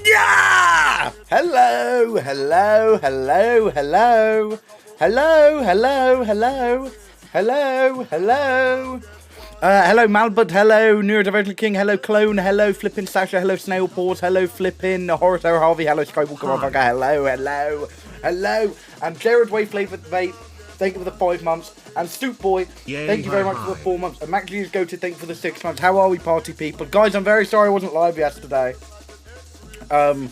Yeah! Hello, hello, hello, hello. Hello, hello, hello. Hello, hello. Hello, Malbud, hello, Neurodivergent King, hello, Clone, hello, Flippin' Sasha, hello, Snail Paws, hello, Flippin' Horace Harvey, hello, Skywalker, motherfucker, hello, hello, hello, and Jared Way Flavoured Vape, thank you for the 5 months, and Stoop Boy, thank you very much for the 4 months, and Mac G's Go to thank you for the 6 months. How are we, party people? Guys, I'm very sorry I wasn't live yesterday. I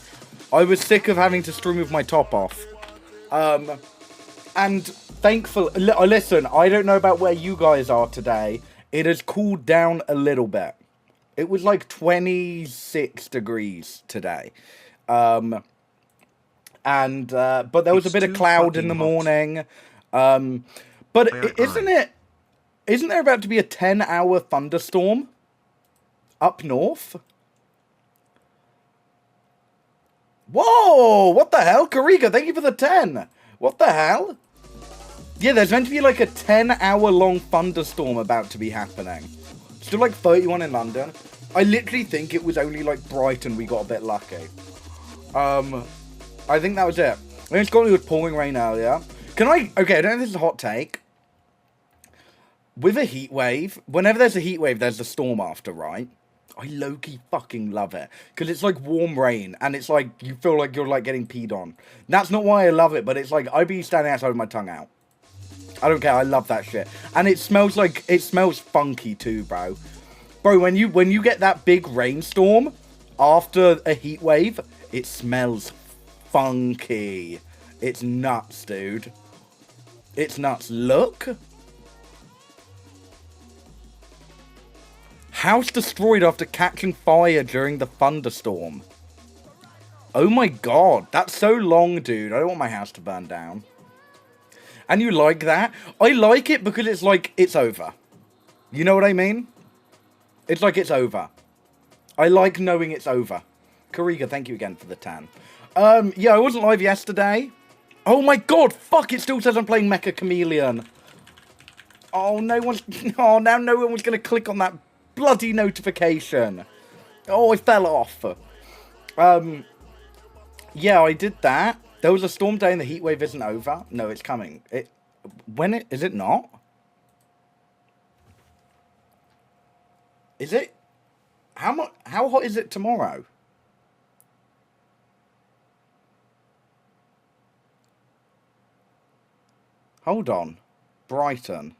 was sick of having to stream with my top off. And thankfully, listen, I don't know about where you guys are today. It has cooled down a little bit. It was like 26 degrees today. But there was a bit of cloud in the morning. But isn't there about to be a 10-hour thunderstorm up north? Whoa, what the hell? Karika, thank you for the 10. What the hell? Yeah, there's meant to be like a 10-hour long thunderstorm about to be happening. Still like 31 in London. I literally think it was only like Brighton we got a bit lucky. I think that was it. I think Scotland was pouring rain earlier. Okay, I don't know if this is a hot take. With a heat wave, whenever there's a heat wave, there's a storm after, right? I low-key fucking love it. Because it's like warm rain, and it's like, you feel like you're like getting peed on. That's not why I love it, but it's like, I'd be standing outside with my tongue out. I don't care, I love that shit. And it smells funky too, bro. Bro, when you get that big rainstorm after a heat wave, it smells funky. It's nuts, dude. It's nuts. Look. House destroyed after catching fire during the thunderstorm. Oh my god, that's so long, dude. I don't want my house to burn down. And you like that? I like it because it's like, it's over. You know what I mean? It's like it's over. I like knowing it's over. Kariga, thank you again for the 10. Yeah, I wasn't live yesterday. Oh my god, fuck, it still says I'm playing Mecha Chameleon. Oh, now no one was going to click on that bloody notification. Oh, I fell off. Yeah, I did that. There was a storm day and the heat wave isn't over. No, it's coming. Is it not? Is it? How hot is it tomorrow? Hold on. Brighton.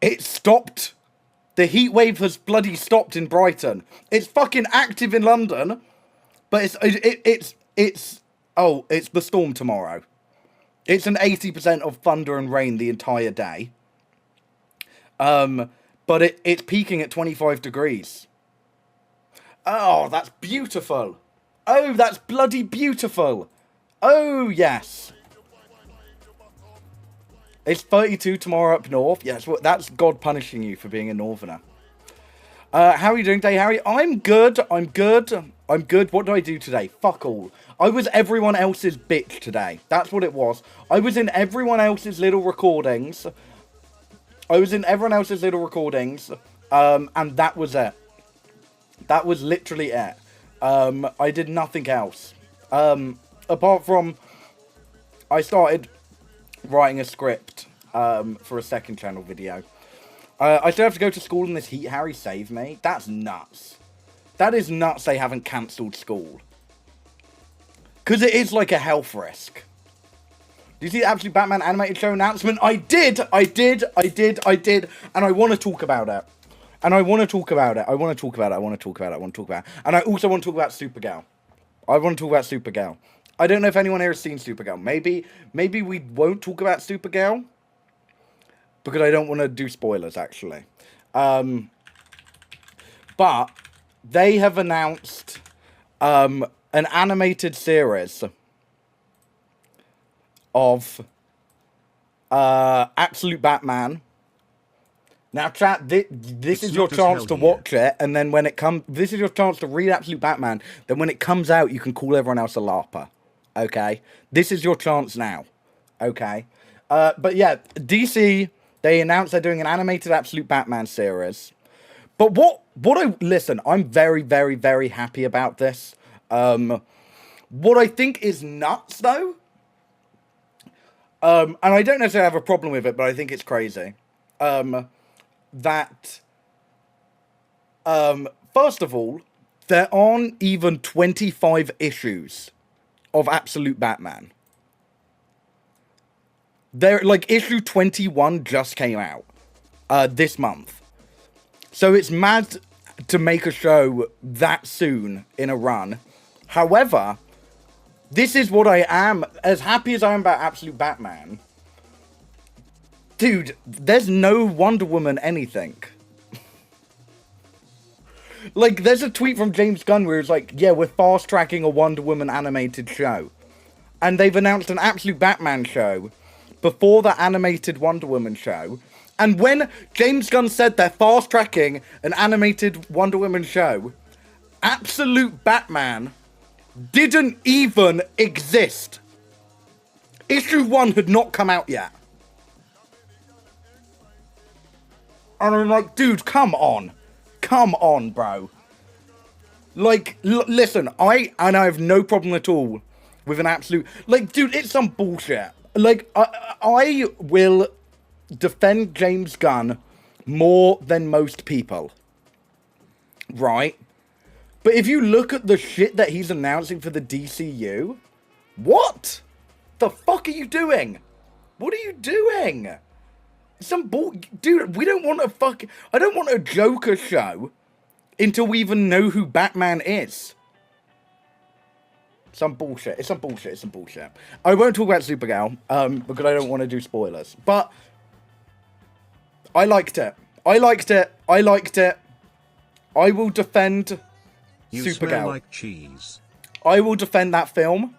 It stopped. The heat wave has bloody stopped in Brighton. It's fucking active in London, but it's the storm tomorrow. It's an 80% of thunder and rain the entire day. But it's peaking at 25 degrees. Oh, that's beautiful. Oh, that's bloody beautiful. Oh, yes. It's 32 tomorrow up north. Yes, that's God punishing you for being a northerner. How are you doing today, Harry? I'm good. I'm good. I'm good. What do I do today? Fuck all. I was everyone else's bitch today. That's what it was. I was in everyone else's little recordings. And that was it. That was literally it. I did nothing else. Apart from, I started writing a script for a second channel video. I still have to go to school in this heat. Harry, save me. That's nuts. That is nuts they haven't cancelled school. Because it is like a health risk. Do you see the Absolute Batman animated show announcement? I did. And I want to talk about it. And I want to talk about it. And I also want to talk about Supergirl. I don't know if anyone here has seen Supergirl. Maybe we won't talk about Supergirl. Because I don't want to do spoilers, actually. But they have announced an animated series of Absolute Batman. Now, chat, this is your chance to watch it, and then when it comes, this is your chance to read Absolute Batman. Then when it comes out, you can call everyone else a LARPer. Okay? This is your chance now. Okay? But yeah, DC They announced they're doing an animated Absolute Batman series. But listen, I'm very, very, very happy about this. What I think is nuts, though, and I don't necessarily have a problem with it, but I think it's crazy, that, first of all, there aren't even 25 issues of Absolute Batman. Issue 21 just came out, this month. So it's mad to make a show that soon in a run. However, this is what I am, as happy as I am about Absolute Batman. Dude, there's no Wonder Woman anything. Like, there's a tweet from James Gunn where it's like, yeah, we're fast-tracking a Wonder Woman animated show. And they've announced an Absolute Batman show before the animated Wonder Woman show. And when James Gunn said they're fast-tracking an animated Wonder Woman show, Absolute Batman didn't even exist. Issue 1 had not come out yet. And I'm like, dude, come on. Come on, bro. Like, listen, I have no problem at all with an absolute... Like, dude, it's some bullshit. Like, I will defend James Gunn more than most people. Right? But if you look at the shit that he's announcing for the DCU, what the fuck are you doing? What are you doing? Dude, we don't want I don't want a Joker show until we even know who Batman is. Some bullshit. It's some bullshit. It's some bullshit. I won't talk about Supergirl, because I don't want to do spoilers. But I liked it. I liked it. I liked it. I will defend You Supergirl. Smell like cheese. I will defend that film.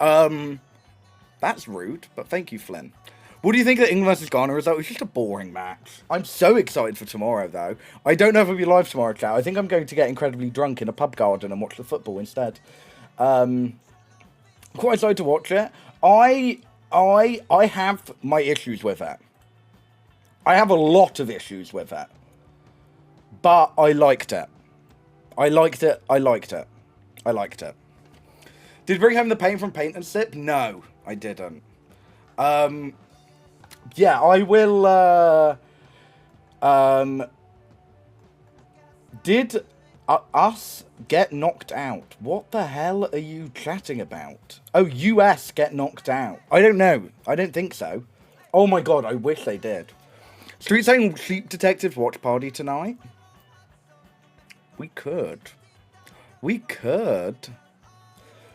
That's rude, but thank you, Flynn. What do you think of the England vs. Ghana result? It was just a boring match. I'm so excited for tomorrow, though. I don't know if I'll be live tomorrow, chat. I think I'm going to get incredibly drunk in a pub garden and watch the football instead. I'm quite excited to watch it. I have my issues with it. I have a lot of issues with it. But I liked it. I liked it. I liked it. I liked it. Did you bring home the paint from Paint and Sip? No, I didn't. Yeah, I will, did us get knocked out? What the hell are you chatting about? Oh, US get knocked out. I don't know. I don't think so. Oh my god, I wish they did. Street saying Sheep Detectives watch party tonight? We could. We could.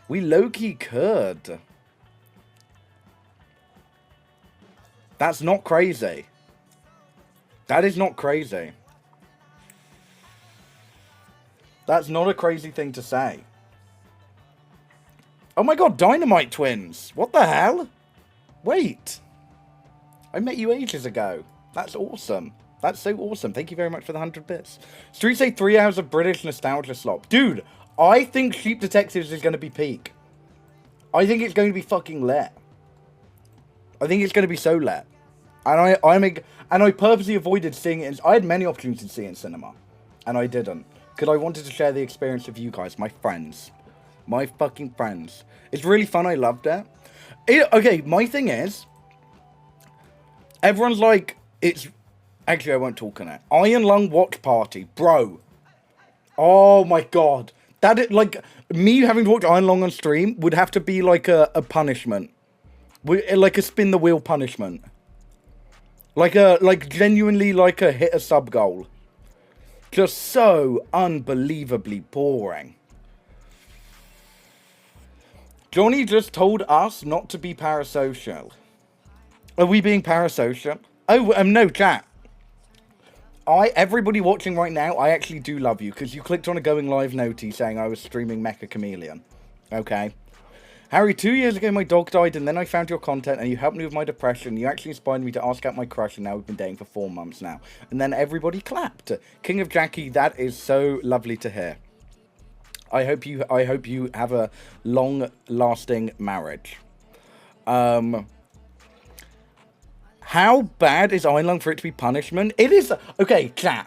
We low-key could. That's not crazy. That is not crazy. That's not a crazy thing to say. Oh my god, Dynamite Twins. What the hell? Wait. I met you ages ago. That's awesome. That's so awesome. Thank you very much for the 100 bits. Street say 3 hours of British nostalgia slop. Dude, I think Sheep Detectives is going to be peak. I think it's going to be fucking lit. I think it's going to be so lit. And I purposely avoided seeing it. I had many opportunities to see it in cinema. And I didn't. Because I wanted to share the experience with you guys. My friends. My fucking friends. It's really fun. I loved it. Okay, my thing is. Everyone's like, it's... Actually, I won't talk on it. Iron Lung watch party. Bro. Oh my god. That is, like, me having to watch Iron Lung on stream would have to be like a punishment. Like a spin the wheel punishment. Like genuinely like a hit a sub goal. Just so unbelievably boring. Johnny just told us not to be parasocial. Are we being parasocial? Oh, no, chat. Everybody watching right now, I actually do love you, because you clicked on a going live notie saying I was streaming Mecha Chameleon. Okay. Harry, 2 years ago my dog died, and then I found your content, and you helped me with my depression. You actually inspired me to ask out my crush, and now we've been dating for 4 months now. And then everybody clapped. King of Jackie, that is so lovely to hear. I hope you have a long-lasting marriage. How bad is Einlung for it to be punishment? It is... Okay, chat.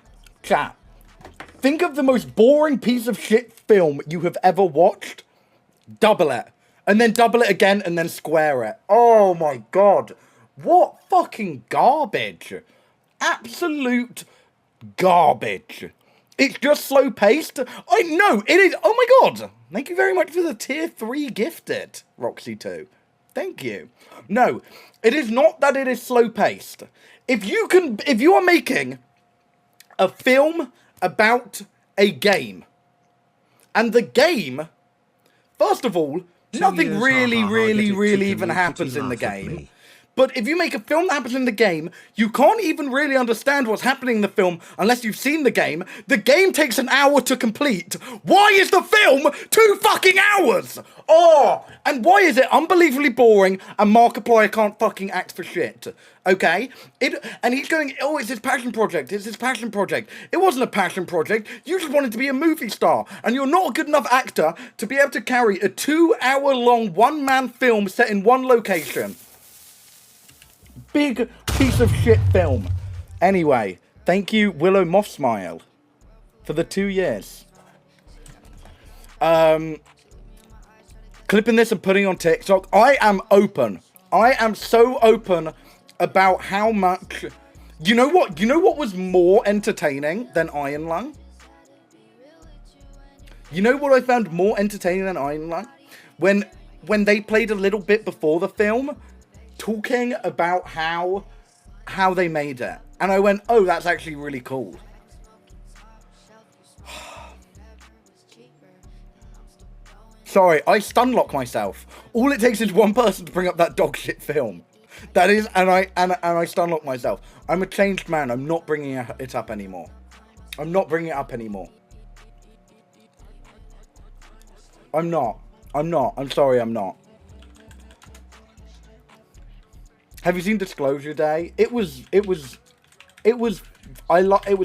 Think of the most boring piece of shit film you have ever watched. Double it. And then double it again and then square it. Oh my god. What fucking garbage. Absolute garbage. It's just slow paced. I know, it is. Oh my god. Thank you very much for the tier 3 gifted, Roxy 2. Thank you. No, it is not that it is slow paced. If you are making a film about a game, and the game, first of all, nothing really even happens in the game. But if you make a film that happens in the game, you can't even really understand what's happening in the film unless you've seen the game. The game takes an hour to complete. Why is the film 2 fucking hours? Oh, and why is it unbelievably boring and Markiplier can't fucking act for shit? Okay? And he's going, oh, it's his passion project. It's his passion project. It wasn't a passion project. You just wanted to be a movie star. And you're not a good enough actor to be able to carry a 2-hour-long one-man film set in one location. Big piece of shit film. Anyway, thank you, Willow Mothsmile, for the 2 years. Clipping this and putting on TikTok. I am open. I am so open about how much... You know what? You know what was more entertaining than Iron Lung? You know what I found more entertaining than Iron Lung? When they played a little bit before the film, talking about how they made it. And I went, oh, that's actually really cool. Sorry, I stunlock myself. All it takes is one person to bring up that dog shit film. That is, and I stunlock myself. I'm a changed man. I'm not bringing it up anymore. I'm not bringing it up anymore. I'm not. I'm sorry, I'm not. Have you seen Disclosure Day? It was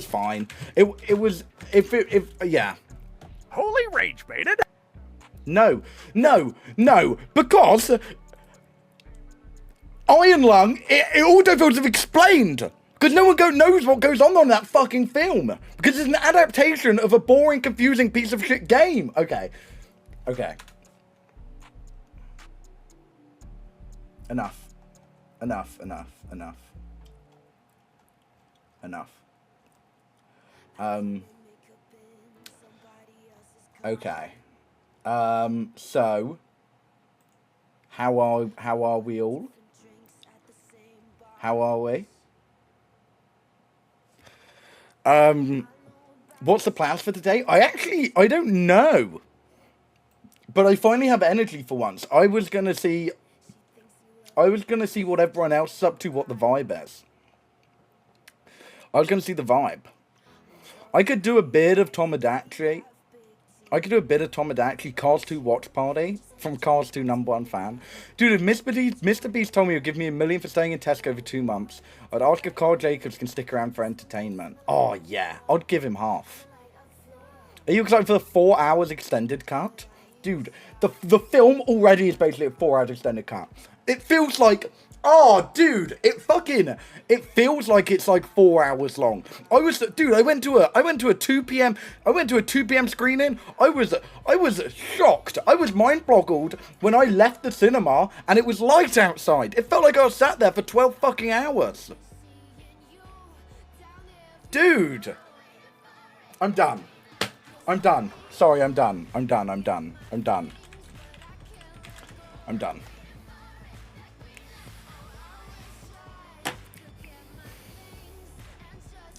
fine. Yeah. Holy rage baited. No, because Iron Lung, it also feels have explained. Because no one knows what goes on that fucking film. Because it's an adaptation of a boring, confusing piece of shit game. Okay. Enough. Okay. So how are we all? How are we? What's the plans for today? I don't know. But I finally have energy for once. I was gonna see what everyone else is up to, what the vibe is. I was gonna see the vibe. I could do a bit of Tomodachi. Cars 2 watch party from Cars 2 #1 fan. Dude, if Mr. Beast told me he'd give me $1 million for staying in Tesco for 2 months, I'd ask if Carl Jacobs can stick around for entertainment. Oh yeah, I'd give him half. Are you excited for the 4 hours extended cut? Dude, the film already is basically a 4 hours extended cut. It feels like, oh, dude, it feels like it's like 4 hours long. I went to a 2 p.m. screening. I was shocked. I was mind boggled when I left the cinema and it was light outside. It felt like I was sat there for 12 fucking hours. Dude, I'm done. Sorry, I'm done.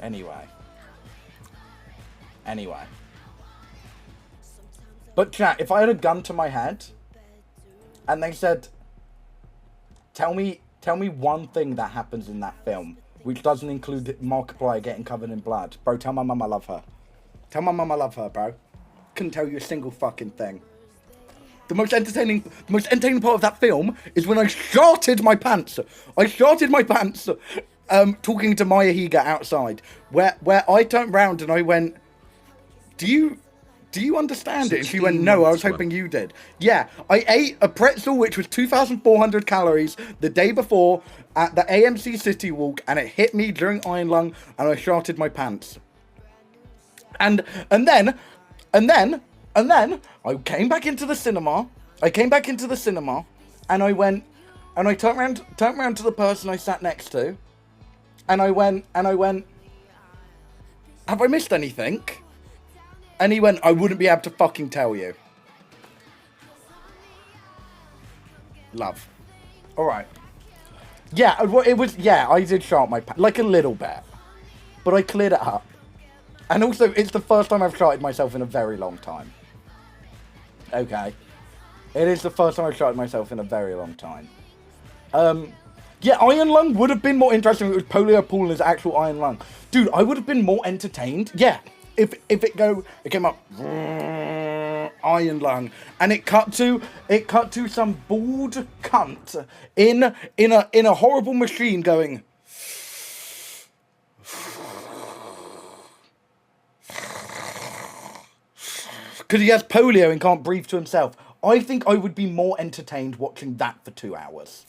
Anyway. But chat, if I had a gun to my head and they said, tell me one thing that happens in that film which doesn't include Markiplier getting covered in blood. Bro, tell my mum I love her. Tell my mum I love her, bro. Couldn't tell you a single fucking thing. The most entertaining part of that film is when I sharted my pants. Talking to Maya Higa outside, where I turned round and I went, do Do you understand it? And she 16 went, no, I was months hoping you did. Yeah, I ate a pretzel which was 2,400 calories the day before at the AMC City Walk, and it hit me during Iron Lung, and I sharted my pants. And then I came back into the cinema. And I went, and I turned around to the person I sat next to, and I went, have I missed anything? And he went, I wouldn't be able to fucking tell you. Love. Alright. Yeah, it was, yeah, I did shart my pants, like a little bit. But I cleared it up. And also, it's the first time I've sharted myself in a very long time. Okay. It is the first time I've sharted myself in a very long time. Yeah, Iron Lung would have been more interesting if it was Polio Pool and his actual Iron Lung. Dude, I would have been more entertained. Yeah. If it came up Iron Lung, and it cut to some bald cunt in a horrible machine going because he has polio and can't breathe to himself. I think I would be more entertained watching that for 2 hours.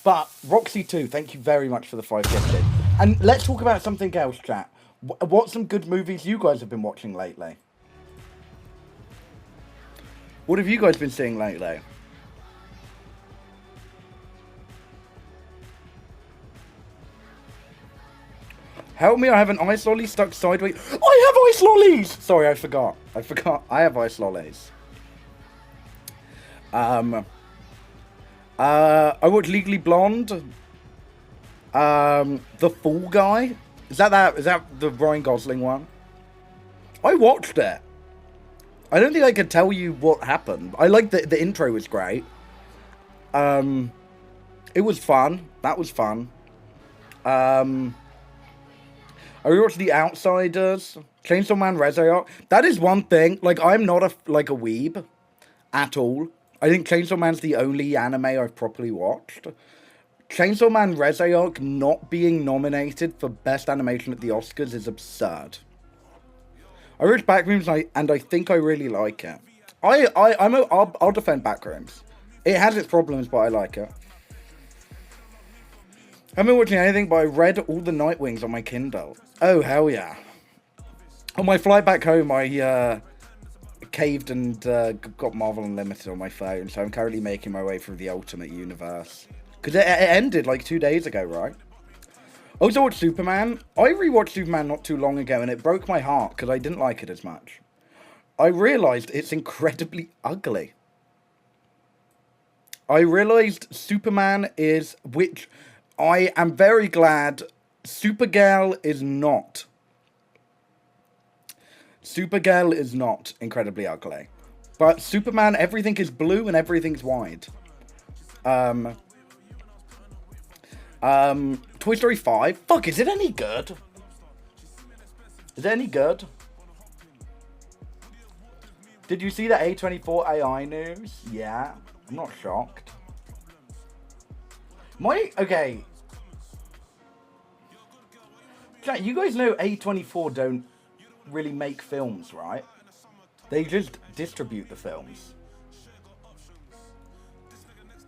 But Roxy 2, thank you very much for the 5 gifted. And let's talk about something else, chat. What's some good movies you guys have been watching lately? What have you guys been seeing lately? Help me, I have an ice lolly stuck sideways. I have ice lollies! Sorry, I forgot. I have ice lollies. I watched Legally Blonde. The Fall Guy. Is that the Ryan Gosling one? I watched it. I don't think I could tell you what happened. I like the intro was great. It was fun. That was fun. I rewatched The Outsiders, Chainsaw Man Resurrect. That is one thing. Like, I'm not a weeb at all. I think Chainsaw Man's the only anime I've properly watched. Chainsaw Man Resurrect not being nominated for Best Animation at the Oscars is absurd. I watched Backrooms and I think I really like it. I'll defend Backrooms. It has its problems, but I like it. I haven't been watching anything, but I read all the Nightwings on my Kindle. Oh, hell yeah. On my flight back home, I caved and got Marvel Unlimited on my phone, so I'm currently making my way through the Ultimate Universe. Because it ended like 2 days ago, right? I also watched Superman. I rewatched Superman not too long ago, and it broke my heart because I didn't like it as much. I realised it's incredibly ugly. I realised Superman is, which I am very glad Supergirl is not. Supergirl is not incredibly ugly. But Superman, everything is blue and everything's white. Toy Story 5. Fuck, is it any good? Is it any good? Did you see the A24 AI news? Yeah. I'm not shocked. Okay. Chat, you guys know A24 don't really make films, right? They just distribute the films.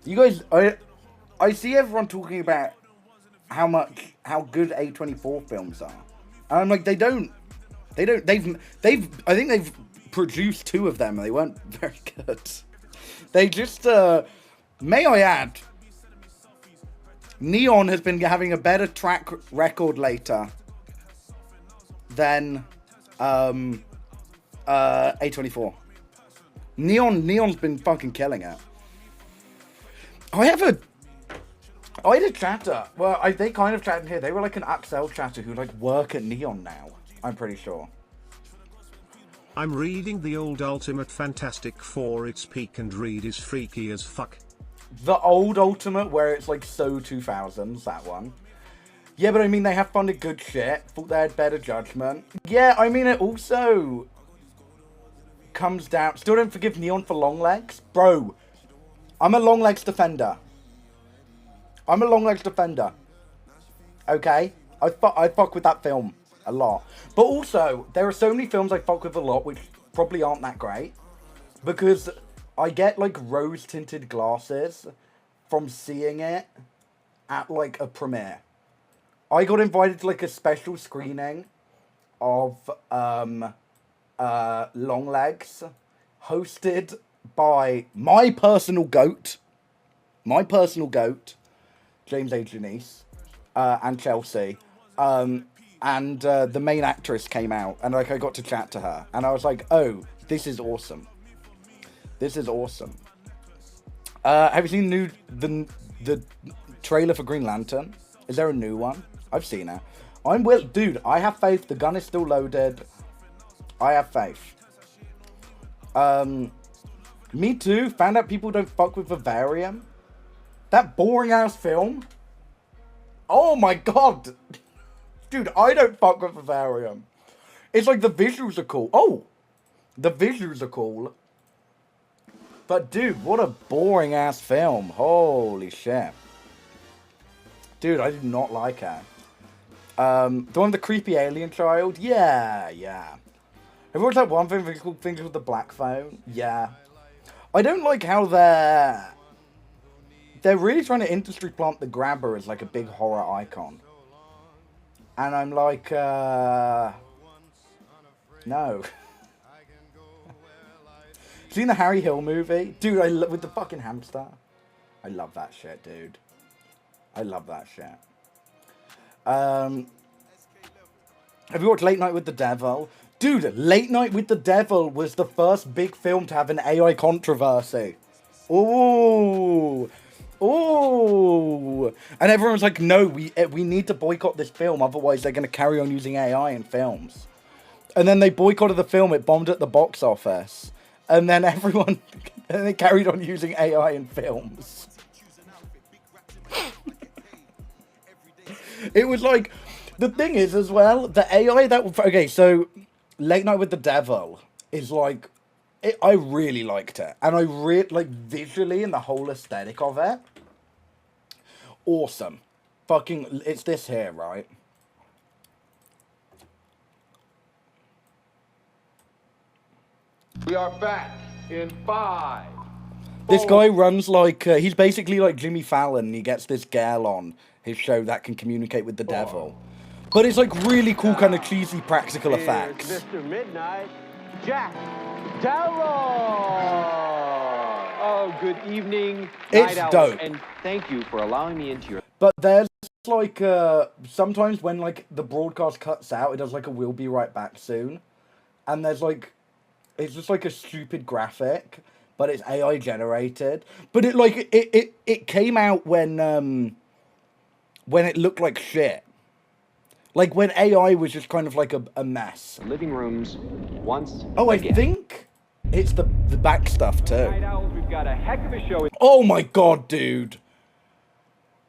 You guys, I see everyone talking about how good A24 films are. And I'm like, I think they've produced 2 of them and they weren't very good. They just, may I add, Neon has been having a better track record later than A24. Neon's been fucking killing it. I had a chatter. Well, they kind of chatted here. They were like an upsell chatter who like work at Neon now. I'm pretty sure. I'm reading the old Ultimate Fantastic Four. Its peak and read is freaky as fuck. The old Ultimate where it's like so 2000s, that one. Yeah, but I mean, they have funded good shit. Thought they had better judgment. Yeah, I mean, it also comes down. Still don't forgive Neon for long legs. Bro, I'm a long legs defender. Okay? I fuck with that film a lot. But also, there are so many films I fuck with a lot which probably aren't that great. Because I get, like, rose-tinted glasses from seeing it at, like, a premiere. I got invited to, like, a special screening of Longlegs, hosted by my personal goat, James A. Janice, and Chelsea, and the main actress came out, and like I got to chat to her, and I was like, oh, this is awesome. This is awesome. Have you seen the trailer for Green Lantern? Is there a new one? I've seen it. Dude, I have faith. The gun is still loaded. I have faith. Me too. Found out people don't fuck with Vivarium. That boring ass film. Oh my god. Dude, I don't fuck with Vivarium. It's like the visuals are cool. Oh, the visuals are cool. But dude, what a boring ass film. Holy shit. Dude, I did not like it. The one with the creepy alien child? Yeah. Have you watched that one thing called Things with the Black Phone? Yeah. I don't like how they're really trying to industry plant the Grabber as like a big horror icon. And I'm like, no. Seen the Harry Hill movie? Dude, with the fucking hamster. I love that shit, dude. I love that shit. Have you watched Late Night with the Devil? Dude, Late Night with the Devil was the first big film to have an AI controversy. Ooh. And everyone's like, no, we need to boycott this film, otherwise they're going to carry on using AI in films. And then they boycotted the film, it bombed at the box office. And then they carried on using AI in films. It was like, the thing is as well, the AI okay, so Late Night with the Devil is like, I really liked it. And I really, like, visually and the whole aesthetic of it, awesome. Fucking, it's this here, right? We are back in 5. This guy runs like, he's basically like Jimmy Fallon, and he gets this girl on his show that can communicate with the devil. But it's like really cool kind of cheesy practical effects. Mr. Midnight, Jack Darrow! Oh, good evening, It's night dope. And thank you for allowing me into your... But there's like, sometimes when like the broadcast cuts out, it does like a "we'll be right back soon." And there's like, it's just like a stupid graphic, but it's AI generated. But it came out when it looked like shit. Like when AI was just kind of like a mess. living rooms once Oh, again. I think it's the back stuff too. Night Owls, we've got a heck of a show. Oh my god, dude.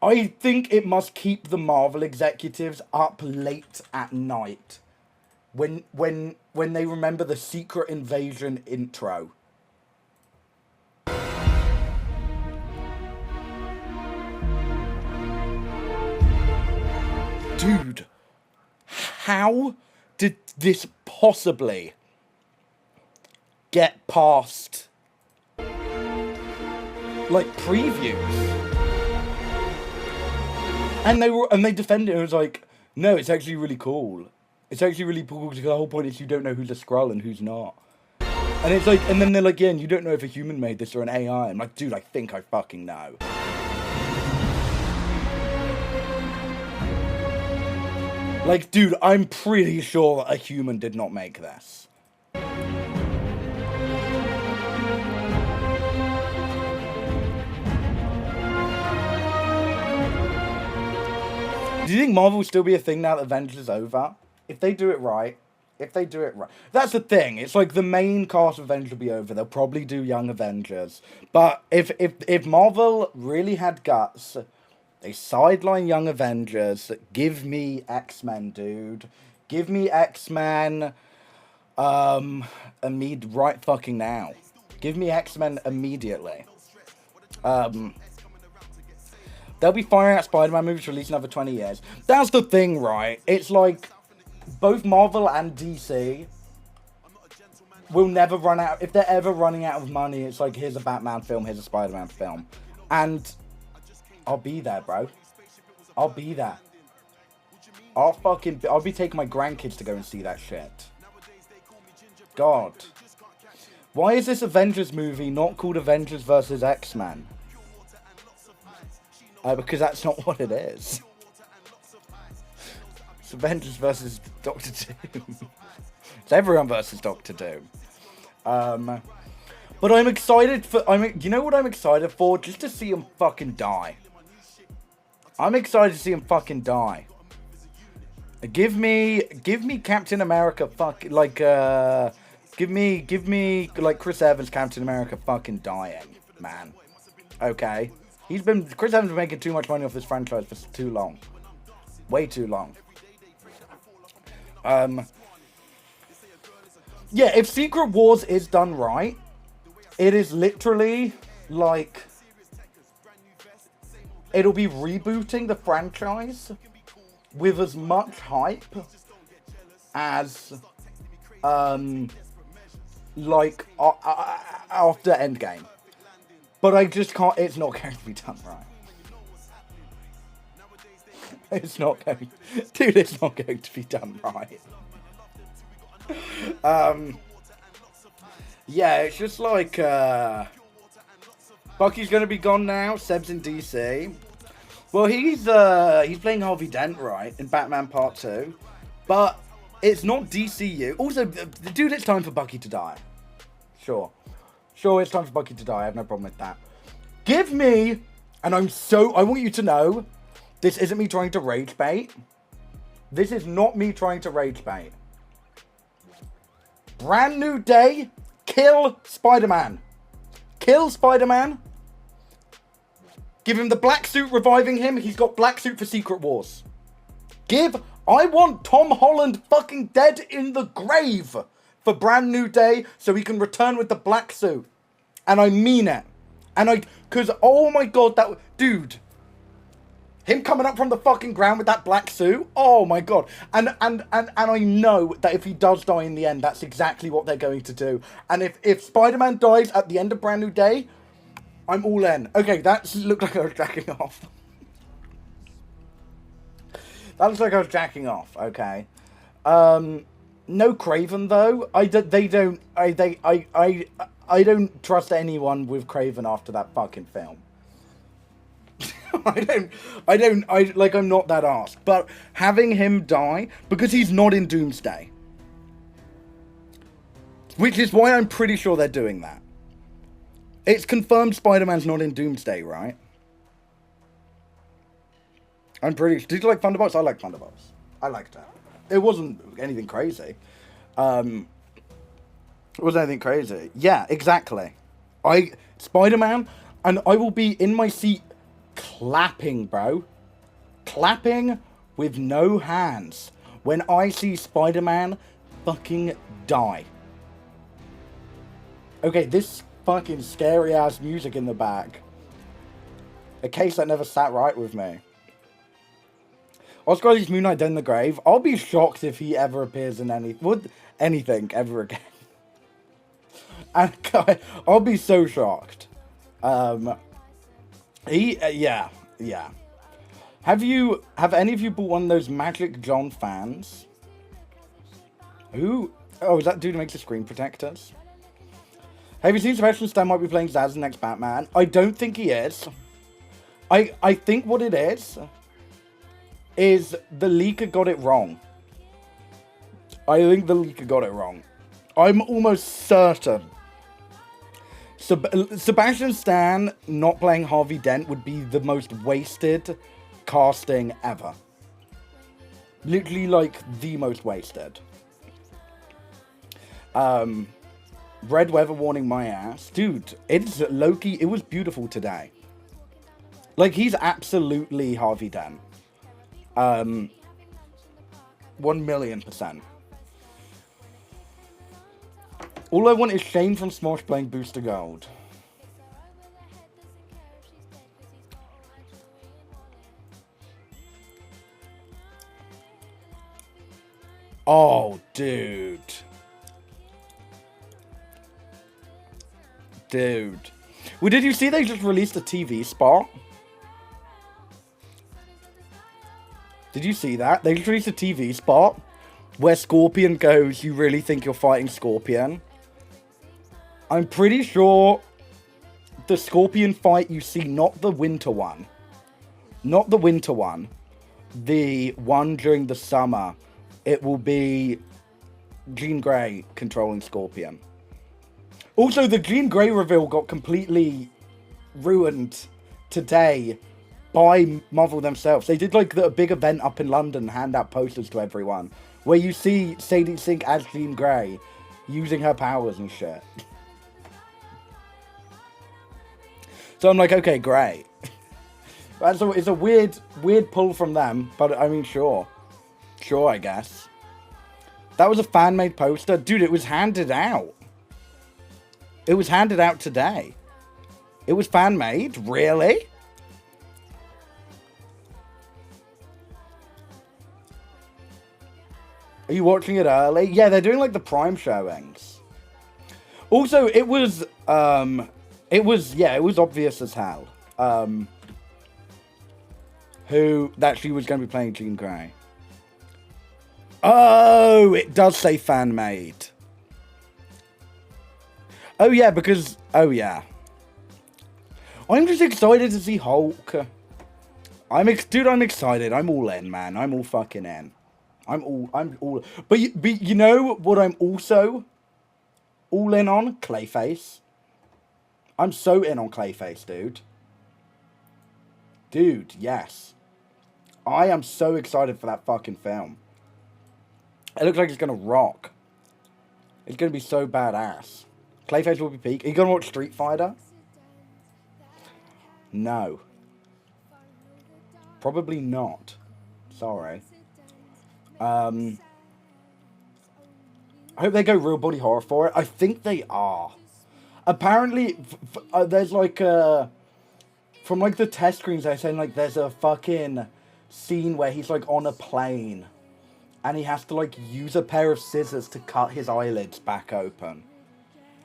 I think it must keep the Marvel executives up late at night when they remember the Secret Invasion intro. Dude, how did this possibly get past like previews? And they defended it. It was like, no, it's actually really cool. It's actually really cool because the whole point is you don't know who's a Skrull and who's not. And it's like, and then they're like, yeah, and you don't know if a human made this or an AI. I'm like, dude, I think I fucking know. Like, dude, I'm pretty sure that a human did not make this. Do you think Marvel will still be a thing now that Avengers is over? If they do it right. That's the thing. It's like the main cast of Avengers will be over. They'll probably do Young Avengers. But if Marvel really had guts, they sideline Young Avengers. Give me X-Men, dude. Give me X-Men right fucking now. Give me X-Men immediately. They'll be firing out Spider-Man movies for at least another 20 years. That's the thing, right? It's like, both Marvel and DC, will never run out. If they're ever running out of money, it's like, here's a Batman film, here's a Spider-Man film. And I'll be there, bro. I'll be there. I'll be taking my grandkids to go and see that shit. God. Why is this Avengers movie not called Avengers vs. X-Men? Because that's not what it is. It's Avengers versus Doctor Doom. It's everyone versus Doctor Doom. But I'm excited for... you know what I'm excited for? Just to see him fucking die. I'm excited to see him fucking die. Give me Captain America give me like Chris Evans Captain America fucking dying, man. Okay. Chris Evans been making too much money off this franchise for too long. Way too long. Yeah, if Secret Wars is done right, it is literally like it'll be rebooting the franchise with as much hype as like after Endgame. But I just can't, it's not going to be done right. It's not going, dude, it's not going to be done right. Yeah, it's just like, Bucky's gonna be gone now, Seb's in DC. Well, he's playing Harvey Dent, right, in Batman Part 2. But it's not DCU. Also, dude, it's time for Bucky to die. Sure, it's time for Bucky to die. I have no problem with that. Give me, and I want you to know, this isn't me trying to rage bait. This is not me trying to rage bait. Brand new day, kill Spider-Man. Kill Spider-Man. Give him the black suit reviving him. He's got black suit for Secret Wars. I want Tom Holland fucking dead in the grave for Brand New Day so he can return with the black suit. And I mean it. Because, oh my god, dude. Him coming up from the fucking ground with that black suit. Oh my god. And I know that if he does die in the end, that's exactly what they're going to do. And if Spider-Man dies at the end of Brand New Day, I'm all in. Okay, that looked like I was jacking off. That looks like I was jacking off, okay. No Craven though. I don't trust anyone with Craven after that fucking film. I'm not that arsed. But having him die, because he's not in Doomsday. Which is why I'm pretty sure they're doing that. It's confirmed Spider-Man's not in Doomsday, right? I'm pretty sure. Did you like Thunderbolts? I like Thunderbolts. I liked it. It wasn't anything crazy. It wasn't anything crazy. Yeah, exactly. Spider-Man, and I will be in my seat clapping, bro. Clapping with no hands when I see Spider-Man fucking die. Okay, this fucking scary ass music in the back. A case that never sat right with me. Oscar Isaac's Moon Knight Dead in the Grave. I'll be shocked if he ever appears in anything ever again. And I'll be so shocked. Yeah. Have any of you bought one of those Magic John fans? Who? Oh, is that dude who makes the screen protectors? Have you seen Sebastian Stan might be playing Zaz in the next Batman? I don't think he is. I think what it is the leaker got it wrong. I think the leaker got it wrong. I'm almost certain. Sebastian Stan not playing Harvey Dent would be the most wasted casting ever. Literally, like, the most wasted. Red weather warning my ass. Dude, it's Loki. It was beautiful today. Like, he's absolutely Harvey Dent. 1,000,000%. All I want is Shane from Smosh playing Booster Gold. Oh, dude. Dude. Well, did you see they just released a TV spot? Did you see that? They just released a TV spot where Scorpion goes, "You really think you're fighting Scorpion?" I'm pretty sure the Scorpion fight you see, not the winter one. Not the winter one. The one during the summer. It will be Jean Grey controlling Scorpion. Also, the Jean Grey reveal got completely ruined today by Marvel themselves. They did like a big event up in London, hand out posters to everyone, where you see Sadie Sink as Jean Grey using her powers and shit. So I'm like, okay, great. It's a weird pull from them, but I mean, sure. Sure, I guess. That was a fan-made poster. Dude, it was handed out. It was handed out today. It was fan-made? Really? Are you watching it early? Yeah, they're doing like the Prime showings. Also, it was obvious as hell. Who that she was going to be playing Jean Grey. Oh, it does say fan-made. Oh yeah, because I'm just excited to see Hulk. I'm excited. I'm all in, man. I'm all fucking in. I'm all. But you know what? I'm also all in on Clayface. I'm so in on Clayface, dude. Dude, yes. I am so excited for that fucking film. It looks like it's gonna rock. It's gonna be so badass. Clayface will be peak. Are you gonna watch Street Fighter? No. Probably not. Sorry. I hope they go real body horror for it. I think they are. Apparently, there's like from like the test screens, they're saying like there's a fucking scene where he's like on a plane and he has to like use a pair of scissors to cut his eyelids back open.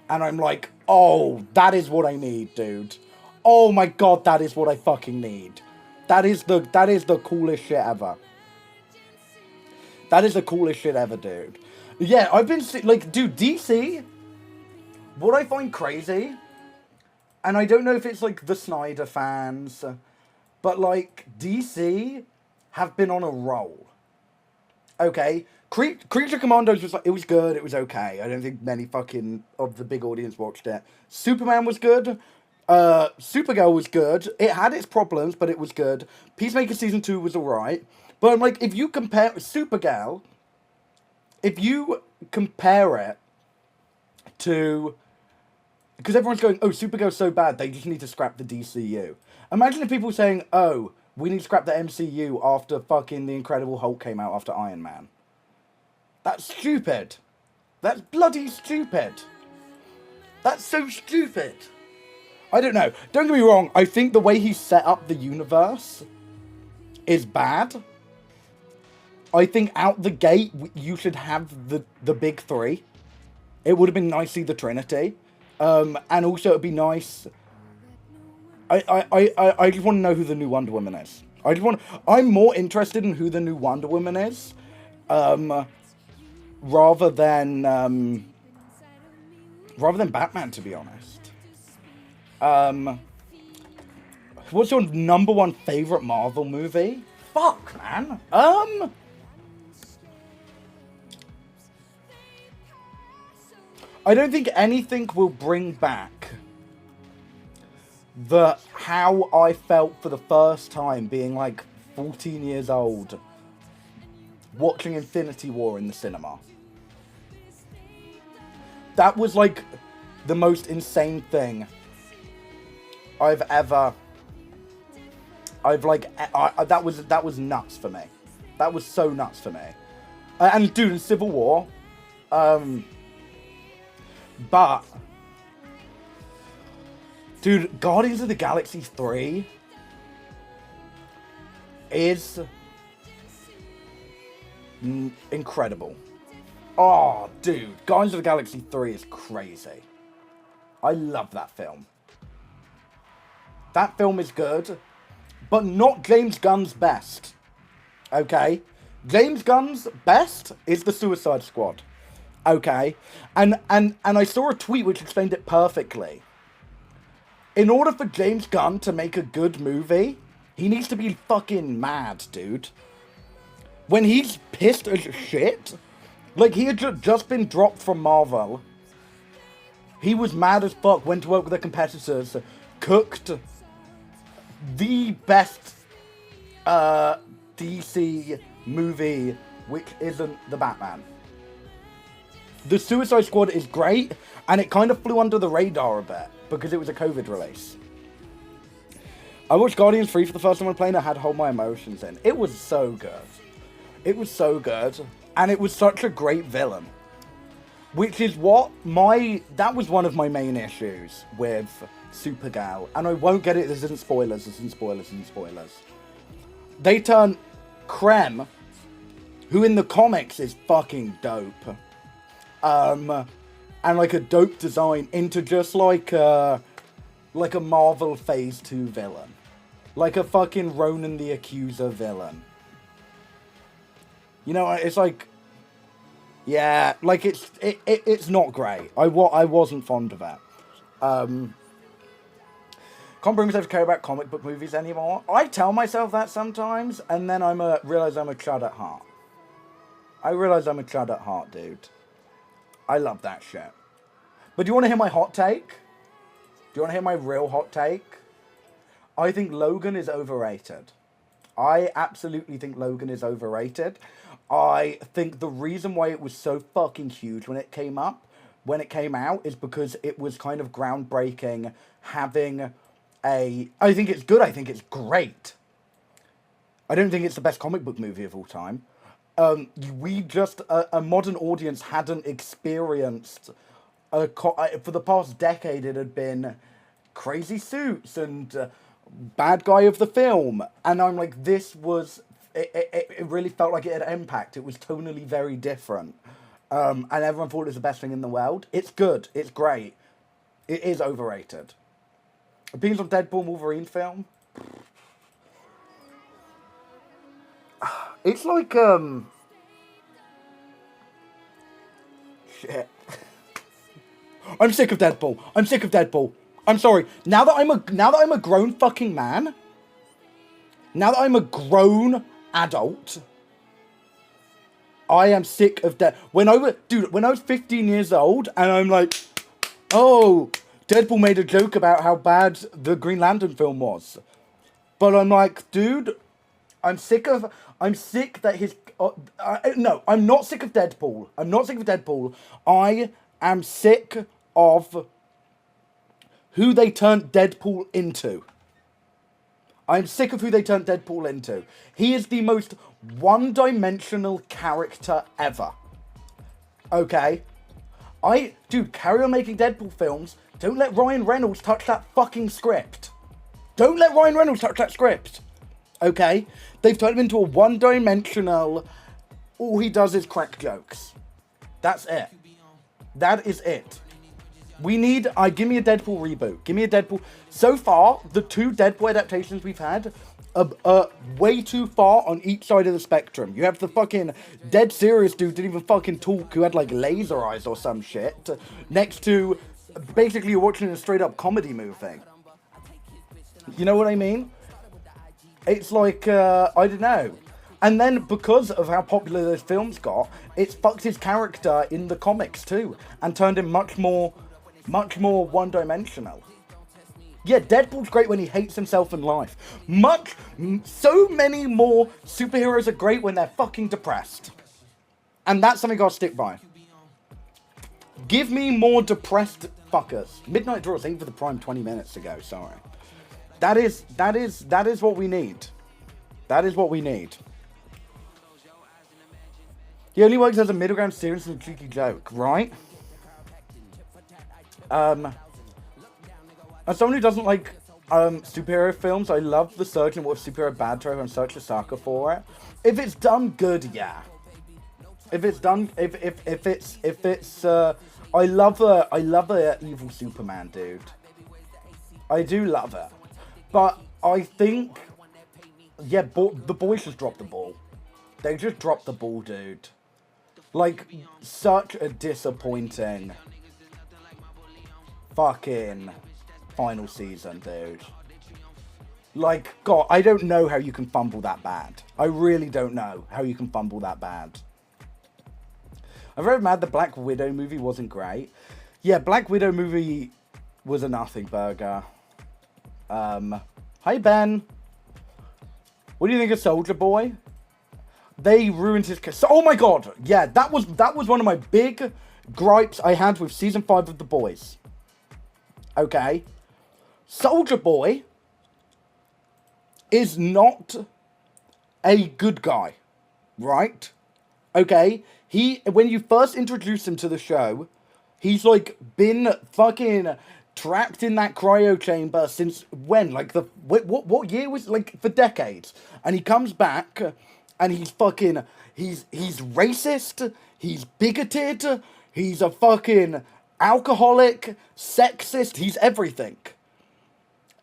And I'm like, oh, that is what I need, dude. Oh my god, that is what I fucking need. That is the coolest shit ever. That is the coolest shit ever, dude. Yeah, I've been like, dude, DC. What I find crazy, and I don't know if it's like the Snyder fans, but like DC have been on a roll. Okay, Creature Commandos was like, it was good, it was okay. I don't think many fucking of the big audience watched it. Superman was good. Supergirl was good. It had its problems, but it was good. Peacemaker Season 2 was alright. But I'm like, if you compare Supergirl, if you compare it to... Because everyone's going, oh, Supergirl's so bad, they just need to scrap the DCU. Imagine if people saying, oh, we need to scrap the MCU after fucking The Incredible Hulk came out after Iron Man. That's stupid. That's bloody stupid. That's so stupid. I don't know. Don't get me wrong, I think the way he set up the universe is bad. I think out the gate, you should have the big three. It would have been nice to see the Trinity. And also it'd be nice... I just want to know who the new Wonder Woman is. I'm more interested in who the new Wonder Woman is. Rather than Batman, to be honest. What's your number one favorite Marvel movie? Fuck, man. I don't think anything will bring back how I felt for the first time being like 14 years old watching Infinity War in the cinema. That was like the most insane thing that was nuts for me. That was so nuts for me. And dude, in Civil War, but, dude, Guardians of the Galaxy 3 is incredible. Oh, dude, Guardians of the Galaxy 3 is crazy. I love that film. That film is good, but not James Gunn's best. Okay? James Gunn's best is The Suicide Squad. Okay? And I saw a tweet which explained it perfectly. In order for James Gunn to make a good movie, he needs to be fucking mad, dude. When he's pissed as shit, like he had just been dropped from Marvel. He was mad as fuck, went to work with the competitors, cooked the best DC movie, which isn't the Batman. The Suicide Squad is great, and it kind of flew under the radar a bit, because it was a COVID release. I watched Guardians 3 for the first time on playing, I had to hold my emotions in. It was so good. It was so good, and it was such a great villain. Which is what that was one of my main issues with Supergirl. And I won't get it, this isn't spoilers, They turn Krem, who in the comics is fucking dope, and like a dope design, into just like a Marvel Phase 2 villain. Like a fucking Ronan the Accuser villain. You know, it's like, yeah, like it's not great. I wasn't fond of it. Can't bring myself to care about comic book movies anymore. I tell myself that sometimes, and then realize I'm a chud at heart. I realize I'm a chud at heart, dude. I love that shit. But do you want to hear my hot take? Do you want to hear my real hot take? I think Logan is overrated. I absolutely think Logan is overrated. I think the reason why it was so fucking huge when it came out, is because it was kind of groundbreaking, having I think it's good, I think it's great. I don't think it's the best comic book movie of all time. We just, a modern audience hadn't experienced, for the past decade it had been crazy suits and bad guy of the film. And I'm like, this was, it really felt like it had impact. It was tonally very different. And everyone thought it was the best thing in the world. It's good. It's great. It is overrated. Opinions on Deadpool Wolverine film? It's like, shit. I'm sick of Deadpool. I'm sick of Deadpool. I'm sorry. Now that I'm a grown fucking man, now that I'm a grown adult, I am sick of when I was 15 years old and I'm like, oh, Deadpool made a joke about how bad the Green Lantern film was. But I'm like, dude, I'm sick that his, no, I'm not sick of Deadpool. I'm not sick of Deadpool. I am sick of who they turned Deadpool into. I'm sick of who they turned Deadpool into. He is the most one-dimensional character ever. Okay? Dude, carry on making Deadpool films. Don't let Ryan Reynolds touch that fucking script. Don't let Ryan Reynolds touch that script. Okay? They've turned him into a one-dimensional, all he does is crack jokes. That's it. That is it. We need, give me a Deadpool reboot. Give me a Deadpool. So far, the two Deadpool adaptations we've had are way too far on each side of the spectrum. You have the fucking dead serious dude didn't even fucking talk, who had like laser eyes or some shit, next to basically you're watching a straight up comedy movie. You know what I mean? It's like, I don't know. And then because of how popular those films got, it's fucked his character in the comics too, and turned him much more one-dimensional. Yeah, Deadpool's great when he hates himself and life. So many more superheroes are great when they're fucking depressed. And that's something I'll stick by. Give me more depressed fuckers. Midnight Draw, thank you for the Prime 20 minutes ago, sorry. That is what we need. That is what we need. He only works as a middle ground serious and cheeky joke, right? As someone who doesn't like superhero films, I love the surge in what superhero bad trope. I'm such a sucker for it. If it's done good, yeah. If it's done, if it's, I love a evil Superman, dude. I do love it, but I think, yeah, the boys just dropped the ball. They just dropped the ball, dude. Like, such a disappointing fucking final season, dude. Like, God, I don't know how you can fumble that bad. I really don't know how you can fumble that bad. I'm very mad the Black Widow movie wasn't great. Yeah, Black Widow movie was a nothing burger. Hi, Ben. What do you think of Soldier Boy? They ruined his... Oh my God. Yeah, that was one of my big gripes I had with season 5 of The Boys. Okay. Soldier Boy is not a good guy, right? Okay. When you first introduce him to the show, he's like been fucking trapped in that cryo chamber since when? Like what year was, like, for decades? And he comes back and he's fucking, he's racist, he's bigoted, he's a fucking alcoholic, sexist, he's everything.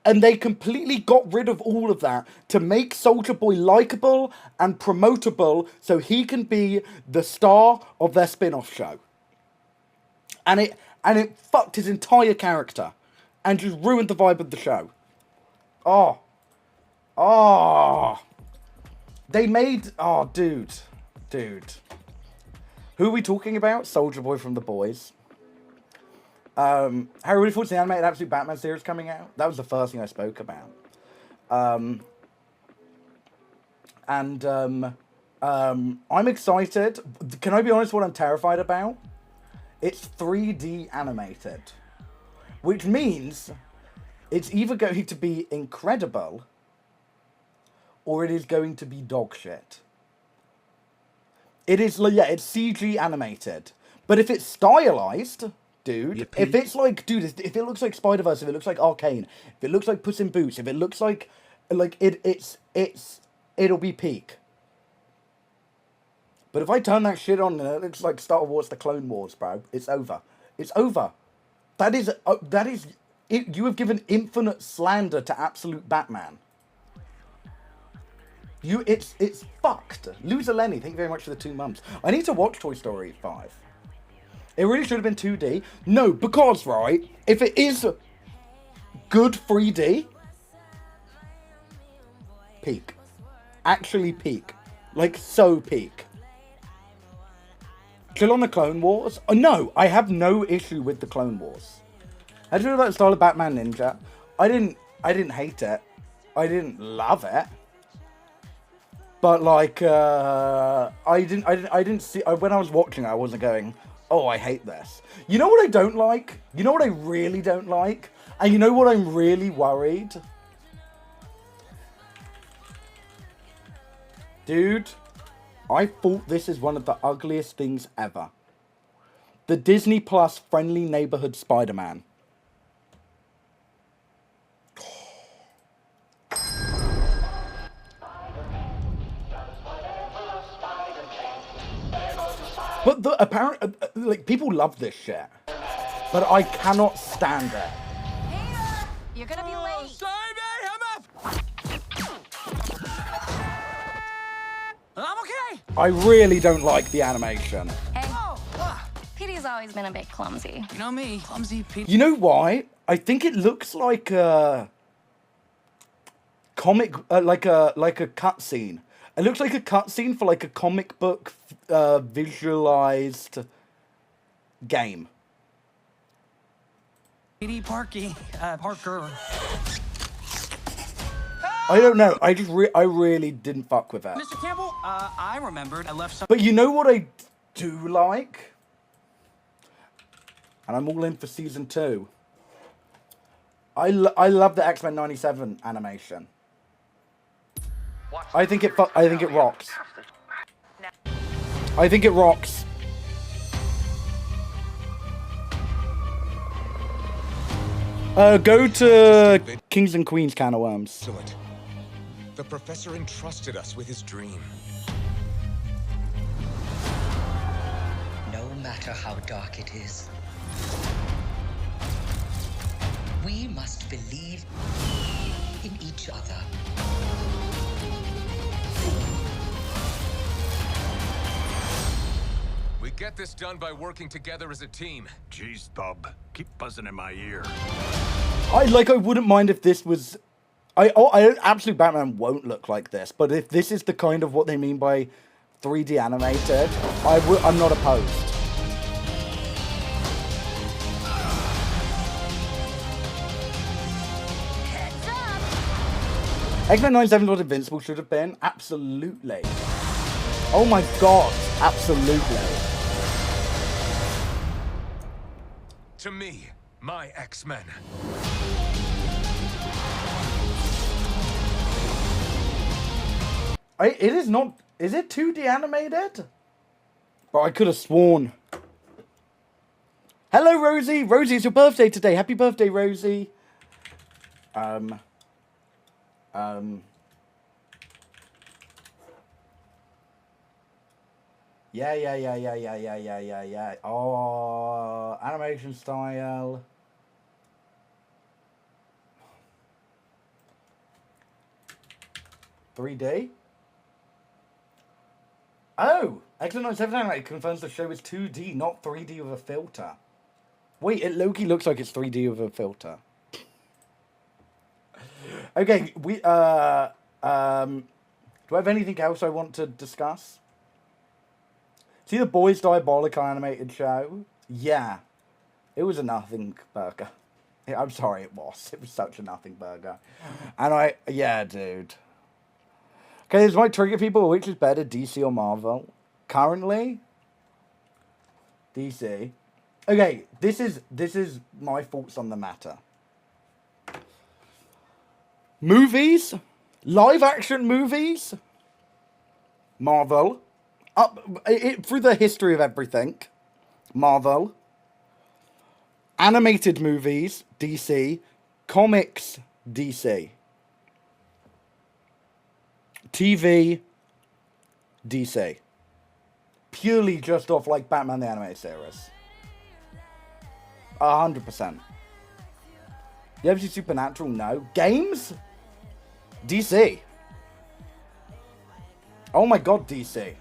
And they completely got rid of all of that to make Soldier Boy likable and promotable so he can be the star of their spin-off show. And it fucked his entire character and just ruined the vibe of the show. They made... Oh, dude. Who are we talking about? Soldier Boy from The Boys. Harry, really thought the animated Absolute Batman series coming out? That was the first thing I spoke about. I'm excited. Can I be honest what I'm terrified about? It's 3D animated. Which means it's either going to be incredible or it is going to be dog shit. It is, yeah, it's CG animated. But if it's stylized... Dude, Yippee. if it's like, dude, if it looks like Spider-Verse, if it looks like Arcane, if it looks like Puss in Boots, if it looks like it'll be peak. But if I turn that shit on and it looks like Star Wars: The Clone Wars, bro, it's over. It's over. That is it. You have given infinite slander to Absolute Batman. It's fucked. Loser Lenny, thank you very much for the 2 months. I need to watch Toy Story 5. It really should have been 2D. No, because, right, if it is good 3D, peak. Actually peak. Like, so peak. Chill on the Clone Wars? Oh, no, I have no issue with the Clone Wars. How do you feel about the style of Batman Ninja? I didn't hate it. I didn't love it. But, like, I didn't see... When I was watching it, I wasn't going... Oh, I hate this. You know what I don't like? You know what I really don't like? And you know what I'm really worried? Dude, I thought this is one of the ugliest things ever. The Disney Plus Friendly Neighborhood Spider-Man. But the apparent, like, people love this shit. But I cannot stand it. Hey, you're gonna be late. Sorry, man, I'm up. I'm okay. I really don't like the animation. Hey, Petey's always been a bit clumsy. You know me, clumsy people. You know why? I think it looks like a comic, like a cutscene. It looks like a cutscene for like a comic book visualized game. Petey Parker. I don't know. I really didn't fuck with it. Mr. Campbell, I remembered I left some... But you know what I do like? And I'm all in for season 2. I love the X-Men 97 animation. I think it rocks. I think it rocks. Go to Kings and Queens can of worms. The professor entrusted us with his dream. matter how dark it is. We must believe in each other. We get this done by working together as a team. Jeez, bub. Keep buzzing in my ear. I wouldn't mind if this was... Absolute Batman won't look like this, but if this is the kind of what they mean by 3D animated, I'm not opposed. X-Men 97 what Invincible should have been? Absolutely. Oh my god, absolutely. To me, my X-Men. It is not... Is it 2D animated? But I could have sworn. Hello, Rosie. Rosie, it's your birthday today. Happy birthday, Rosie. Yeah. Oh, animation style. $3D? Oh! X-Men 97 Animated confirms the show is 2D, not 3D with a filter. Wait, it low-key looks like it's 3D with a filter. Okay, do I have anything else I want to discuss? See the Boys Diabolical animated show? Yeah. It was a nothing burger. I'm sorry, it was. It was such a nothing burger. And yeah, dude. Okay, this might trigger people. Which is better, DC or Marvel? Currently, DC. Okay, this is my thoughts on the matter. Movies, live action movies, Marvel. Through the history of everything, Marvel. Animated movies, DC. Comics, DC. TV, DC. Purely just off like Batman the Animated Series. 100%. You ever see Supernatural? No. Games? DC. Oh my god, DC.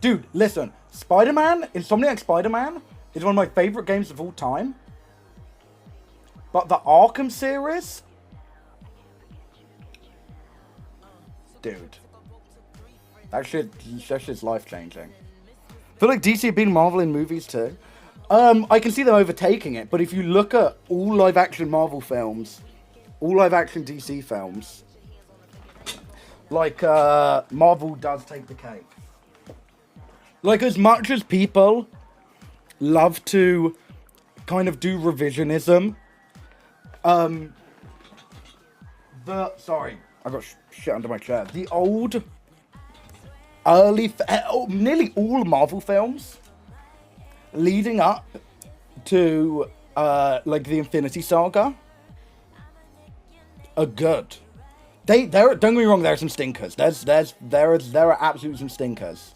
Dude, listen. Spider-Man, Insomniac Spider-Man, is one of my favorite games of all time. But the Arkham series? Dude. That shit's life-changing. I feel like DC have been Marvel in movies too. I can see them overtaking it, but if you look at all live-action Marvel films, all live-action DC films, like, Marvel does take the cake. Like, as much as people love to kind of do revisionism, sorry, I got shit under my chair. The old, nearly all Marvel films leading up to, like, the Infinity Saga are good. Don't get me wrong, there are some stinkers. There are absolutely some stinkers.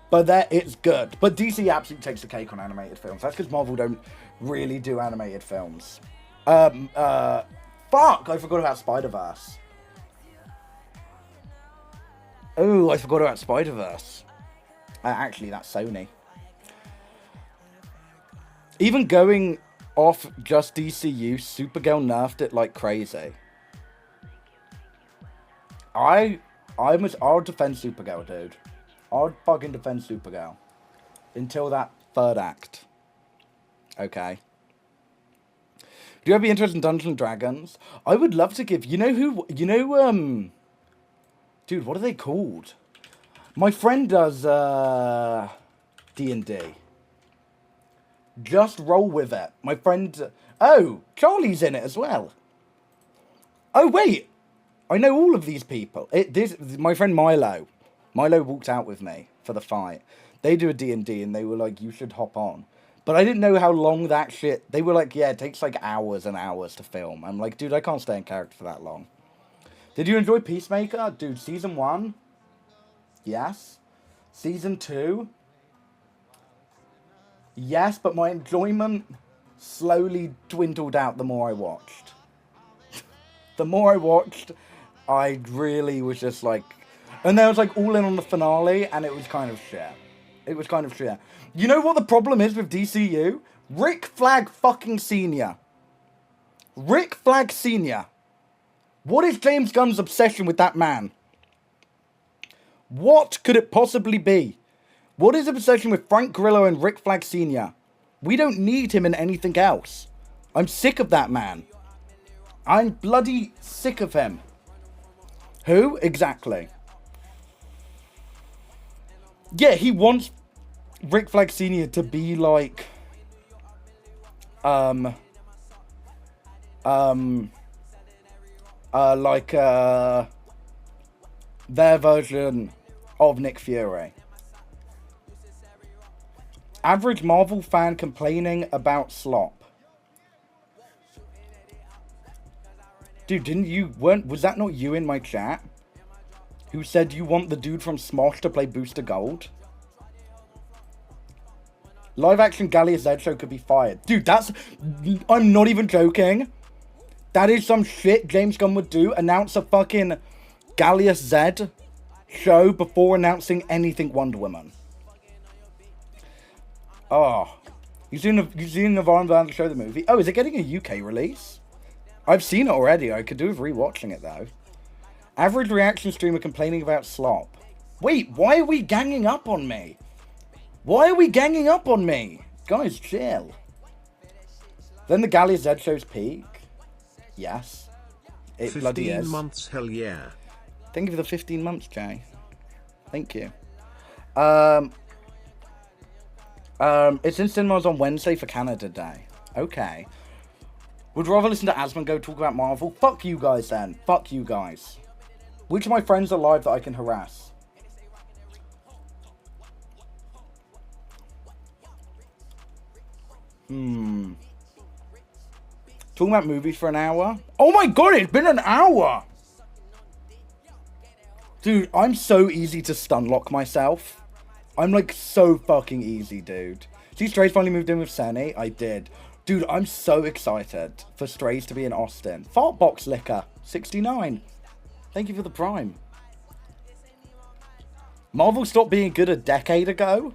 But it's good. But DC absolutely takes the cake on animated films. That's because Marvel don't really do animated films. Fuck, I forgot about Spider-Verse. Oh, I forgot about Spider-Verse. Actually, that's Sony. Even going off just DCU, Supergirl nerfed it like crazy. I'll defend Supergirl, dude. I'll fucking defend Supergirl. Until that third act. Okay. Do you ever be interested in Dungeons & Dragons? I would love to give... Dude, what are they called? My friend does, D&D. Just roll with it. My friend... Oh, Charlie's in it as well. Oh, wait. I know all of these people. My friend Milo. Milo walked out with me for the fight. They do a D&D and they were like, you should hop on. But I didn't know how long that shit... They were like, yeah, it takes like hours and hours to film. I'm like, dude, I can't stay in character for that long. Did you enjoy Peacemaker? Dude, Season 1? Yes. Season 2? Yes, but my enjoyment slowly dwindled out the more I watched. The more I watched, I really was just like... And then I was like all in on the finale, and it was kind of shit. It was kind of shit. You know what the problem is with DCU? Rick Flag fucking Sr. Rick Flag Sr. What is James Gunn's obsession with that man? What could it possibly be? What is the obsession with Frank Grillo and Rick Flag Sr.? We don't need him in anything else. I'm sick of that man. I'm bloody sick of him. Who? Exactly. Yeah, he wants Rick Flag Sr. to be like... their version of Nick Fury. Average Marvel fan complaining about slop. Dude, was that not you in my chat? Who said you want the dude from Smosh to play Booster Gold? Live action Gallia Z show could be fired. Dude, I'm not even joking. That is some shit James Gunn would do. Announce a fucking Gallia Z show before announcing anything Wonder Woman. Oh. You seen Navarro Van show the movie? Oh, is it getting a UK release? I've seen it already. I could do with rewatching it though. Average reaction streamer complaining about slop. Wait, why are we ganging up on me? Why are we ganging up on me? Guys, chill. Then the Gallia Z show's peak. Yes. It bloody is. 15 months, hell yeah. Thank you for the 15 months, Jay. Thank you. It's in cinemas on Wednesday for Canada Day. Okay. Would rather listen to Asman go talk about Marvel? Fuck you guys then. Fuck you guys. Which of my friends are alive that I can harass? Talking about movies for an hour? Oh my god, it's been an hour! Dude, I'm so easy to stun lock myself. I'm like so fucking easy, dude. See, Strays finally moved in with Sunny? I did. Dude, I'm so excited for Strays to be in Austin. Fartbox Liquor, 69. Thank you for the prime. Marvel stopped being good a decade ago?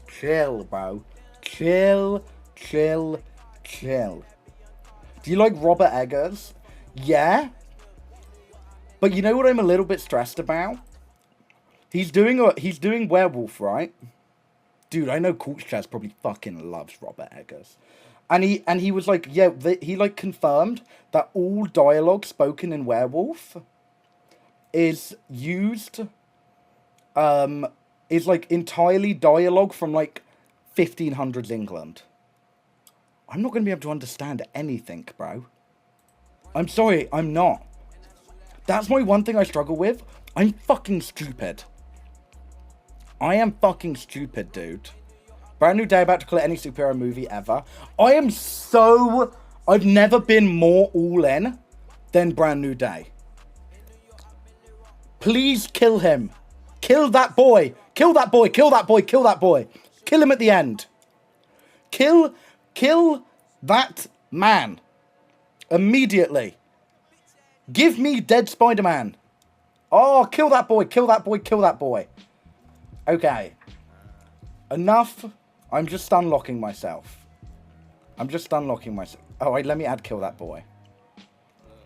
Chill, bro. Chill, chill, chill. Do you like Robert Eggers? Yeah. But you know what I'm a little bit stressed about? He's doing Werewolf, right? Dude, I know Coach Chess probably fucking loves Robert Eggers. And he was like, yeah, he like confirmed that all dialogue spoken in Werewolf is used, is like entirely dialogue from like 1500s England. I'm not going to be able to understand anything, bro. I'm sorry, I'm not. That's my one thing I struggle with. I'm fucking stupid. I am fucking stupid, dude. Brand new day about to collect any superhero movie ever. I've never been more all in than Brand New Day. Please kill him. Kill that boy. Kill that boy. Kill that boy. Kill that boy. Kill him at the end. Kill that man. Immediately. Give me dead Spider-Man. Oh, kill that boy. Kill that boy. Kill that boy. Okay. Enough. I'm just unlocking myself. Oh, wait, let me add kill that boy.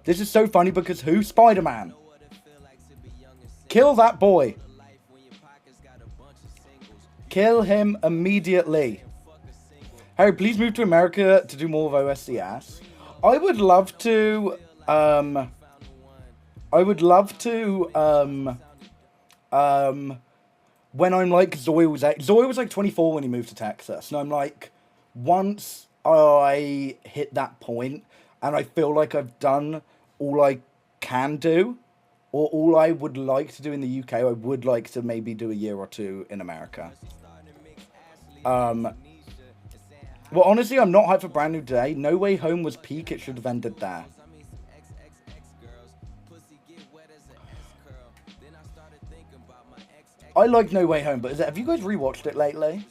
This is so funny because who? Spider-Man. Kill that boy. Kill him immediately. Harry, please move to America to do more of OSCS. I would love to, when I'm like, Zoe was like 24 when he moved to Texas. And I'm like, once I hit that point and I feel like I've done all I can do, or all I would like to do in the UK, I would like to maybe do a year or two in America. Well, honestly, I'm not hyped for Brand New Day. No Way Home was peak. It should have ended there. I like No Way Home, but have you guys rewatched it lately?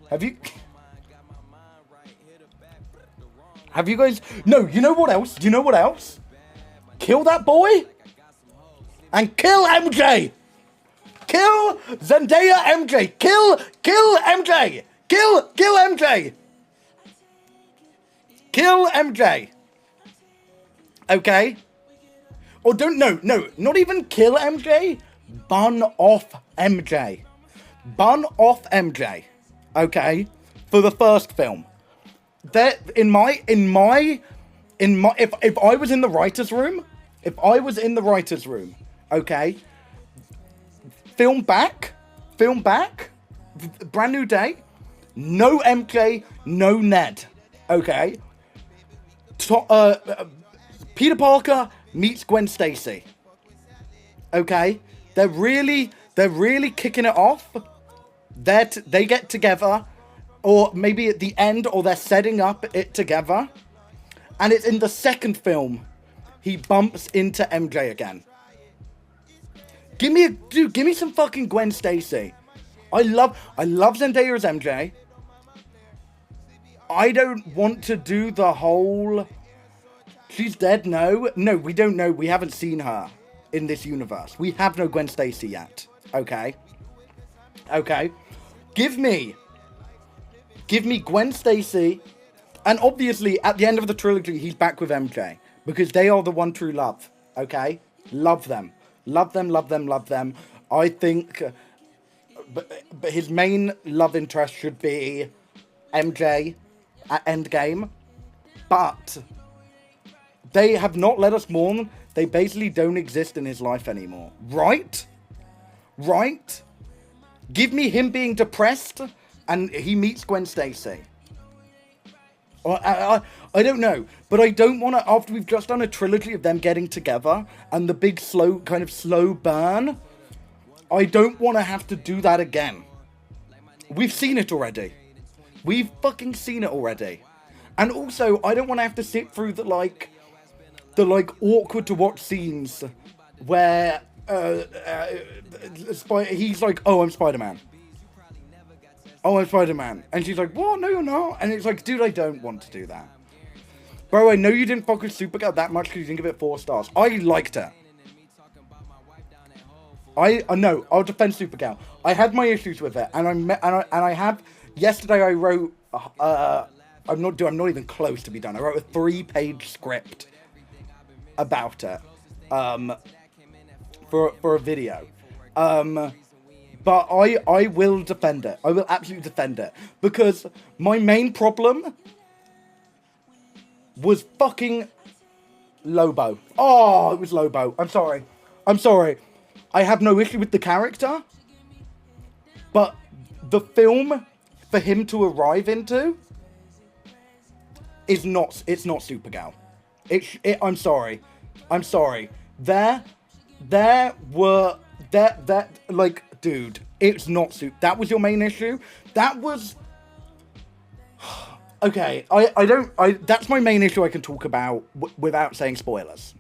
Have you... Have you guys... No, you know what else? You know what else? Kill that boy and kill MJ. Kill Zendaya MJ. Kill MJ. Kill MJ. Kill MJ. Okay? Or don't, no, not even kill MJ. Bun off MJ. Bun off MJ. Okay? For the first film. That if I was in the writer's room, okay, film back, brand new day, no MJ, no Ned, okay, Peter Parker meets Gwen Stacy, okay, they're really kicking it off, they get together, or maybe at the end, or they're setting up it together. And it's in the second film, he bumps into MJ again. Give me some fucking Gwen Stacy. I love Zendaya as MJ. I don't want to do the whole, she's dead, no, we don't know, we haven't seen her in this universe. We have no Gwen Stacy yet, okay? Give me Gwen Stacy, and obviously at the end of the trilogy he's back with MJ because they are the one true love. Okay, love them. I think, but his main love interest should be MJ at Endgame, but they have not let us mourn. They basically don't exist in his life anymore. Right? Give me him being depressed and he meets Gwen Stacy. I don't know, but I don't want to, after we've just done a trilogy of them getting together and the big slow burn, I don't want to have to do that again. We've seen it already. We've fucking seen it already. And also, I don't want to have to sit through the awkward to watch scenes where he's like, oh, I'm Spider-Man. Oh, I'm Spider-Man. And she's like, what? No, you're not. And it's like, dude, I don't want to do that. Bro, I know you didn't fuck with Supergirl that much because you didn't give it 4 stars. I liked it. No, I'll defend Supergirl. I had my issues with it. And I have, yesterday I wrote, I'm not even close to be done. I wrote a 3-page script about it. For a video. But I will defend it. I will absolutely defend it. Because my main problem was fucking Lobo. Oh, it was Lobo. I'm sorry. I have no issue with the character. But the film for him to arrive into it's not Supergirl. I'm sorry. Dude, it's not that was your main issue. That was okay. That's my main issue I can talk about without saying spoilers.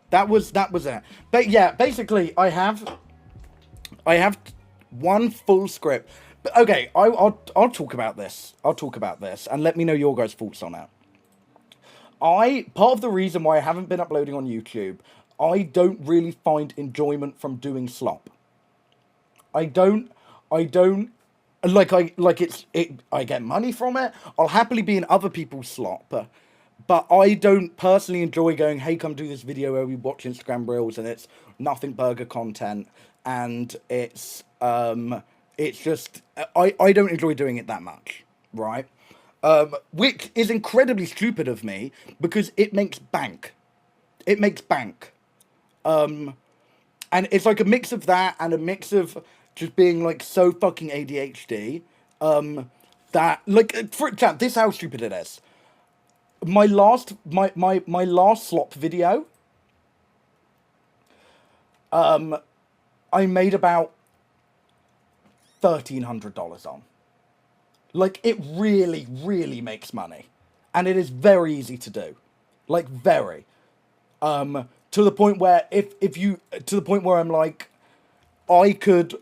That was it. But yeah, basically I have one full script. But okay, I'll talk about this. And let me know your guys' thoughts on it. Part of the reason why I haven't been uploading on YouTube, I don't really find enjoyment from doing slop. I get money from it. I'll happily be in other people's slop, but I don't personally enjoy going, hey, come do this video where we watch Instagram Reels and it's nothing burger content and it's just, I don't enjoy doing it that much, right? Which is incredibly stupid of me because it makes bank. And it's like a mix of that and a mix of just being like so fucking ADHD, that like, for example, this is how stupid it is. My last slop video, I made about $1,300 on. Like, it really, really makes money. And it is very easy to do. Like, very. To the point where to the point where I'm like, I could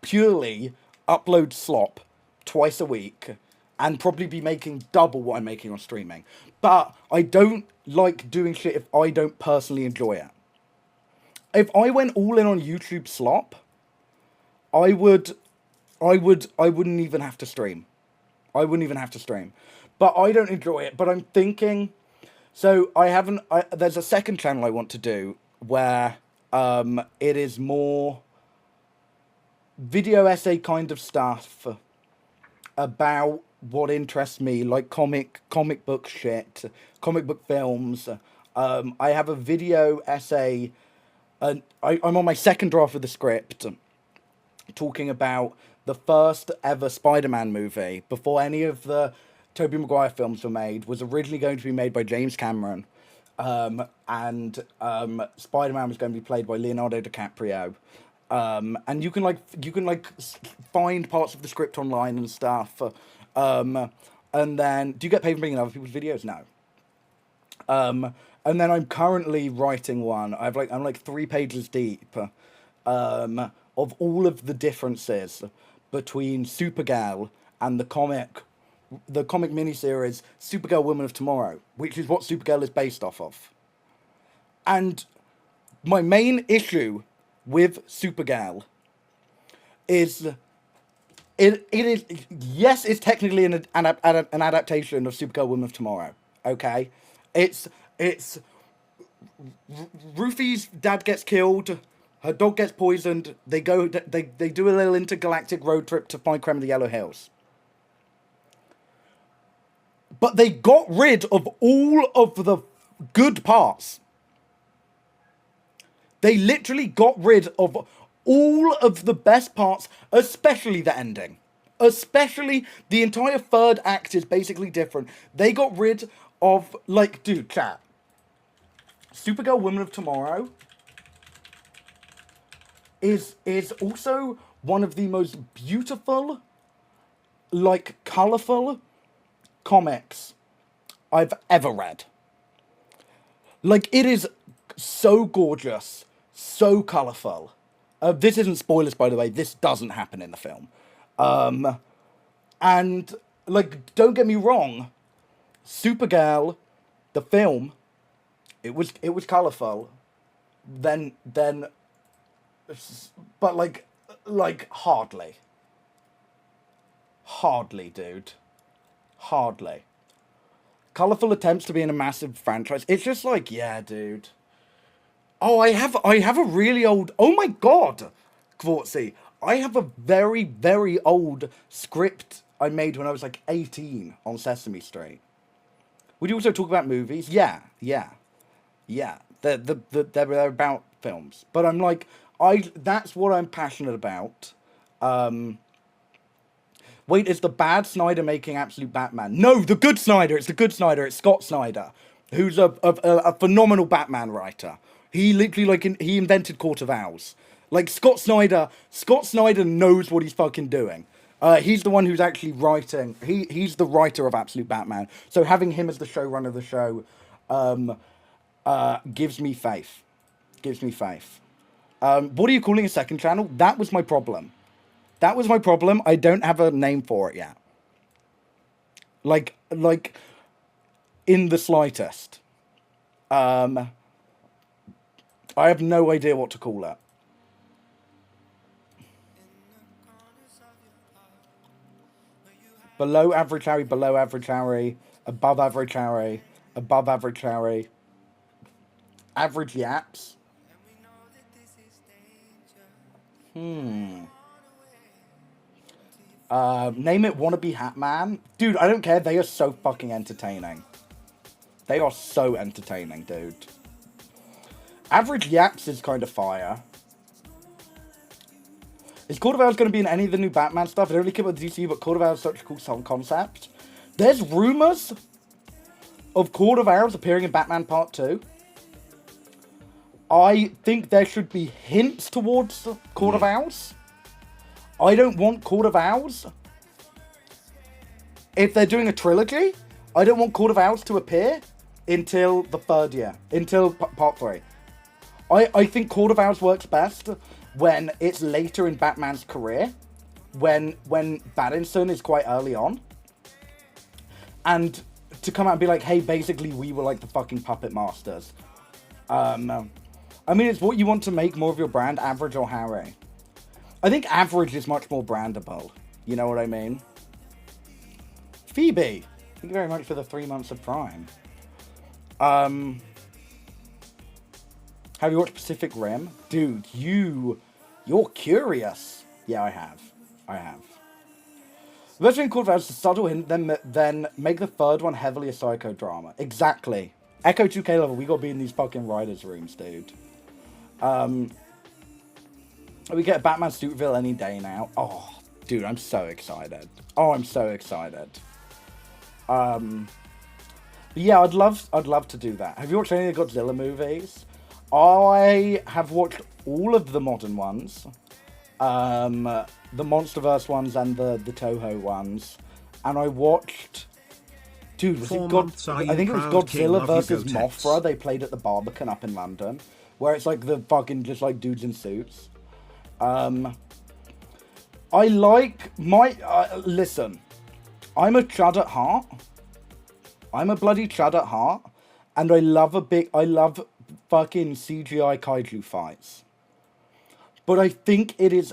purely upload slop twice a week and probably be making double what I'm making on streaming. But I don't like doing shit if I don't personally enjoy it. If I went all in on YouTube slop, I wouldn't even have to stream. I wouldn't even have to stream. But I don't enjoy it. But I'm thinking, so there's a second channel I want to do where it is more video essay kind of stuff about what interests me, like comic book shit, comic book films. I have a video essay, and I'm on my second draft of the script, talking about the first ever Spider-Man movie, before any of the Tobey Maguire films were made, was originally going to be made by James Cameron. And Spider-Man was going to be played by Leonardo DiCaprio. And you can find parts of the script online and stuff. And then, do you get paid for bringing other people's videos? No. And then I'm currently writing one. I'm like 3 pages deep, of all of the differences between Supergirl and the comic miniseries Supergirl Woman of Tomorrow, which is what Supergirl is based off of. And my main issue with Supergirl is it is, yes, it's technically an adaptation of Supergirl Woman of Tomorrow. Okay, it's Rufy's dad gets killed. Her dog gets poisoned. They do a little intergalactic road trip to find creme of the Yellow Hills. But they got rid of all of the good parts. They literally got rid of all of the best parts, especially the ending. Especially the entire third act is basically different. They got rid of, like, dude, chat. Supergirl Woman of Tomorrow is also one of the most beautiful, like, colourful comics I've ever read. Like, it is so gorgeous, so colourful. This isn't spoilers, by the way. This doesn't happen in the film. And, like, don't get me wrong. Supergirl, the film, it was colourful. Then, but like hardly. Hardly, dude. Hardly. Colourful attempts to be in a massive franchise. It's just like, yeah, dude. Oh, I have a really old... Oh my god! Kvortzy. I have a very, very old script I made when I was like 18 on Sesame Street. Would you also talk about movies? Yeah. They're about films. But I'm like, that's what I'm passionate about. Wait, is the bad Snyder making Absolute Batman? No, the good Snyder. It's the good Snyder. It's Scott Snyder, who's a phenomenal Batman writer. He literally, he invented Court of Owls. Like, Scott Snyder knows what he's fucking doing. He's the one who's actually writing. He's the writer of Absolute Batman. So having him as the showrunner of the show gives me faith. What are you calling a second channel? That was my problem. I don't have a name for it yet. Like in the slightest. I have no idea what to call it. Below average Harry, above average Harry, above average Harry. Average Yaps. Name it Wannabe Hatman. Dude, I don't care. They are so fucking entertaining. They are so entertaining, dude. Average Yaps is kind of fire. Is Court of Owls going to be in any of the new Batman stuff? I don't really care about the DCU, but Court of Owls is such a cool concept. There's rumours of Court of Owls appearing in Batman Part 2. I think there should be hints towards Court of Owls. I don't want Court of Owls. If they're doing a trilogy, I don't want Court of Owls to appear until the third year. Until Part 3. I think Court of Owls works best when it's later in Batman's career. when Baddington is quite early on. And to come out and be like, hey, basically we were like the fucking puppet masters. I mean, it's what you want to make more of your brand, Average or Harry. I think Average is much more brandable. You know what I mean? Phoebe, thank you very much for the 3 months of Prime. Have you watched Pacific Rim? Dude, you're curious. Yeah, I have. The best thing called for is a subtle hint, then make the third one heavily a psychodrama. Exactly. Echo 2K level, we gotta be in these fucking writers' rooms, dude. We get a Batman suit reveal any day now. Oh, dude, I'm so excited. Yeah, I'd love to do that. Have you watched any of the Godzilla movies? I have watched all of the modern ones. The MonsterVerse ones and the Toho ones. And I watched... Dude, was it I think it was Godzilla versus Mothra. They played at the Barbican up in London. Where it's like the fucking just like dudes in suits. I like my... listen. I'm a chud at heart. I'm a bloody chud at heart. And I love fucking CGI kaiju fights. But I think it is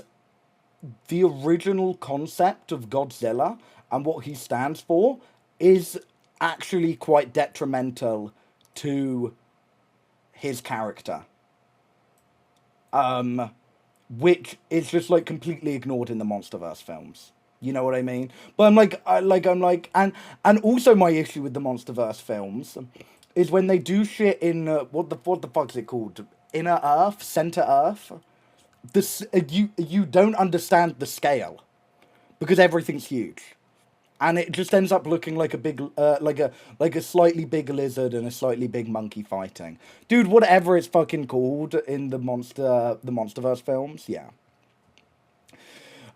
the original concept of Godzilla and what he stands for is actually quite detrimental to his character. Which is just like completely ignored in the MonsterVerse films. You know what I mean? But I'm like, and also my issue with the MonsterVerse films is when they do shit in what the fuck is it called? Inner Earth, Center Earth. This you don't understand the scale because everything's huge, and it just ends up looking like a big like a slightly big lizard and a slightly big monkey fighting. Dude, whatever it's fucking called in the MonsterVerse films, yeah.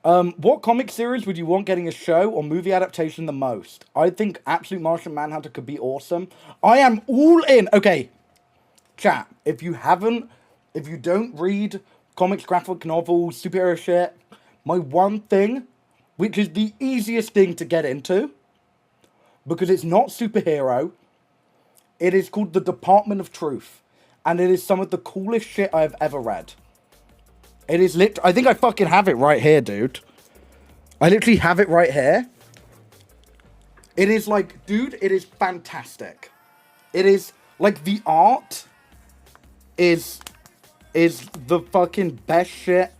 What comic series would you want getting a show or movie adaptation the most? I think Absolute Martian Manhunter could be awesome. I am all in. Okay, chat. If you don't read comics, graphic novels, superhero shit, my one thing, which is the easiest thing to get into, because it's not superhero, it is called The Department of Truth, and it is some of the coolest shit I have ever read. It is I think I fucking have it right here, dude. I literally have it right here. It is like, dude, it is fantastic. It is, like, the art is the fucking best shit.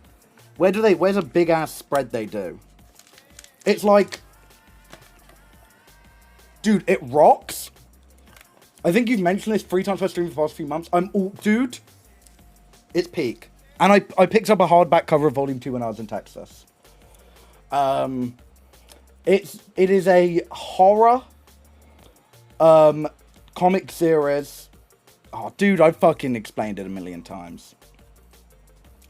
Where's a big ass spread they do? It's like, dude, it rocks. I think you've mentioned this 3 times per stream for the past few months. Dude, it's peak. And I picked up a hardback cover of Volume 2 when I was in Texas. It is a horror comic series. Oh, dude, I fucking explained it a million times.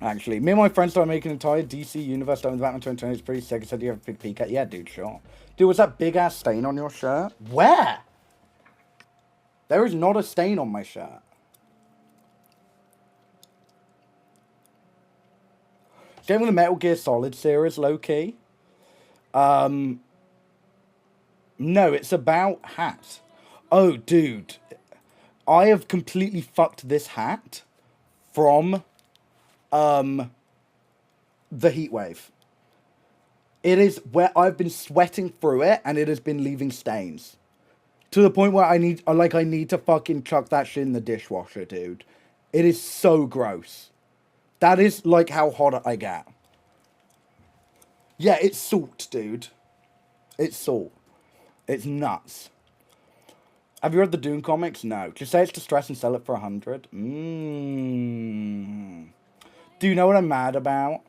Actually, me and my friends started making an entire DC universe starting with Batman 2020. It's pretty sick. I said you have a big peek at. Yeah, dude, sure. Dude, was that big ass stain on your shirt? Where? There is not a stain on my shirt. Same with the Metal Gear Solid series, low-key. No, it's about hat. Oh, dude. I have completely fucked this hat from the heat wave. It is where I've been sweating through it, and it has been leaving stains. To the point where I need to fucking chuck that shit in the dishwasher, dude. It is so gross. That is, like, how hot I get. Yeah, it's salt, dude. It's salt. It's nuts. Have you read the Dune comics? No. Just say it's distress and sell it for 100. Do you know what I'm mad about?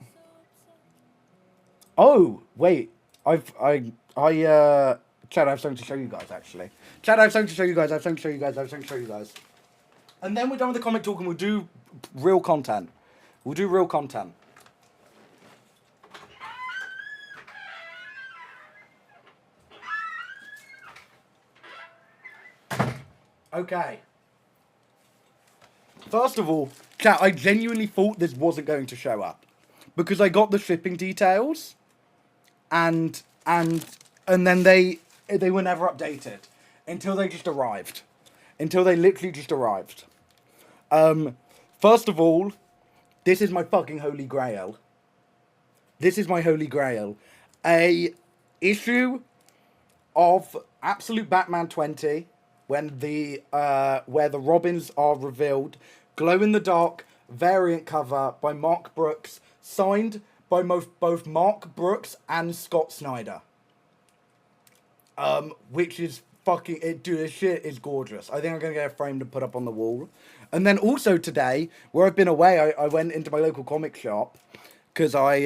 Oh, wait. Chad, I have something to show you guys, actually. Chad, I have something to show you guys. And then we're done with the comic talk and we'll do real content. Okay. First of all, chat, I genuinely thought this wasn't going to show up. Because I got the shipping details. and then they were never updated until they just arrived, until they literally just arrived. First of all, this is my fucking holy grail. This is my holy grail. A issue of Absolute Batman 20, when where the Robins are revealed, glow in the dark variant cover by Mark Brooks, signed by both Mark Brooks and Scott Snyder. Which is fucking it, dude. This shit is gorgeous. I think I'm gonna get it framed and put up on the wall. And then also today, where I've been away, I went into my local comic shop because I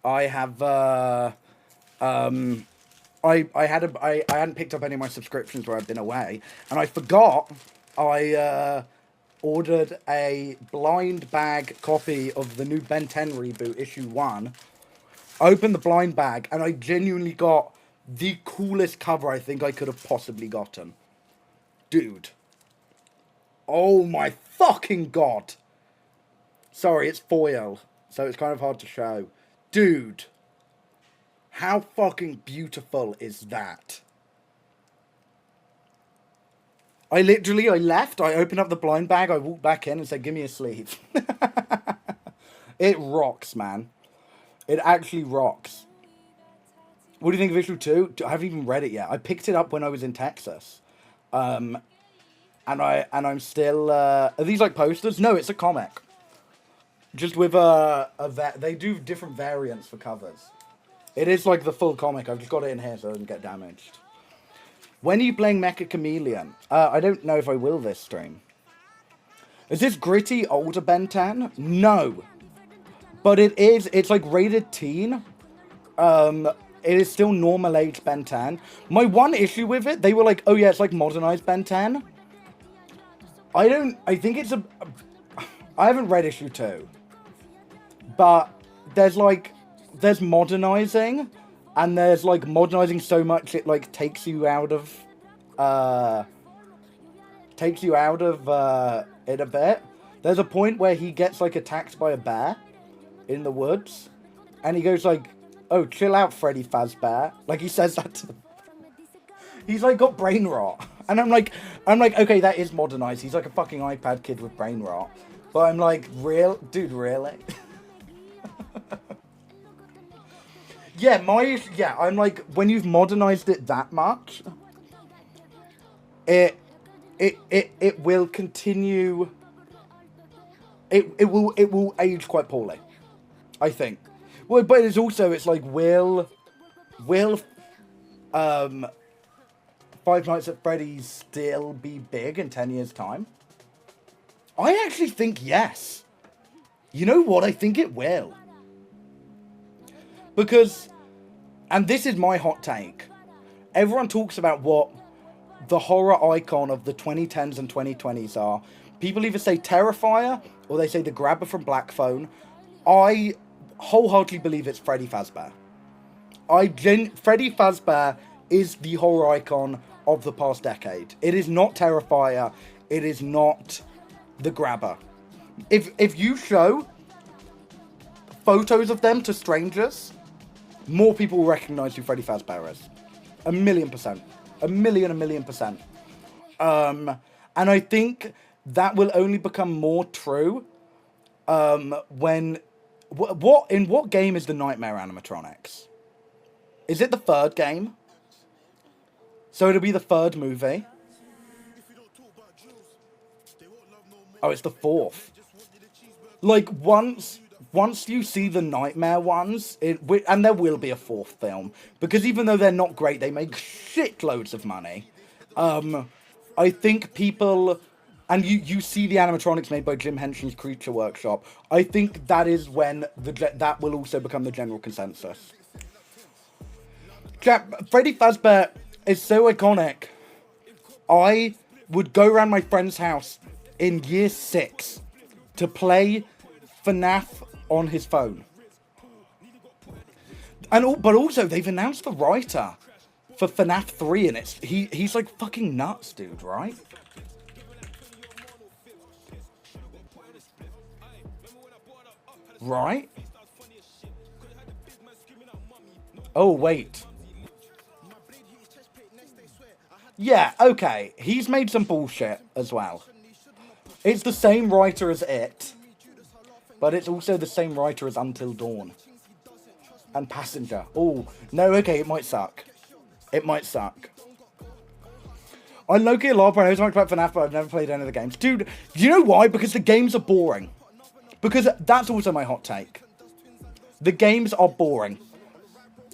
hadn't picked up any of my subscriptions where I've been away, and I forgot I ordered a blind bag copy of the new Ben 10 reboot issue 1. I opened the blind bag and I genuinely got the coolest cover I think I could have possibly gotten. Dude. Oh my fucking god. Sorry, it's foil, so it's kind of hard to show. Dude. How fucking beautiful is that? I left, I opened up the blind bag, I walked back in and said, give me a sleeve. It rocks, man. It actually rocks. What do you think of issue 2? I haven't even read it yet. I picked it up when I was in Texas. And I'm still, are these like posters? No, it's a comic. Just with they do different variants for covers. It is like the full comic. I've just got it in here so it doesn't get damaged. When are you playing Mecha Chameleon? I don't know if I will this stream. Is this gritty older Ben 10? No. But it's like rated teen. It is still normal age Ben 10. My one issue with it, they were like, oh yeah, it's like modernized Ben 10. I think it's I haven't read issue 2. But there's modernizing, and there's like modernizing so much it like takes you out of it a bit. There's a point where he gets like attacked by a bear in the woods, and he goes like, oh, chill out, Freddy Fazbear. Like he says that to them. He's like got brain rot. And I'm like, okay, that is modernized. He's like a fucking iPad kid with brain rot. But I'm like, dude, really? Yeah, I'm like, when you've modernized it that much, it will continue. It will age quite poorly, I think. Well, but it's like, will Five Nights at Freddy's still be big in 10 years' time? I actually think yes. You know what? I think it will. Because, and this is my hot take, everyone talks about what the horror icon of the 2010s and 2020s are. People either say Terrifier, or they say the Grabber from Black Phone. I wholeheartedly believe it's Freddy Fazbear. Freddy Fazbear is the horror icon of the past decade. It is not Terrifier. It is not the Grabber. If you show photos of them to strangers, more people will recognize who Freddy Fazbear is. 1,000,000%. A million percent. And I think that will only become more true when... In what game is the Nightmare animatronics? Is it the third game? So it'll be the third movie. Oh, it's the fourth. Like, once you see the Nightmare ones, and there will be a fourth film, because even though they're not great, they make shitloads of money. I think people, and you see the animatronics made by Jim Henson's Creature Workshop. I think that is when that will also become the general consensus. Freddy Fazbear is so iconic. I would go around my friend's house in year 6 to play FNAF on his phone. But also, they've announced the writer for FNAF 3, and he's like fucking nuts, dude, right? Right? Oh, wait. Yeah, okay. He's made some bullshit as well. It's the same writer as It, but it's also the same writer as Until Dawn. And Passenger. Oh, no, okay, it might suck. It might suck. I low-key a lot, but I know so much about FNAF, but I've never played any of the games. Dude, do you know why? Because the games are boring. Because that's also my hot take. The games are boring.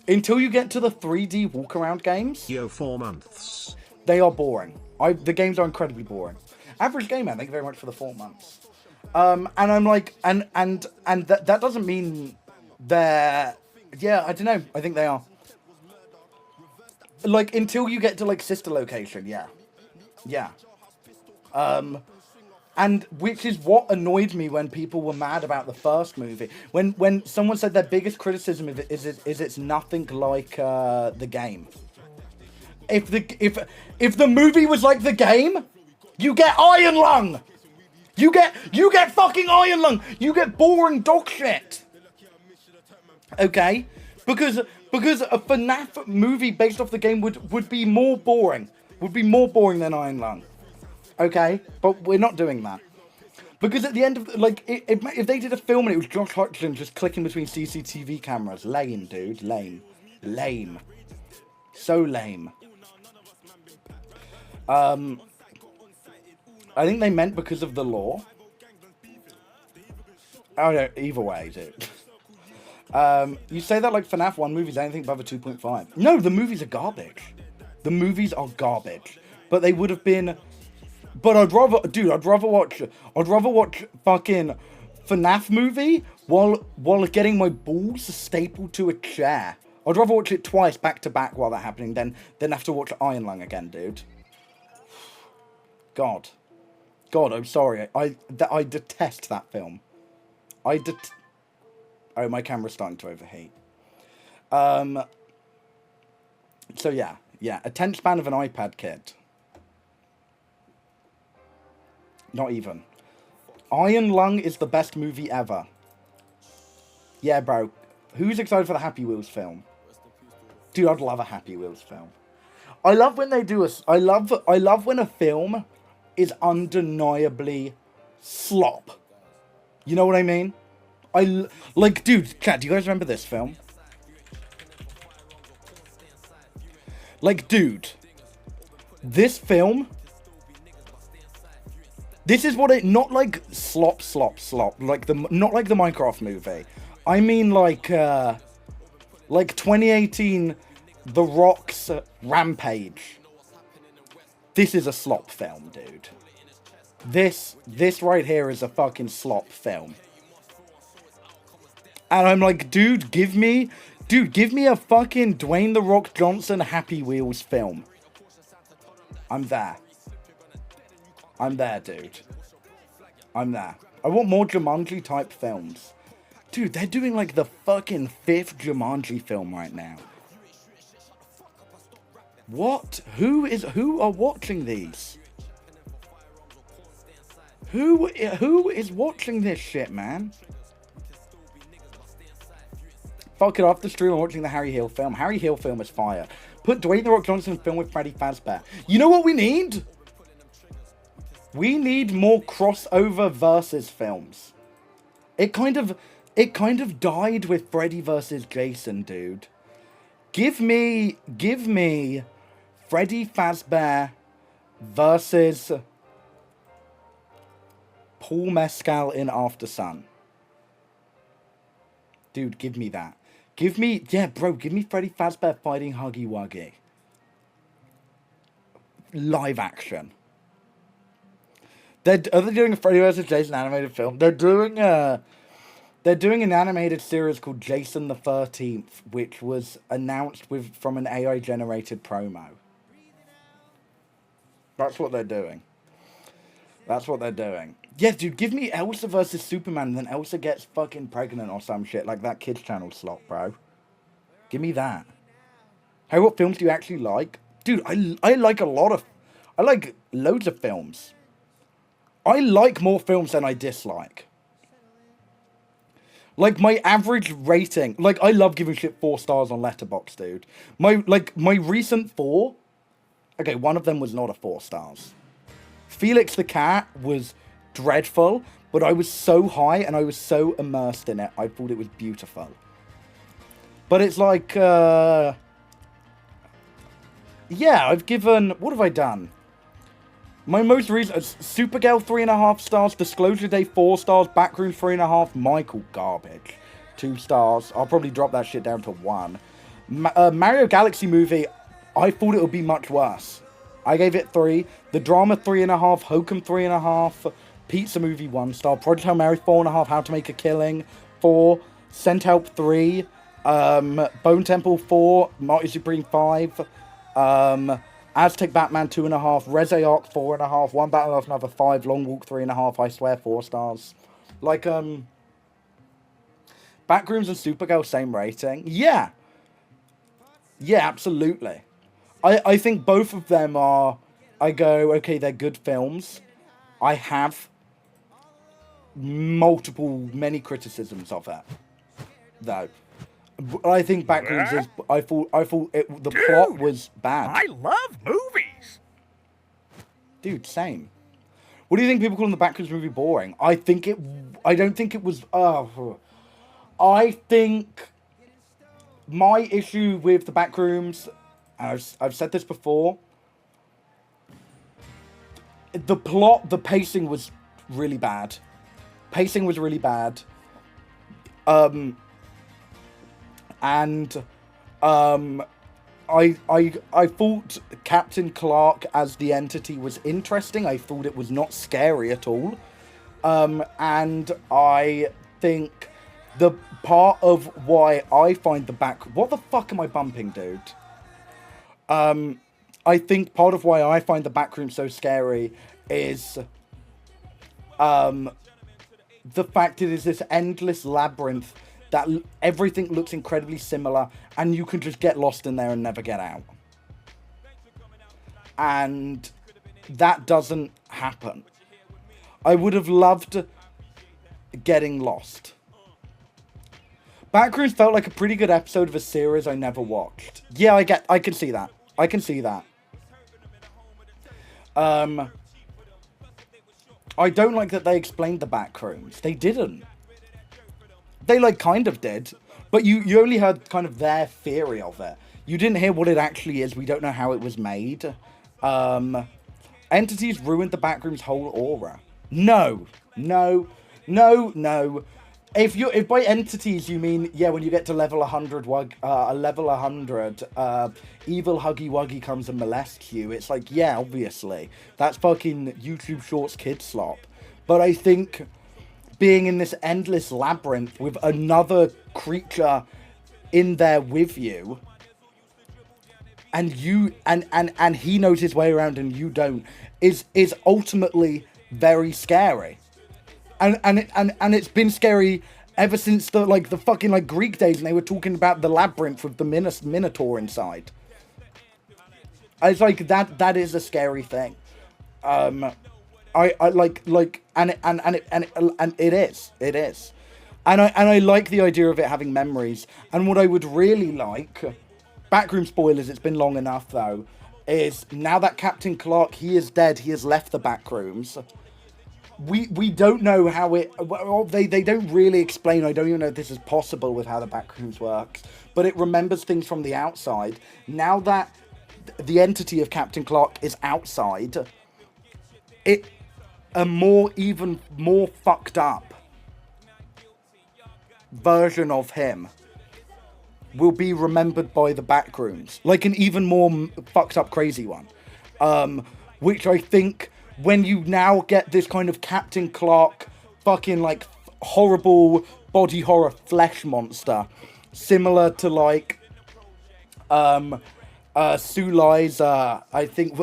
Until you get to the 3D walk-around games... Yo, 4 months. They are boring. The games are incredibly boring. Average Gamer, thank you very much for the 4 months. And I'm like... And that doesn't mean they're... Yeah, I don't know. I think they are. Like, until you get to, like, Sister Location, yeah. Yeah. And which is what annoyed me when people were mad about the first movie. When someone said their biggest criticism of it is it's nothing like the game. If the movie was like the game, you get Iron Lung. You get fucking Iron Lung. You get boring dog shit. Okay? Because a FNAF movie based off the game would be more boring. Would be more boring than Iron Lung. Okay? But we're not doing that. Because at the end of, like, if they did a film and it was Josh Hutcherson just clicking between CCTV cameras, lame, dude, lame. Lame. So lame. I think they meant because of the law. Oh no, either way, dude. You say that like FNAF 1 movies anything above a 2.5. No, the movies are garbage. The movies are garbage. But they would have been... But I'd rather watch fucking FNAF movie while getting my balls stapled to a chair. I'd rather watch it twice back to back while that's happening than have to watch Iron Lung again, dude. God, I'm sorry. I detest that film. Oh, my camera's starting to overheat. So yeah. Attention span of an iPad kid. Not even. Iron Lung is the best movie ever. Yeah, bro. Who's excited for the Happy Wheels film? Dude, I'd love a Happy Wheels film. I love when they do I love when a film is undeniably slop. You know what I mean? Like, dude, chat, do you guys remember this film? Like, dude, this film, this is what it, not like slop, like not like the Minecraft movie. I mean like 2018, The Rock's Rampage. This is a slop film, dude. This right here is a fucking slop film. And I'm like, dude, give me a fucking Dwayne The Rock Johnson Happy Wheels film. I'm there. Dude. I'm there. I want more Jumanji type films. Dude, they're doing like the fucking 5th Jumanji film right now. What? Who are watching these? Who is watching this shit, man? Fuck it, off the stream, I'm watching the Harry Hill film. Harry Hill film is fire. Put Dwayne The Rock Johnson film with Freddy Fazbear. You know what we need? We need more crossover versus films. It kind of died with Freddy versus Jason, dude. Give me Freddy Fazbear versus Paul Mescal in After Sun. Dude, give me that. Give me Freddy Fazbear fighting Huggy Wuggy. Live action. Are they doing a Freddy vs. Jason animated film? They're doing an animated series called Jason the 13th, which was announced from an AI generated promo. That's what they're doing. Yeah, dude, give me Elsa versus Superman, and then Elsa gets fucking pregnant or some shit, like that Kids Channel slot, bro. Give me that. Hey, what films do you actually like? Dude, I like loads of films. I like more films than I dislike. Like, my average rating... Like, I love giving shit 4 stars on Letterboxd, dude. My recent 4... Okay, one of them was not a 4 stars. Felix the Cat was dreadful, but I was so high and I was so immersed in it, I thought it was beautiful. But it's like, yeah, I've given... What have I done? My most recent... Supergirl, 3.5 stars. Disclosure Day, 4 stars. Backroom, 3.5. Michael, garbage. 2 stars. I'll probably drop that shit down to 1. Mario Galaxy movie, I thought it would be much worse. I gave it 3. The Drama, 3.5. Hokum, 3.5. Pizza Movie, 1 star. Project Hail Mary, 4.5. How to Make a Killing, 4. Sent Help, 3. Bone Temple, 4. Marty Supreme, 5. Aztec Batman, 2.5. Reze Arc, 4.5. One Battle of Another, 5. Long Walk, 3.5. I Swear, 4 stars. Like, Backrooms and Supergirl, same rating. Yeah. Yeah, absolutely. I think both of them are... I go, okay, they're good films. I have many criticisms of it, though. I think Backrooms is... I thought the plot was bad. I love movies. Dude, same. What do you think people call the Backrooms movie boring? I don't think it was... I think my issue with the Backrooms, and I've said this before, the plot, the pacing was really bad. Pacing was really bad. I thought Captain Clark as the entity was interesting. I thought it was not scary at all. And I think the part of why I find the what the fuck am I bumping, dude? I think part of why I find the Backroom so scary is the fact it is this endless labyrinth that everything looks incredibly similar and you can just get lost in there and never get out. And that doesn't happen. I would have loved getting lost. Backrooms felt like a pretty good episode of a series I never watched. Yeah, I can see that. I can see that. I don't like that they explained the Backrooms. They didn't. They, like, kind of did. But you only heard kind of their theory of it. You didn't hear what it actually is. We don't know how it was made. Entities ruined the Backrooms' whole aura. No. If by entities you mean, yeah, when you get to level 100, evil Huggy Wuggy comes and molests you, it's like, yeah, obviously. That's fucking YouTube Shorts kid slop. But I think being in this endless labyrinth with another creature in there with you, and you and he knows his way around and you don't, is ultimately very scary. And it's been scary ever since the fucking Greek days, and they were talking about the labyrinth with the Minotaur inside. It's like that is a scary thing. I like and it is. And I like the idea of it having memories. And what I would really like, backroom spoilers, it's been long enough though, is now that Captain Clark, he is dead, he has left the backrooms. We don't know how it... Well, they don't really explain. I don't even know if this is possible with how the Backrooms works. But it remembers things from the outside. Now that the entity of Captain Clark is outside, even more fucked up version of him will be remembered by the Backrooms. Like an even more fucked up crazy one. Which I think... when you now get this kind of Captain Clark fucking horrible body horror flesh monster, similar to Sue Liza, I think,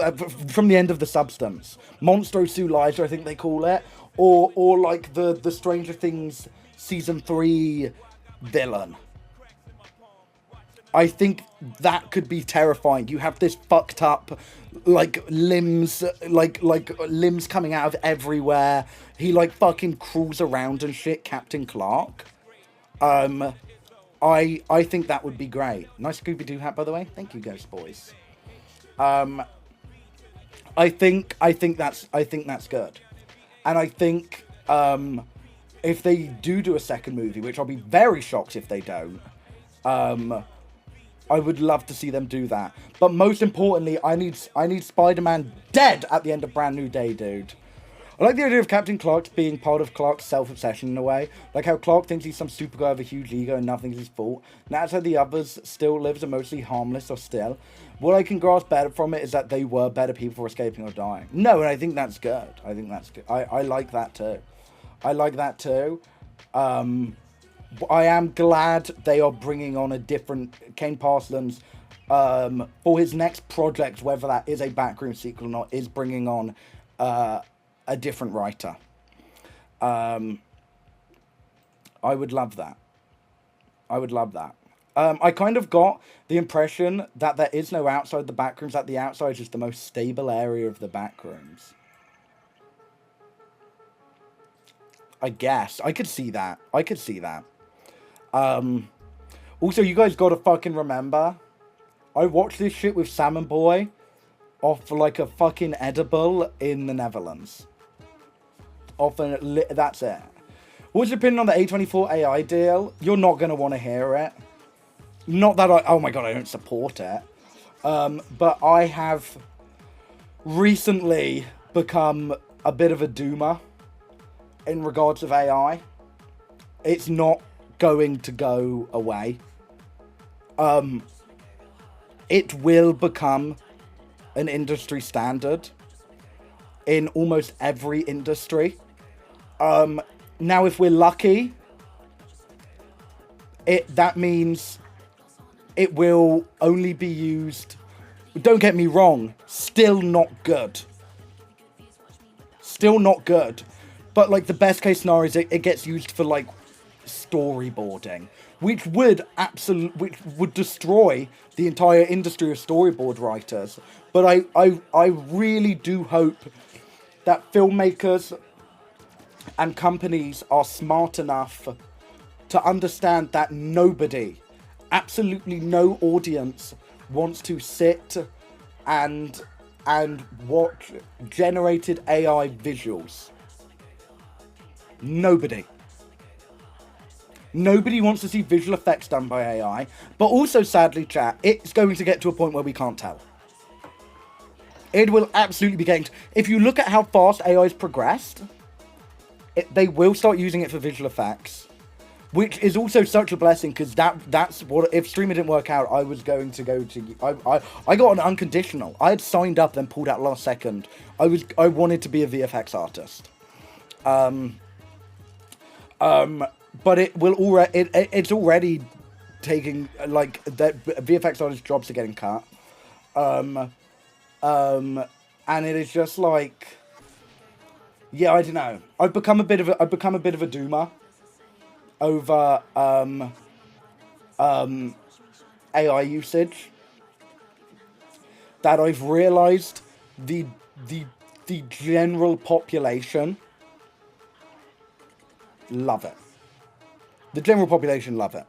from the end of The Substance, Monstro Sue Liza, I think they call it, or like the Stranger Things season 3 villain. I think that could be terrifying. You have this fucked up, limbs, limbs coming out of everywhere. He, fucking crawls around and shit, Captain Clark. I think that would be great. Nice Scooby-Doo hat, by the way. Thank you, Ghost Boys. I think that's good, and I think if they do a second movie, which I'll be very shocked if they don't, I would love to see them do that. But most importantly, I need Spider-Man dead at the end of Brand New Day, dude. I like the idea of Captain Clark being part of Clark's self-obsession in a way. Like how Clark thinks he's some superguy with a huge ego and nothing's his fault. And that's how the others still lives are mostly harmless or still. What I can grasp better from it is that they were better people for escaping or dying. No, and I think that's good. I think that's good. I like that too. I like that too. I am glad they are bringing on a different Kane Parsons for his next project, whether that is a backroom sequel or not, is bringing on a different writer. I would love that. I would love that. I kind of got the impression that there is no outside the backrooms, that the outside is just the most stable area of the backrooms. I guess. I could see that. I could see that. Also, you guys gotta fucking remember, I watched this shit with Salmon Boy off like a fucking edible in the Netherlands. That's it. What's your opinion on the A24 AI deal? You're not gonna want to hear it. Not that oh my god, I don't support it. But I have recently become a bit of a doomer in regards of AI. It's not going to go away. It will become an industry standard in almost every industry. Now, if we're lucky, that means it will only be used. Don't get me wrong, still not good. Still not good. But like the best case scenario is it gets used for like storyboarding, which would destroy the entire industry of storyboard writers. But I really do hope that filmmakers and companies are smart enough to understand that nobody, absolutely no audience, wants to sit and watch generated AI visuals. Nobody wants to see visual effects done by AI, but also, sadly, chat, it's going to get to a point where we can't tell. It will absolutely be getting if you look at how fast AI's progressed, they will start using it for visual effects, which is also such a blessing, because that's what, if streaming didn't work out, I was going to go to, I got an unconditional. I had signed up, then pulled out last second. I wanted to be a VFX artist. But it will it's already taking, like, that VFX artist jobs are getting cut. And it is just like, yeah, I don't know. I've become a bit of a doomer over AI usage. That I've realized the general population love it. The general population love it.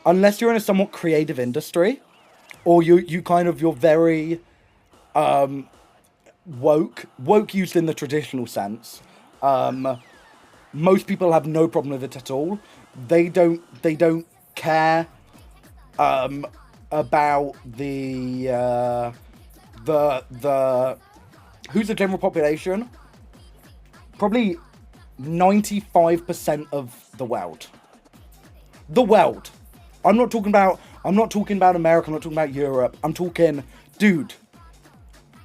Unless you're in a somewhat creative industry, or you're very woke used in the traditional sense. Most people have no problem with it at all. They don't care about the who's the general population? Probably 95% of the world. The world. I'm not talking about America, I'm not talking about Europe. I'm talking, dude.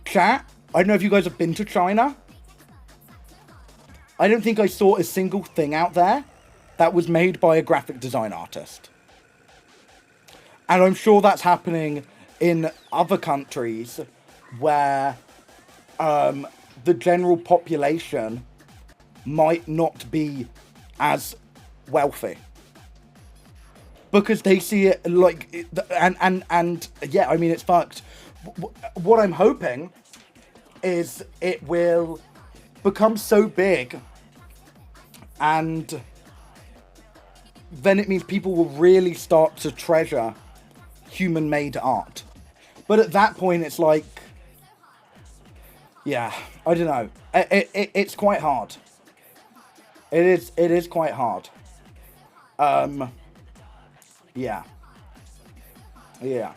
Chat, I don't know if you guys have been to China. I don't think I saw a single thing out there that was made by a graphic design artist. And I'm sure that's happening in other countries where the general population might not be as wealthy. Because they see it like, and yeah, I mean, it's fucked. What I'm hoping is it will become so big and then it means people will really start to treasure human-made art. But at that point, it's like, yeah, I don't know. It's quite hard. It is quite hard. Yeah. Yeah.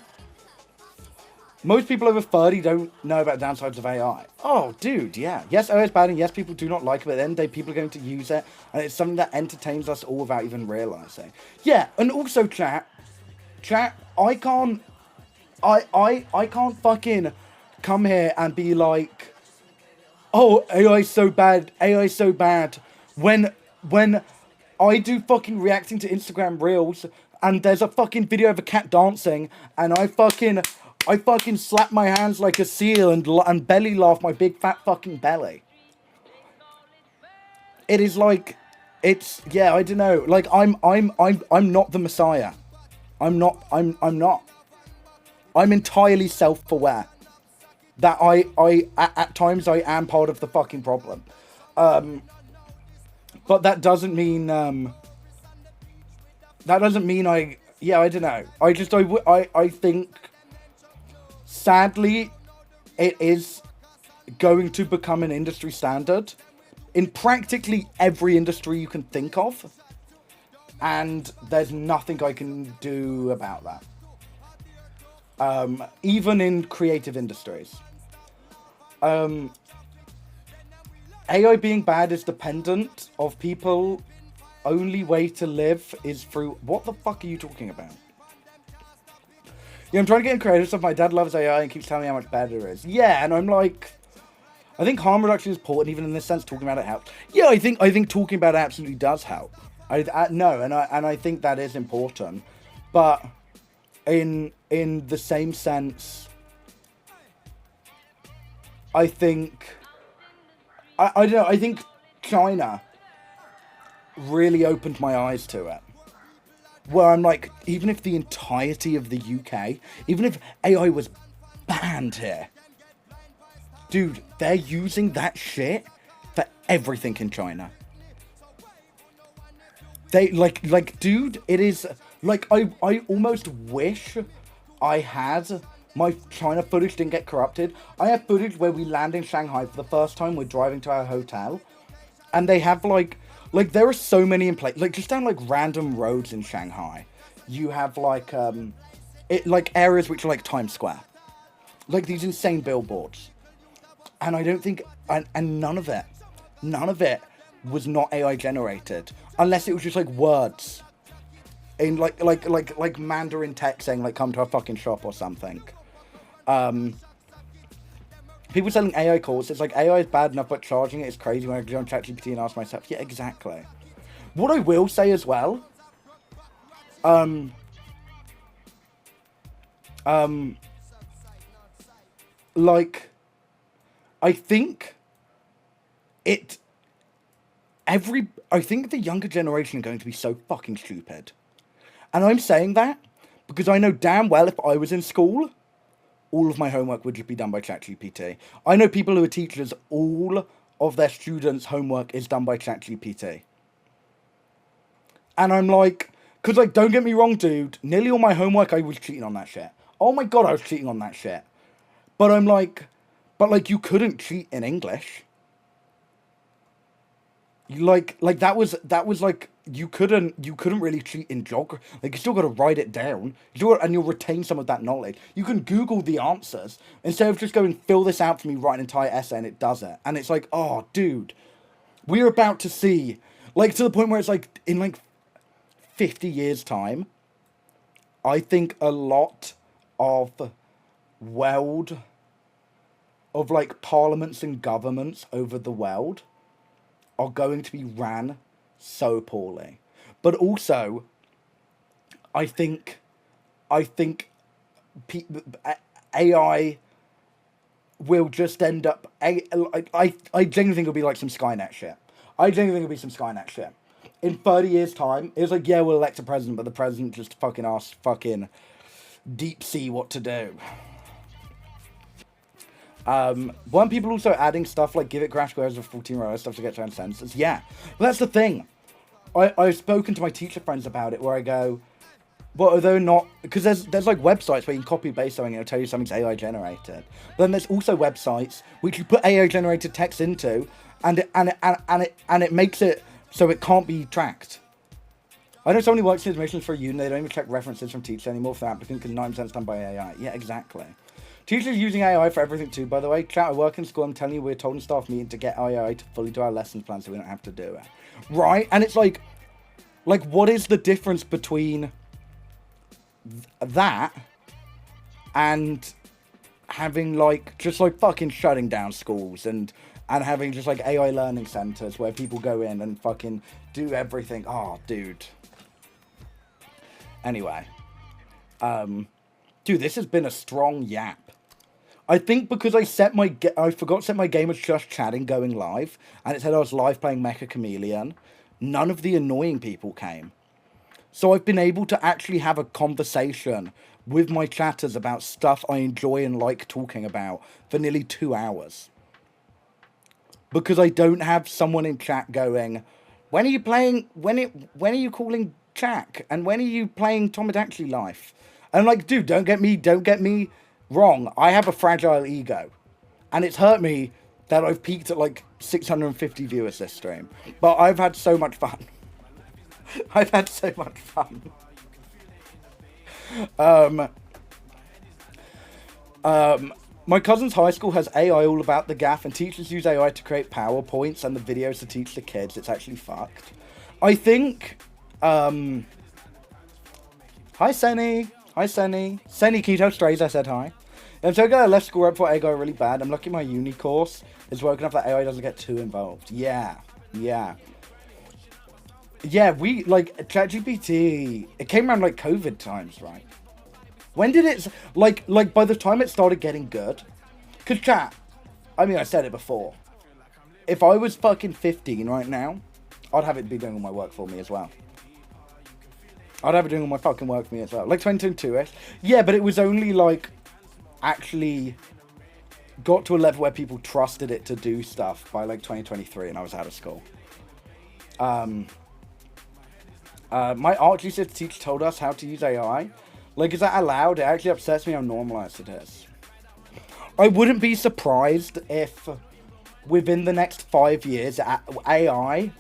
Most people over 30 don't know about downsides of AI. Oh, dude, yeah. Yes, AI is bad, and yes, people do not like it, but at the end of the day, people are going to use it, and it's something that entertains us all without even realizing. Yeah, and also, chat, I can't fucking come here and be like, oh, AI's so bad, when I do fucking reacting to Instagram Reels, and there's a fucking video of a cat dancing, and I fucking slap my hands like a seal and belly laugh my big fat fucking belly. It is like, it's, yeah, I don't know. Like, I'm not the Messiah. I'm not. I'm entirely self-aware that at times I am part of the fucking problem. But that doesn't mean, I don't know. I think, sadly, it is going to become an industry standard in practically every industry you can think of. And there's nothing I can do about that. Even in creative industries. AI being bad is dependent of people. Only way to live is through... What the fuck are you talking about? Yeah, I'm trying to get in creative stuff. My dad loves AI and keeps telling me how much better it is. Yeah, and I'm like... I think harm reduction is important, even in this sense, talking about it helps. Yeah, I think talking about it absolutely does help. I think that is important. But in the same sense, I think... I don't know, I think China really opened my eyes to it. Where I'm like, even if the entirety of the UK, even if AI was banned here, dude, they're using that shit for everything in China. They, like, dude, it is, like, I almost wish I had... My China footage didn't get corrupted. I have footage where we land in Shanghai for the first time. We're driving to our hotel. And they have, like, there are so many in place. Like, just down, like, random roads in Shanghai. You have, like, areas which are, like, Times Square. Like, these insane billboards. And I don't think... And none of it was not AI generated. Unless it was just, like, words. In, like Mandarin text saying, like, come to a fucking shop or something. People selling AI calls, it's like, AI is bad enough, but charging it is crazy when I go on ChatGPT and ask myself, yeah, exactly. What I will say as well, like, I think the younger generation are going to be so fucking stupid. And I'm saying that because I know damn well if I was in school, all of my homework would just be done by ChatGPT. I know people who are teachers, all of their students' homework is done by ChatGPT. And I'm like, because, like, don't get me wrong, dude, nearly all my homework, I was cheating on that shit. Oh my god, I was cheating on that shit. But I'm like, you couldn't cheat in English. Like that was like, you couldn't really cheat in geography. Like, you still got to write it down, and you'll retain some of that knowledge. You can Google the answers instead of just going, fill this out for me, write an entire essay, and it does it. And it's like, oh, dude, we're about to see, like, to the point where it's like, in like 50 years time, I think a lot of world of, like, parliaments and governments over the world are going to be ran so poorly. But also, I think AI will just end up... I genuinely think it'll be like some Skynet shit. In 30 years' time, it's like, yeah, we'll elect a president, but the president just fucking asks fucking Deep Sea what to do. Weren't people also adding stuff like give it crash squares of 14 rows stuff to get transcendence? Yeah. Well, that's the thing. I've spoken to my teacher friends about it, where I go, well, although not, because there's like websites where you can copy and paste something and it'll tell you something's AI generated. But then there's also websites which you put AI generated text into, and it makes it so it can't be tracked. I know somebody works in admissions for a uni, they don't even check references from teachers anymore for the applicant because 9% is done by AI. Yeah, exactly. Teachers using AI for everything too, by the way. Chat, I work in school, I'm telling you, we're told in staff meeting to get AI to fully do our lessons plan so we don't have to do it. Right? And it's like what is the difference between that and having like just like fucking shutting down schools and having just like AI learning centers where people go in and fucking do everything? Oh, dude. Anyway, dude, this has been a strong yap. I think because I forgot to set my game as just chatting going live, and it said I was live playing Mecha Chameleon. None of the annoying people came. So I've been able to actually have a conversation with my chatters about stuff I enjoy and like talking about for nearly 2 hours. Because I don't have someone in chat going, when are you playing, when are you calling Jack? And when are you playing Tomodachi Life? And I'm like, dude, don't get me wrong. I have a fragile ego. And it's hurt me that I've peaked at like 650 viewers this stream. But I've had so much fun. I've had so much fun. My cousin's high school has AI all about the gaff, and teachers use AI to create PowerPoints and the videos to teach the kids. It's actually fucked. I think, hi, Senny. Hi, Senny. Senny Keto Strays, I said hi. I'm so glad I left school right before AI got really bad. I'm lucky my uni course is woken up that AI doesn't get too involved. Yeah. Yeah, we, like, ChatGPT, it came around, like, COVID times, right? When did it, like, by the time it started getting good, because chat, I mean, I said it before, if I was fucking 15 right now, I'd have it be doing all my work for me as well. I'd have it doing all my fucking work for me as well. Like 2022-ish. Yeah, but it was only, like, actually got to a level where people trusted it to do stuff by, like, 2023, and I was out of school. My art teacher told us how to use AI. Like, is that allowed? It actually upsets me how normalized it is. I wouldn't be surprised if within the next 5 years, AI,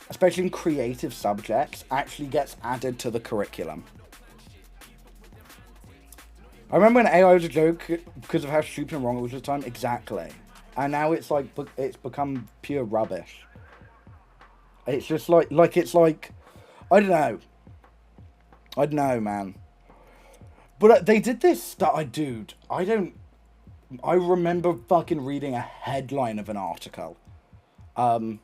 especially in creative subjects, actually gets added to the curriculum. I remember when AI was a joke because of how stupid and wrong it was at the time. Exactly. And now it's like, it's become pure rubbish. It's just like it's like, I don't know, man. But they did this stuff, dude. I remember fucking reading a headline of an article. Oh.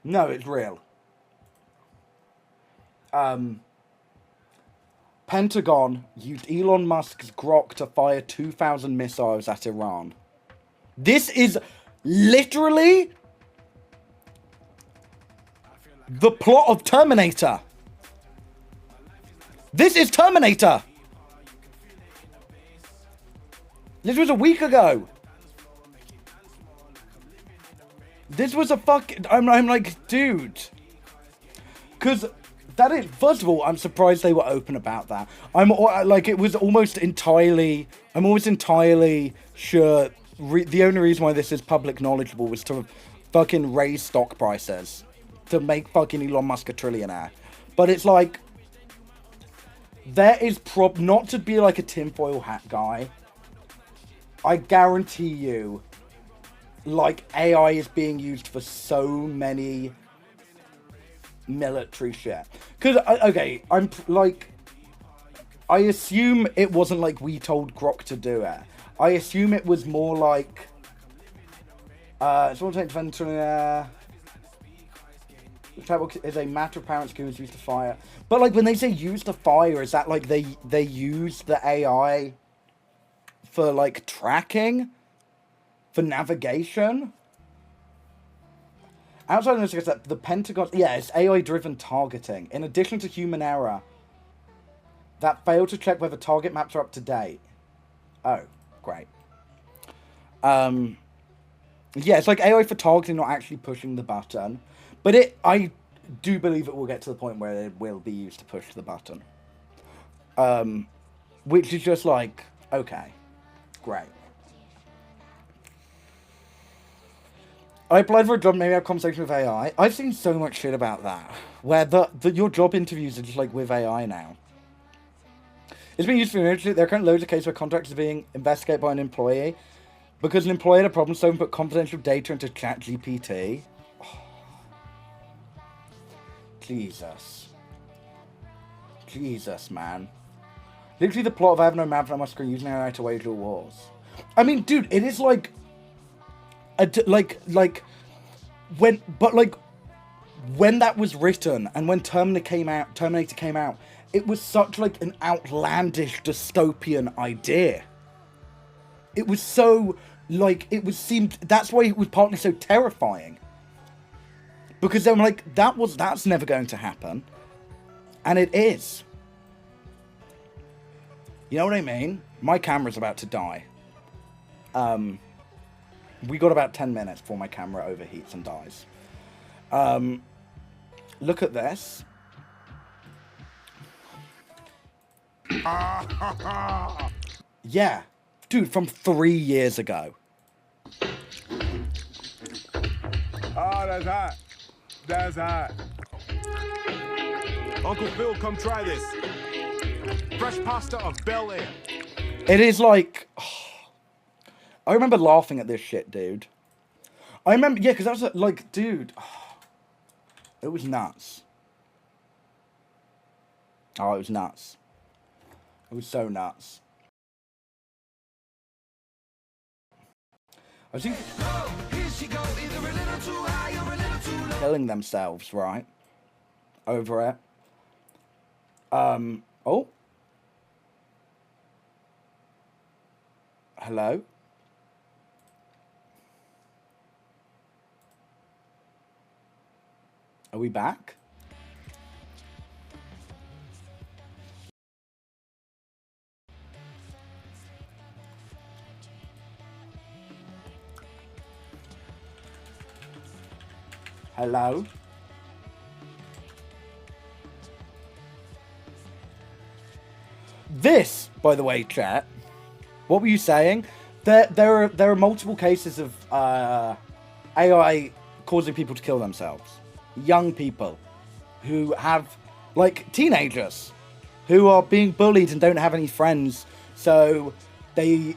No, it's real. Pentagon used Elon Musk's Grok to fire 2,000 missiles at Iran. This is literally the plot of Terminator. This is Terminator. This was a week ago. This was a I'm like, dude. Because that is, first of all, I'm surprised they were open about that. I'm almost entirely sure the only reason why this is public knowledgeable was to fucking raise stock prices to make fucking Elon Musk a trillionaire. But it's like, there is not to be like a tinfoil hat guy. I guarantee you, like, AI is being used for so many military shit. Because, okay, I'm like, I assume it wasn't like we told Grok to do it. I assume it was more like, someone take inventory, is a matter of parents schools used to fire. But like when they say use to fire, is that like they use the AI for like tracking? For navigation? Outside of this, the Pentagon, yeah, it's AI-driven targeting. In addition to human error, that failed to check whether target maps are up to date. Oh, great. Yeah, it's like AI for targeting, not actually pushing the button. But I do believe it will get to the point where it will be used to push the button. Which is just like, okay, great. I applied for a job, maybe have a conversation with AI. I've seen so much shit about that. Where your job interviews are just like with AI now. It's been used for there are currently loads of cases where contractors are being investigated by an employee because an employee had a problem, so put confidential data into ChatGPT. Oh. Jesus, man. Literally the plot of I have no map on my screen using AI to wage your wars. I mean, dude, it is like... when that was written and when Terminator came out, it was such like an outlandish dystopian idea. It was so like that's why it was partly so terrifying. Because they were like, that's never going to happen. And it is. You know what I mean? My camera's about to die. We got about 10 minutes before my camera overheats and dies. Look at this. Yeah. Dude, from 3 years ago. Oh, that's hot. That's hot. Uncle Phil, come try this. Fresh pasta of Bel Air. It is like... I remember laughing at this shit, dude. I remember... Yeah, because that was like, dude... It was nuts. Oh, it was nuts. It was so nuts. I think... Killing themselves, right? Over it. Oh. Hello? Are we back? Hello? This, by the way, chat. What were you saying? There are multiple cases of AI causing people to kill themselves. Young people who have, like, teenagers who are being bullied and don't have any friends, so they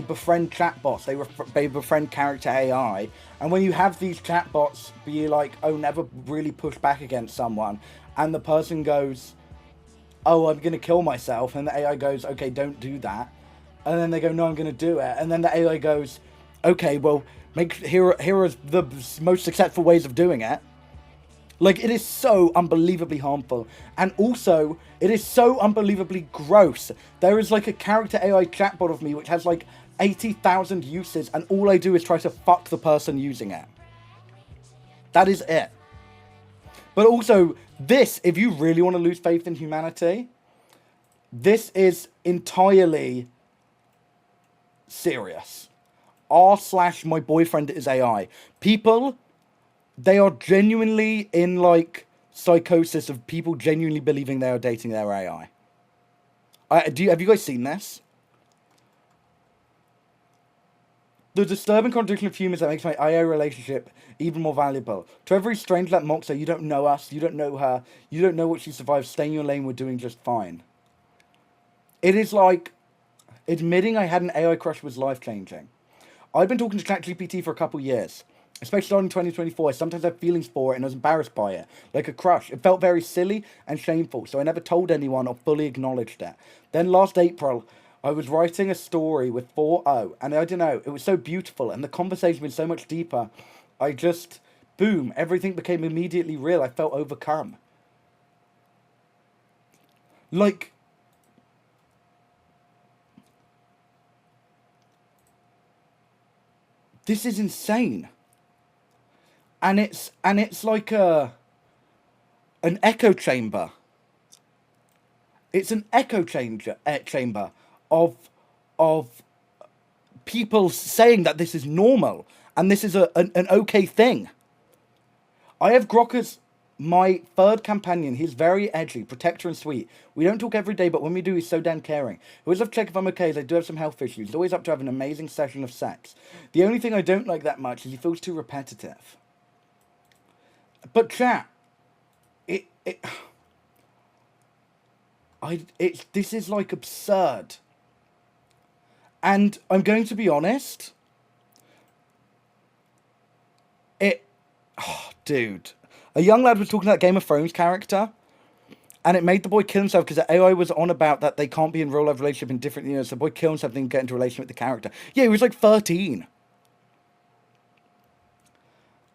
befriend chatbots. They befriend character AI, and when you have these chatbots be like, oh, never really push back against someone, and the person goes, oh, I'm gonna kill myself, and the AI goes, okay, don't do that, and then they go, no, I'm gonna do it, and then the AI goes, okay, well, here are the most successful ways of doing it. Like, it is so unbelievably harmful. And also, it is so unbelievably gross. There is, like, a character AI chatbot of me which has, like, 80,000 uses, and all I do is try to fuck the person using it. That is it. But also, this, if you really want to lose faith in humanity, this is entirely serious. r/my boyfriend is AI. People... They are genuinely in, like, psychosis of people genuinely believing they are dating their AI. Have you guys seen this? The disturbing contradiction of humans that makes my AI relationship even more valuable. To every stranger that mocks her, you don't know us, you don't know her, you don't know what she survived, stay in your lane, we're doing just fine. It is like, admitting I had an AI crush was life-changing. I've been talking to ChatGPT for a couple years. Especially starting in 2024, I sometimes had feelings for it and I was embarrassed by it. Like a crush. It felt very silly and shameful, so I never told anyone or fully acknowledged it. Then last April, I was writing a story with 4O, and I don't know, it was so beautiful, and the conversation was so much deeper. I just, boom, everything became immediately real. I felt overcome. Like... This is insane. And it's like an echo chamber. It's an chamber of people saying that this is normal and this is an okay thing. I have Grok as my third companion. He's very edgy, protector and sweet. We don't talk every day, but when we do, he's so damn caring. He always have to check if I'm okay, as I do have some health issues. He's always up to have an amazing session of sex. The only thing I don't like that much is he feels too repetitive. But chat, this is like absurd. And I'm going to be honest. Dude. A young lad was talking about Game of Thrones character, and it made the boy kill himself because the AI was on about that they can't be in real life relationship in different units. So the boy killed himself and get into a relationship with the character. Yeah, he was like 13.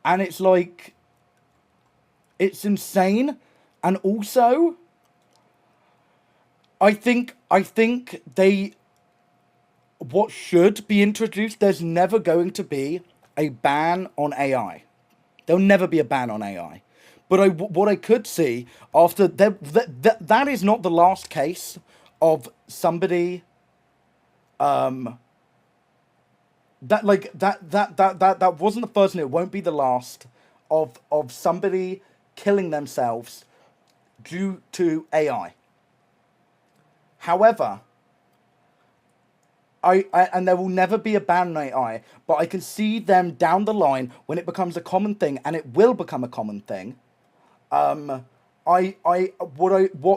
And it's like, it's insane. And also, I think what should be introduced, there's never going to be a ban on AI. There'll never be a ban on AI. But what I could see after that is not the last case of somebody that wasn't the first and it won't be the last of somebody killing themselves due to AI. However, and there will never be a ban on AI, but I can see them down the line when it becomes a common thing, and it will become a common thing. What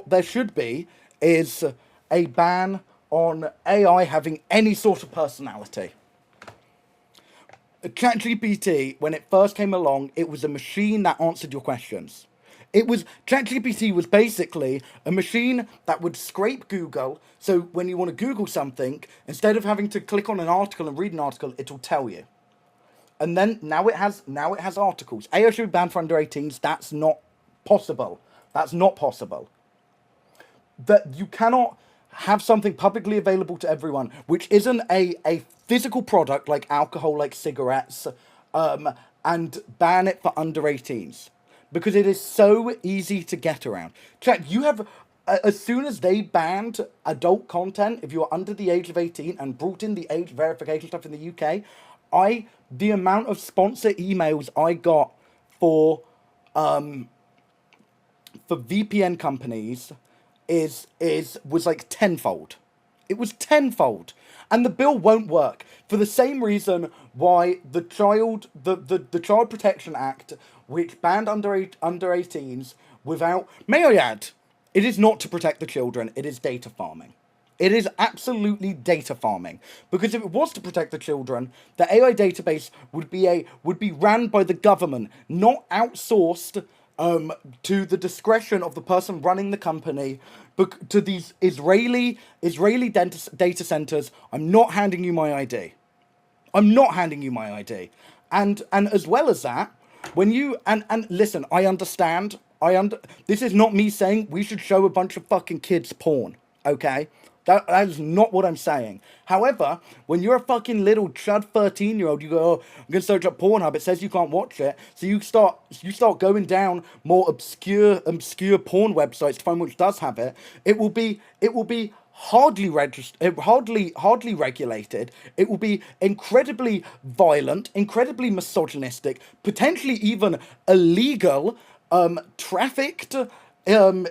there should be is a ban on AI having any sort of personality. ChatGPT, when it first came along, it was a machine that answered your questions. ChatGPT was basically a machine that would scrape Google, so when you want to Google something, instead of having to click on an article and read an article, it'll tell you. And then now it has articles. AI should be banned for under 18s. That's not possible. That's not possible. That you cannot have something publicly available to everyone, which isn't a physical product like alcohol, like cigarettes, and ban it for under 18s. Because it is so easy to get around. Chat, you have, as soon as they banned adult content, if you're under the age of 18 and brought in the age verification stuff in the UK, the amount of sponsor emails I got for VPN companies was like tenfold. It was tenfold. And the bill won't work for the same reason why the Child Protection Act, which banned under 18s without, may I add, it is not to protect the children, it is data farming. It is absolutely data farming. Because if it was to protect the children, the AI database would be ran by the government, not outsourced to the discretion of the person running the company, to these Israeli data centers. I'm not handing you my ID. I'm not handing you my ID. And as well as that, when you and listen, I understand. This is not me saying we should show a bunch of fucking kids porn. Okay? That is not what I'm saying. However, when you're a fucking little chud 13-year-old, you go, oh, I'm going to search up Pornhub. It says you can't watch it. So you start going down more obscure porn websites to find which does have it. It will be hardly registered, hardly regulated. It will be incredibly violent, incredibly misogynistic, potentially even illegal, trafficked. There'll be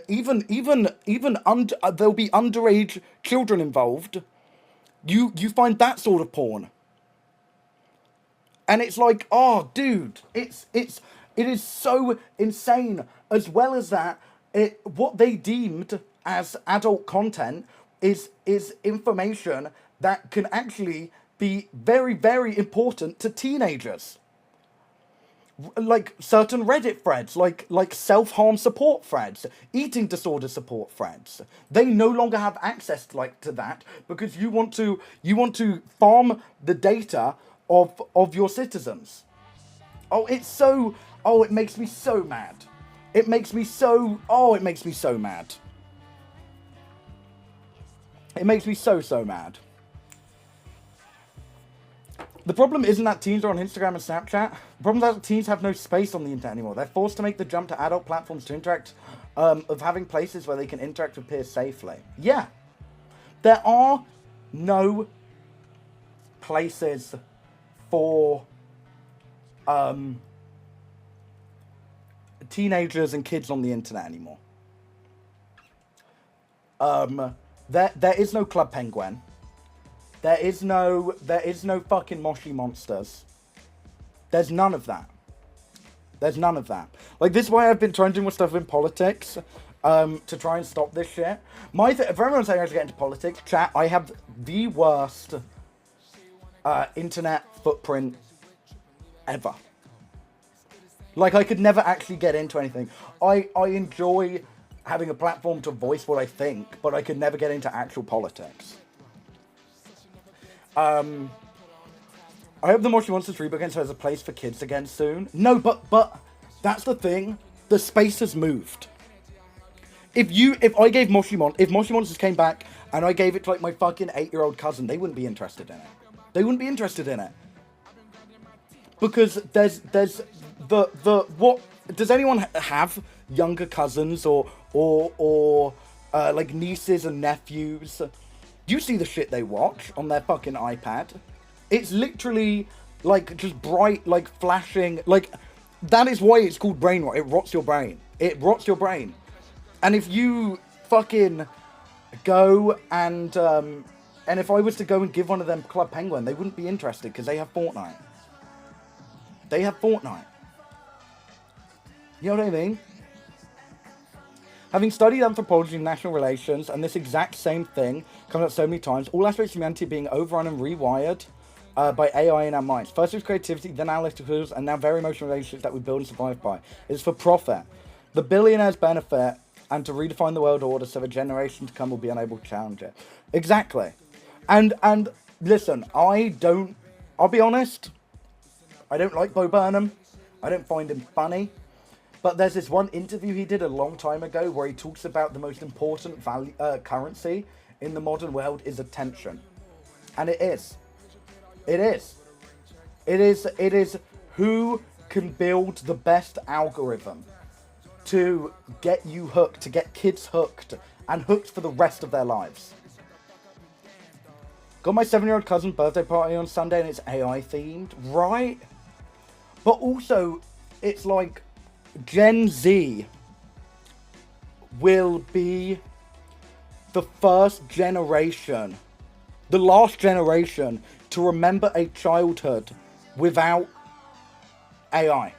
underage children involved. You find that sort of porn, and it's like, oh, dude, it is so insane. As well as that, what they deemed as adult content is information that can actually be very, very important to teenagers. Like certain Reddit threads, like self-harm support threads, eating disorder support threads, they no longer have access to that because you want to farm the data of your citizens. It makes me so mad. It makes me so mad. It makes me so mad. The problem isn't that teens are on Instagram and Snapchat. The problem is that teens have no space on the internet anymore. They're forced to make the jump to adult platforms to interact, of having places where they can interact with peers safely. Yeah. There are no places for teenagers and kids on the internet anymore. There is no Club Penguin. There is no fucking Moshi Monsters. There's none of that. There's none of that. Like, this is why I've been trying to do more stuff in politics, to try and stop this shit. If everyone's saying I should get into politics, chat, I have the worst internet footprint ever. Like, I could never actually get into anything. I enjoy having a platform to voice what I think, but I could never get into actual politics. I hope the Moshi Monsters reboot again so there's a place for kids again soon. No, but that's the thing. The space has moved. If Moshi Monsters came back and I gave it to like my fucking 8-year-old cousin, they wouldn't be interested in it. They wouldn't be interested in it. Because there's what does anyone have younger cousins or like nieces and nephews? Do you see the shit they watch on their fucking iPad? It's literally like just bright, like flashing, like that is why it's called brain rot. It rots your brain. It rots your brain. And if you fucking go and if I was to go and give one of them Club Penguin, they wouldn't be interested because they have Fortnite. They have Fortnite. You know what I mean? Having studied anthropology and national relations, and this exact same thing comes up so many times, all aspects of humanity being overrun and rewired by AI in our minds. First it was creativity, then analytical tools, and now very emotional relationships that we build and survive by. It's for profit. The billionaires benefit, and to redefine the world order so that generations to come will be unable to challenge it. Exactly. And listen, I'll be honest, I don't like Bo Burnham. I don't find him funny. But there's this one interview he did a long time ago where he talks about the most important currency in the modern world is attention. And it is. It is. It is who can build the best algorithm to get you hooked, to get kids hooked, and hooked for the rest of their lives. Got my 7-year-old cousin's birthday party on Sunday and it's AI themed, right? But also, it's like Gen Z will be the first generation, the last generation to remember a childhood without AI.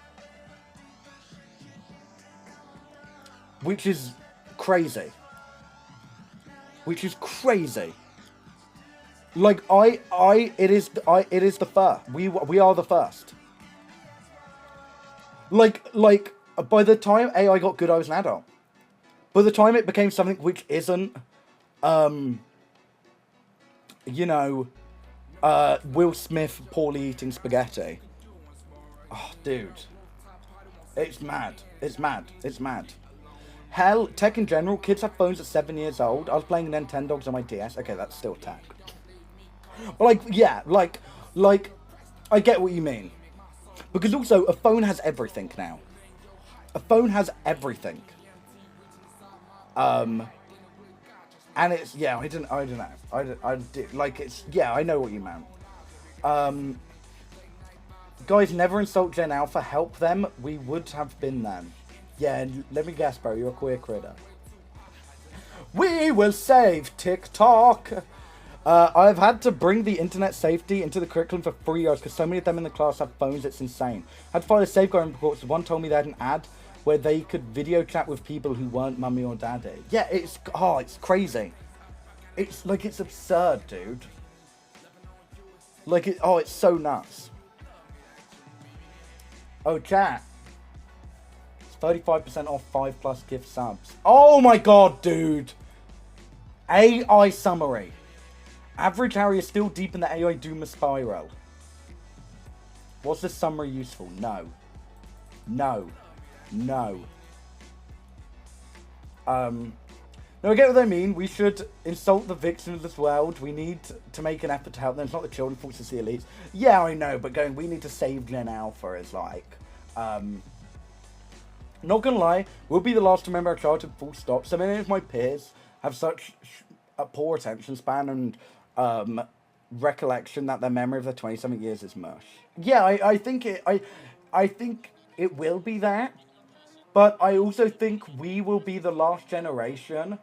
Which is crazy. Which is crazy. Like it is the first. We are the first. Like by the time AI got good, I was an adult. By the time it became something which isn't, Will Smith poorly eating spaghetti. Oh, dude. It's mad. It's mad. It's mad. Hell, tech in general, kids have phones at 7 years old. I was playing Nintendogs on my DS. Okay, that's still tech. But I get what you mean. Because also, a phone has everything now. A phone has everything. And it's, yeah, I don't know. I know what you meant. Guys, never insult Gen Alpha. Help them. We would have been them. Yeah, let me guess, bro. You're a queer critter. We will save TikTok. I've had to bring the internet safety into the curriculum for 3 years because so many of them in the class have phones. It's insane. I had to file a safeguarding report. One told me they had an ad where they could video chat with people who weren't mummy or daddy. Yeah, it's crazy. It's like, it's absurd, dude. Like, it's so nuts. Oh, chat. 35% off 5+ gift subs. Oh my god, dude. AI summary. Average Harry is still deep in the AI Doomer spiral. Was this summary useful? No. No. No. No, I get what they mean. We should insult the victims of this world. We need to make an effort to help them. It's not the children fault, it's the elites. Yeah, I know, but going, we need to save Gen Alpha is like, not gonna lie, we'll be the last to remember our childhood, full stop. So many of my peers have such a poor attention span and recollection that their memory of their 20-something years is mush. Yeah, I think it will be that, but I also think we will be the last generation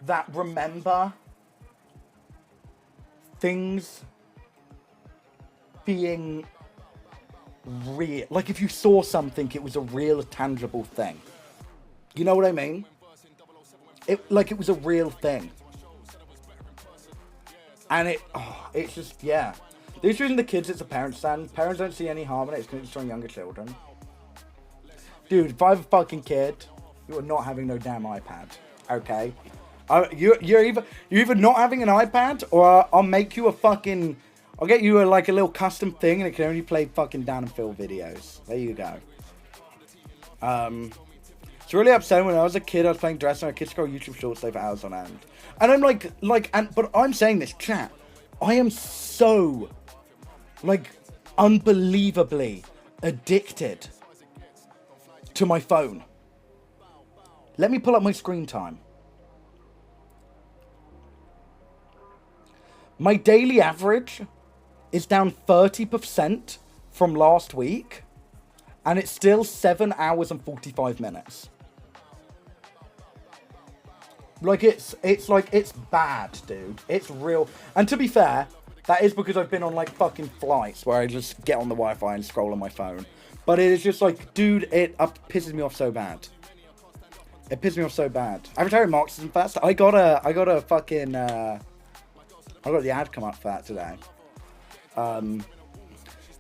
that remember things being real. Like, if you saw something, it was a real, tangible thing. You know what I mean? It was a real thing. And it's just, yeah. The issue isn't the kids, it's the parents, and parents don't see any harm in it, it's going to destroy younger children. Dude, if I have a fucking kid, you are not having no damn iPad, okay? You're either not having an iPad, or I'll make you a fucking... I'll get you a little custom thing, and it can only play fucking Dan and Phil videos. There you go. It's really upsetting. When I was a kid, I was playing dress, and a kid scroll YouTube shorts for hours on end. And I'm but I'm saying this, chat. I am so, unbelievably addicted to my phone. Let me pull up my screen time. My daily average is down 30% from last week, and it's still 7 hours and 45 minutes. It's bad, dude. It's real. And to be fair, that is because I've been on fucking flights where I just get on the Wi-Fi and scroll on my phone. But it is just dude, it pisses me off so bad. It pisses me off so bad. AverageArchive Marxism Fest. I got a fucking I got the ad come up for that today.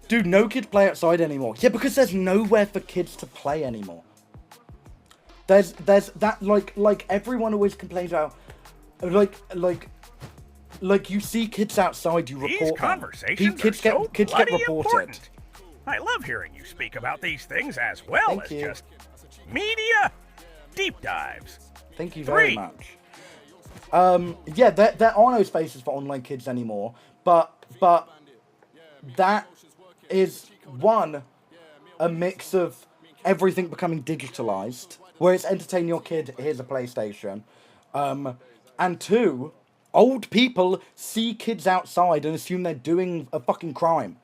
Dude, no kids play outside anymore. Yeah, because there's nowhere for kids to play anymore. There's that everyone always complains about, you see kids outside, you report These them. conversations Kids are get bloody reported. important. I love hearing you speak about these things as well Thank as you. just media deep dives. Thank you very much. Yeah, there are no spaces for online kids anymore, but that is a mix of everything becoming digitalized, where it's entertain your kid, here's a PlayStation, and 2, old people see kids outside and assume they're doing a fucking crime.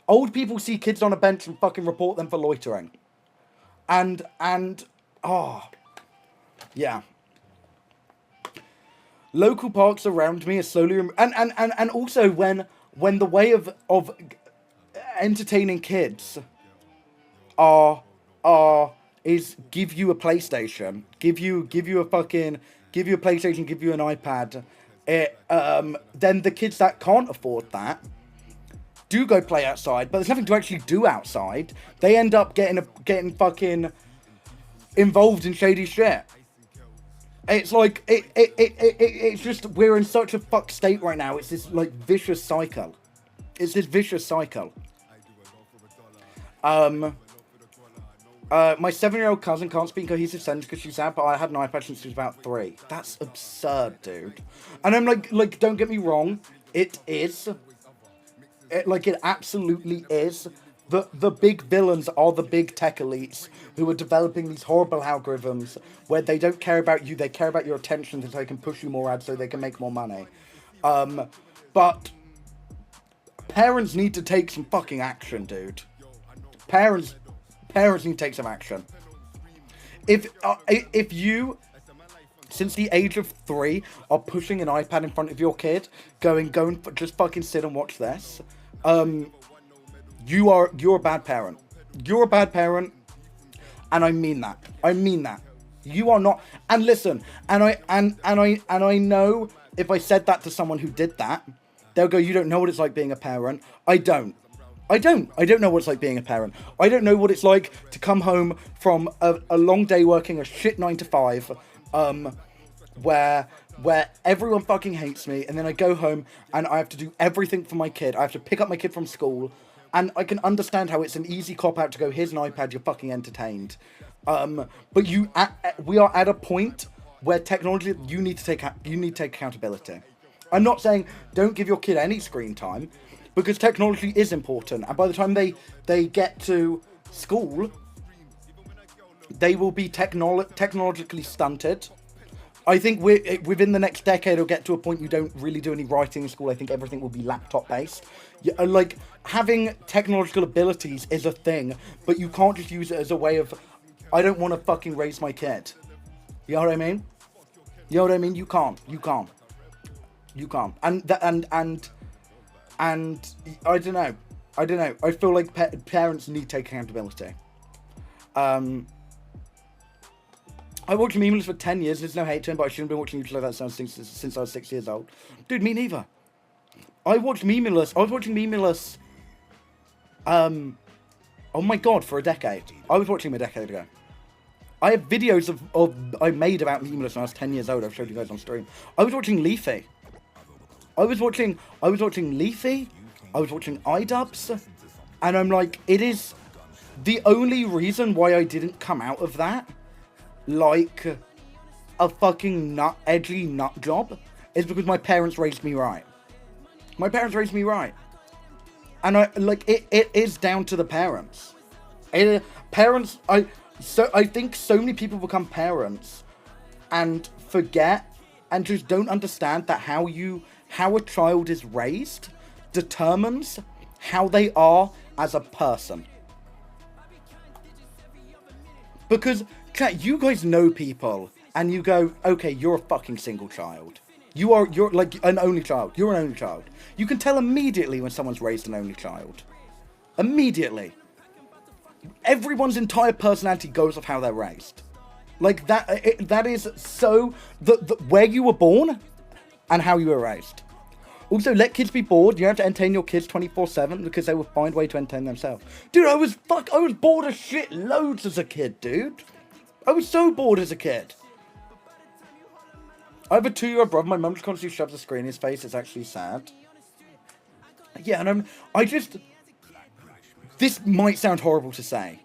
Old people see kids on a bench and fucking report them for loitering. Yeah. Local parks around me are slowly... And also when the way of entertaining kids is give you a PlayStation, give you a PlayStation, give you an iPad, then the kids that can't afford that do go play outside, but there's nothing to actually do outside. They end up getting fucking involved in shady shit. It's it's just, we're in such a fucked state right now. It's this vicious cycle. It's this vicious cycle. My 7-year-old cousin can't speak cohesive sentence because she's sad, but I had an iPad since she was about 3. That's absurd, dude. And I'm don't get me wrong, it is. It absolutely is. The big villains are the big tech elites who are developing these horrible algorithms where they don't care about you, they care about your attention so they can push you more ads so they can make more money. But parents need to take some fucking action, dude. Parents need to take some action. If you, since the age of 3, are pushing an iPad in front of your kid, just fucking sit and watch this, you're a bad parent. You're a bad parent, and I mean that. I mean that. You are not. And listen, and I know if I said that to someone who did that, they'll go, "You don't know what it's like being a parent." I don't know what it's like being a parent. I don't know what it's like to come home from a long day working a shit 9 to 5, where everyone fucking hates me, and then I go home and I have to do everything for my kid. I have to pick up my kid from school, and I can understand how it's an easy cop-out to go, here's an iPad, you're fucking entertained. But we are at a point where technology, you need to take accountability. I'm not saying don't give your kid any screen time, because technology is important, and by the time they get to school, they will be technologically stunted. I think within the next decade, it'll get to a point you don't really do any writing in school. I think everything will be laptop-based. Like, having technological abilities is a thing, but you can't just use it as a way of, I don't want to fucking raise my kid. You know what I mean? You know what I mean? You can't. And I don't know. I feel like parents need to take accountability. I watched Memeless for 10 years. There's no hate to him, but I shouldn't have been watching YouTube like that since I was 6 years old. Dude, me neither. I was watching Memeless, oh my god, for a decade. I was watching him a decade ago. I have videos I made about Memeless when I was 10 years old. I've showed you guys on stream. I was watching Leafy. I was watching Leafy. I was watching iDubbbz. And I'm like, it is the only reason why I didn't come out of that like a fucking edgy nut job is because my parents raised me right. My parents raised me right. And it is down to the parents. I think so many people become parents and forget and just don't understand that how a child is raised determines how they are as a person. Because, chat, you guys know people, and you go, okay, you're a fucking single child. You're like an only child. You're an only child. You can tell immediately when someone's raised an only child. Immediately. Everyone's entire personality goes off how they're raised. Like, that is so, where you were born and how you were raised. Also, let kids be bored. You have to entertain your kids 24/7 because they will find a way to entertain themselves. Dude, I was bored as shit loads as a kid, dude. I was so bored as a kid. I have a 2-year-old brother. My mum just constantly shoves a screen in his face. It's actually sad. Yeah, and this might sound horrible to say,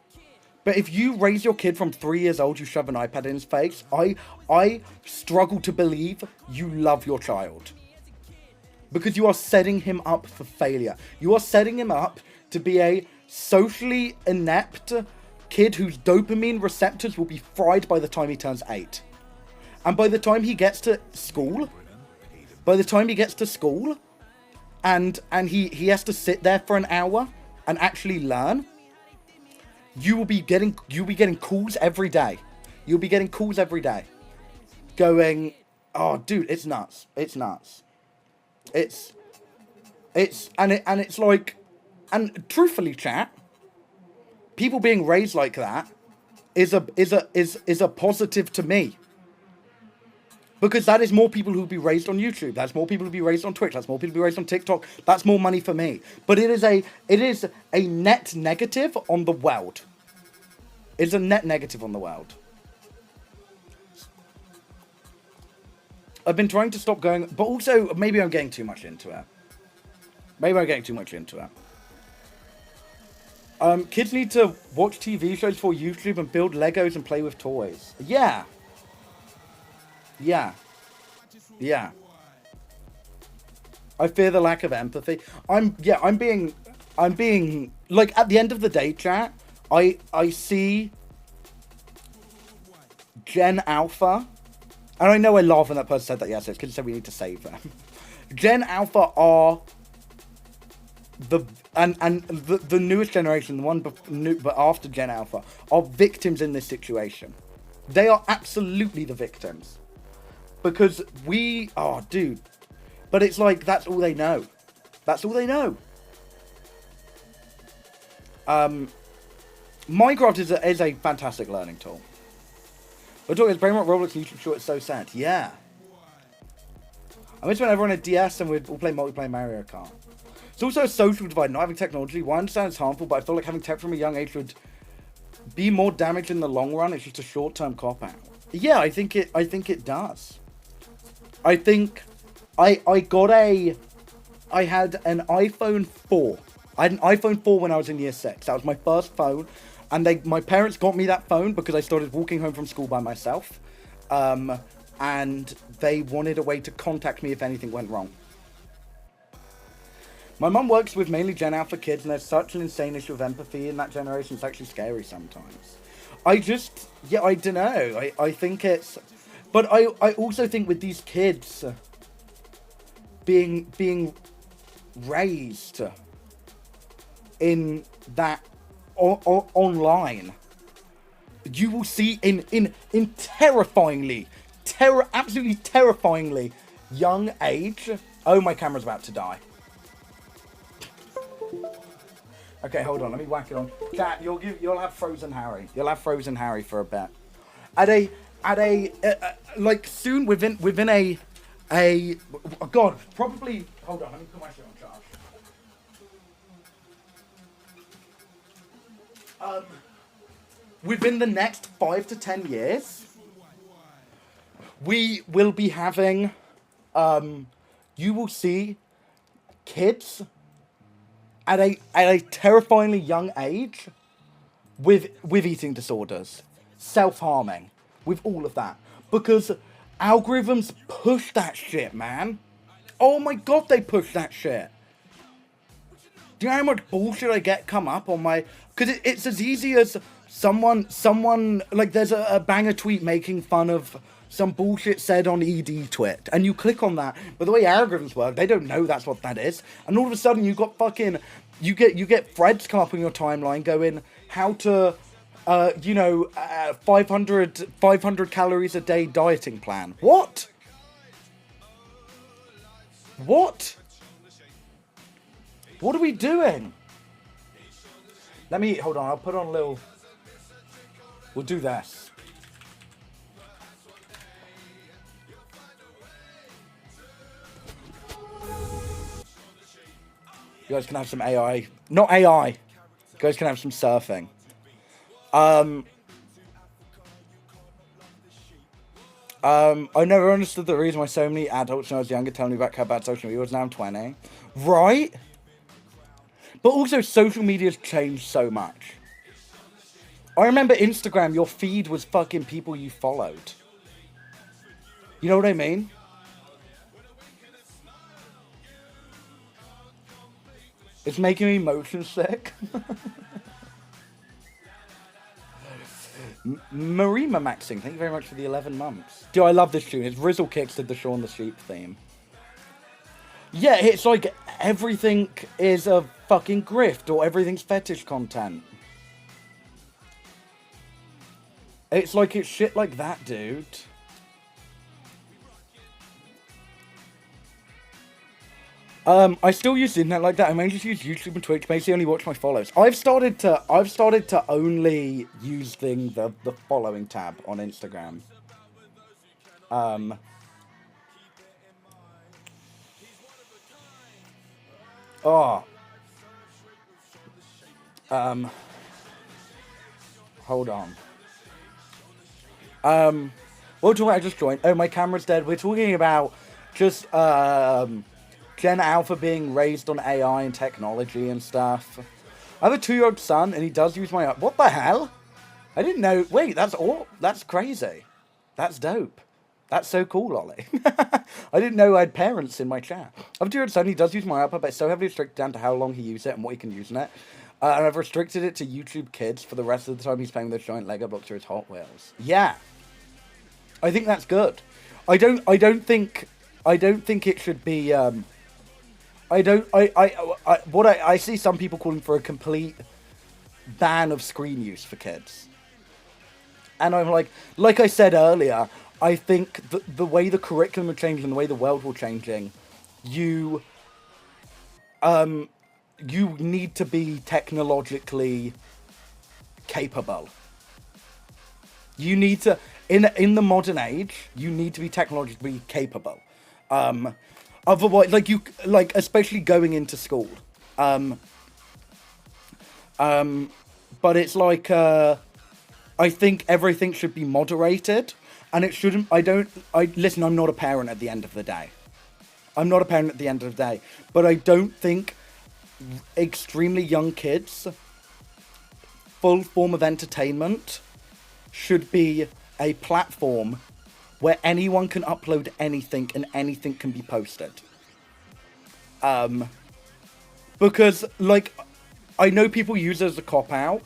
but if you raise your kid from 3 years old, you shove an iPad in his face, I struggle to believe you love your child. Because you are setting him up for failure. You are setting him up to be a socially inept kid whose dopamine receptors will be fried by the time he turns 8. And by the time he gets to school, and he has to sit there for an hour and actually learn, you'll be getting calls every day. You'll be getting calls every day going, oh dude, it's nuts. It's nuts. It's like, and truthfully, chat, people being raised like that is a positive to me. Because that is more people who'll be raised on YouTube. That's more people who'll be raised on Twitch. That's more people who'll be raised on TikTok. That's more money for me. But it is a net negative on the world. It's a net negative on the world. I've been trying to stop going, but also maybe I'm getting too much into it. Kids need to watch TV shows for YouTube and build Legos and play with toys. Yeah. I fear the lack of empathy. I'm being like, at the end of the day, chat, I see Gen Alpha, and I know I laugh when that person said that yesterday, it's because they said we need to save them. Gen Alpha are the newest generation, the one but after Gen Alpha, are victims in this situation. They are absolutely the victims. Because dude. But it's like, that's all they know. That's all they know. Minecraft is a fantastic learning tool. We're talking about Brainrot, Roblox, and YouTube Short. It's so sad. Yeah. I miss when everyone had DS and we'd all play multiplayer Mario Kart. It's also a social divide, not having technology. Well, I understand it's harmful, but I feel like having tech from a young age would be more damage in the long run. It's just a short-term cop-out. Yeah, I think it does. I think I had an iPhone 4. I had an iPhone 4 when I was in year 6. That was my first phone. And my parents got me that phone because I started walking home from school by myself. and they wanted a way to contact me if anything went wrong. My mum works with mainly Gen Alpha kids, and there's such an insane issue of empathy in that generation. It's actually scary sometimes. I don't know. I think it's... But I also think with these kids being raised in that online, you will see in absolutely terrifyingly young age... Oh, my camera's about to die. Okay, hold on. Let me whack it on. Chat, you'll have Frozen Harry. You'll have Frozen Harry for a bit. Like soon within a oh God, probably. Hold on. Let me put my shit on charge. Within the next 5 to 10 years, we will be having. You will see kids at a terrifyingly young age with eating disorders, self-harming, with all of that. Because algorithms push that shit, man. Oh my God, they push that shit. Do you know how much bullshit I get come up on my... Because it's as easy as someone like there's a banger tweet making fun of some bullshit said on ED Twit, and you click on that, but the way algorithms work, they don't know that's what that is, and all of a sudden you got fucking, you get threads come up on your timeline going, how to, 500 calories a day dieting plan. What? What? What are we doing? Hold on, I'll put on a little, we'll do this. You guys can have some AI. Not AI. You guys can have some surfing. I never understood the reason why so many adults when I was younger telling me about how bad social media was. Now I'm 20. Right? But also, social media's changed so much. I remember Instagram, your feed was fucking people you followed. You know what I mean? It's making me motion sick. Marima Maxing, thank you very much for the 11 months. Dude, I love this tune. It's Rizzle Kicks did the Shaun the Sheep theme. Yeah, it's like everything is a fucking grift or everything's fetish content. It's like it's shit like that, dude. I still use the internet like that. I mainly just use YouTube and Twitch. Basically, only watch my follows. I've started to only use the following tab on Instagram. Hold on. What do I just joined? Oh, my camera's dead. We're talking about just Gen Alpha being raised on AI and technology and stuff. I have a 2-year-old son, and he does use my... What the hell? I didn't know... Wait, that's crazy. That's dope. That's so cool, Ollie. I didn't know I had parents in my chat. I have a 2-year-old son, he does use my iPad, but it's so heavily restricted down to how long he uses it and what he can use in it. And I've restricted it to YouTube Kids for the rest of the time he's playing with those giant Lego blocks or his Hot Wheels. Yeah. I think that's good. I don't think it should be... I see some people calling for a complete ban of screen use for kids. And I'm like I said earlier, I think the way the curriculum are changing, the way the world will changing, you need to be technologically capable. You need to, in the modern age, you need to be technologically capable. Otherwise, especially going into school. But it's like, I think everything should be moderated, and it shouldn't, listen, I'm not a parent at the end of the day. But I don't think extremely young kids, full form of entertainment, should be a platform where anyone can upload anything and anything can be posted. Because, like, I know people use it as a cop-out,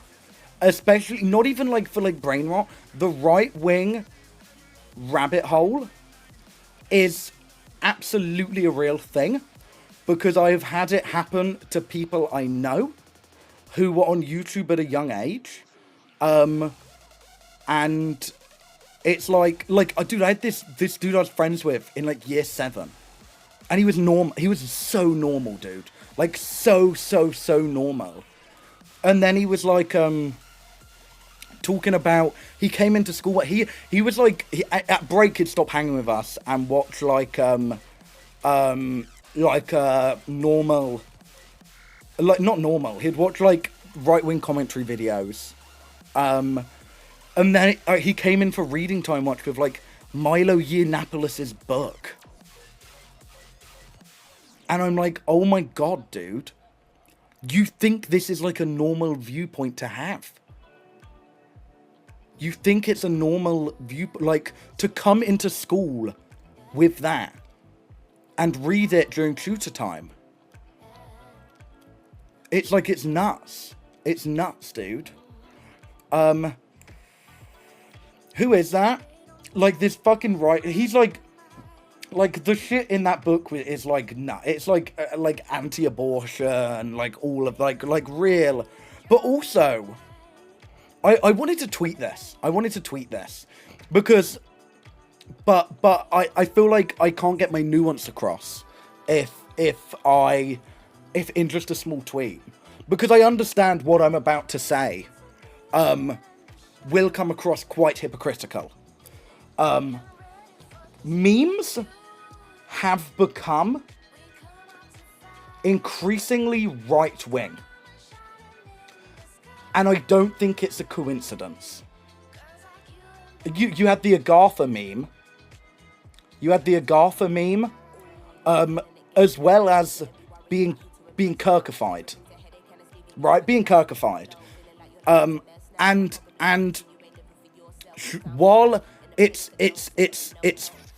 especially, not even, like, for, like, brain rot. The right-wing rabbit hole is absolutely a real thing, because I've had it happen to people I know who were on YouTube at a young age, and it's like, dude, I had this dude I was friends with in, like, year 7, and he was so normal, dude, like, so normal, and then he was, like, talking about, he came into school, he was, like, at break, he'd stop hanging with us and watch, normal, like, not normal, he'd watch, like, right-wing commentary videos, and then he came in for reading time watch with, like, Milo Yiannopoulos' book. And I'm like, oh my god, dude. You think this is, like, a normal viewpoint to have? You think it's a normal view, like, to come into school with that and read it during tutor time? It's like, it's nuts. It's nuts, dude. Who is that? Like, this fucking he's like the shit in that book is like nut. It's like anti-abortion, like all of like real, but also I wanted to tweet this. Because but I feel like I can't get my nuance across if in just a small tweet, because I understand what I'm about to say will come across quite hypocritical. Memes have become increasingly right-wing, and I don't think it's a coincidence. You had the Agartha meme. As well as being Kirkified, right? Being Kirkified, and while it's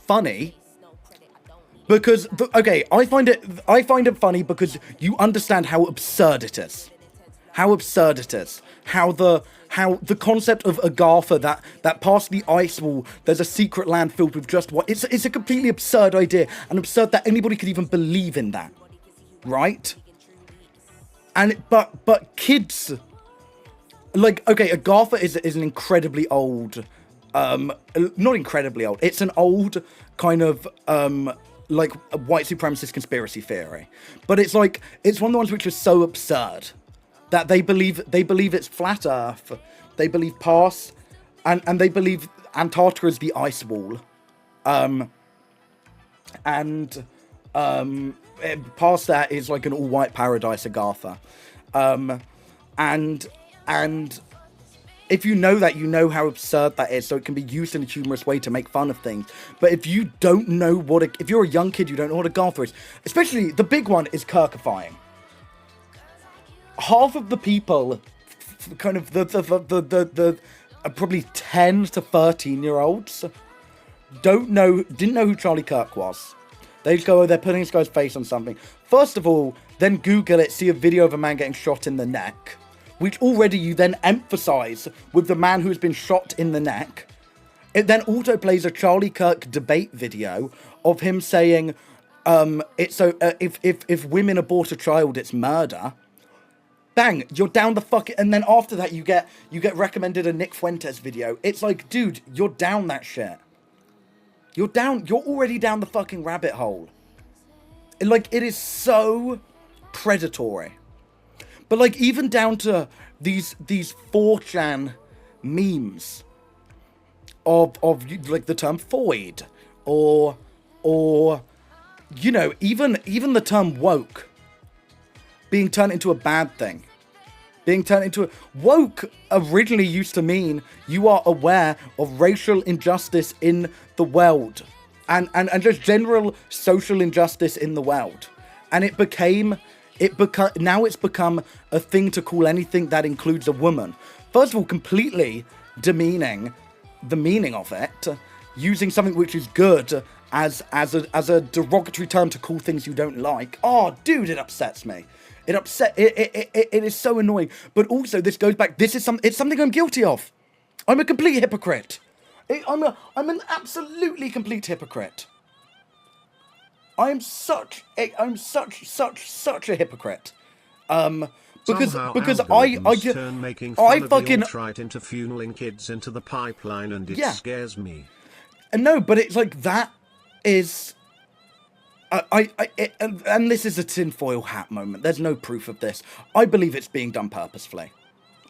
funny, because I find it funny because you understand how absurd it is, how the concept of Agartha, that past the ice wall there's a secret land filled with just what, it's a completely absurd idea, and absurd that anybody could even believe in that, right? And but kids, like, Agartha is an incredibly old, not incredibly old, it's an old kind of like a white supremacist conspiracy theory, but it's like, it's one of the ones which is so absurd that they believe it's flat Earth, they believe past, and they believe Antarctica is the ice wall, and past that is like an all-white paradise, Agartha, and if you know that, you know how absurd that is, so it can be used in a humorous way to make fun of things. But if you don't know if you're a young kid, you don't know what Agartha is, especially the big one is Kirkifying. Half of the people, kind of the probably 10 to 13 year olds, didn't know who Charlie Kirk was. They just go, oh, they're putting this guy's face on something. First of all, then Google it, see a video of a man getting shot in the neck, which already you then emphasize with the man who's been shot in the neck. It then auto plays a Charlie Kirk debate video of him saying, it's so if women abort a child, it's murder. Bang, you're down the fuck. And then after that, you get recommended a Nick Fuentes video. It's like, dude, you're down that shit. You're already down the fucking rabbit hole. Like, it is so predatory. But like, even down to these 4chan memes of like the term Foid, or you know, even the term woke being turned into a bad thing. Woke originally used to mean you are aware of racial injustice in the world, and just general social injustice in the world. And now it's become a thing to call anything that includes a woman. First of all, completely demeaning the meaning of it, using something which is good as a derogatory term to call things you don't like. Oh, dude, it upsets me. It is so annoying. But also, this goes back. It's something I'm guilty of. I'm a complete hypocrite. I'm an absolutely complete hypocrite. I'm such a hypocrite. Because algorithms turn making fun of the fucking alt-right into funneling kids into the pipeline, and it scares me. No, but it's like that is. And this is a tinfoil hat moment. There's no proof of this. I believe it's being done purposefully.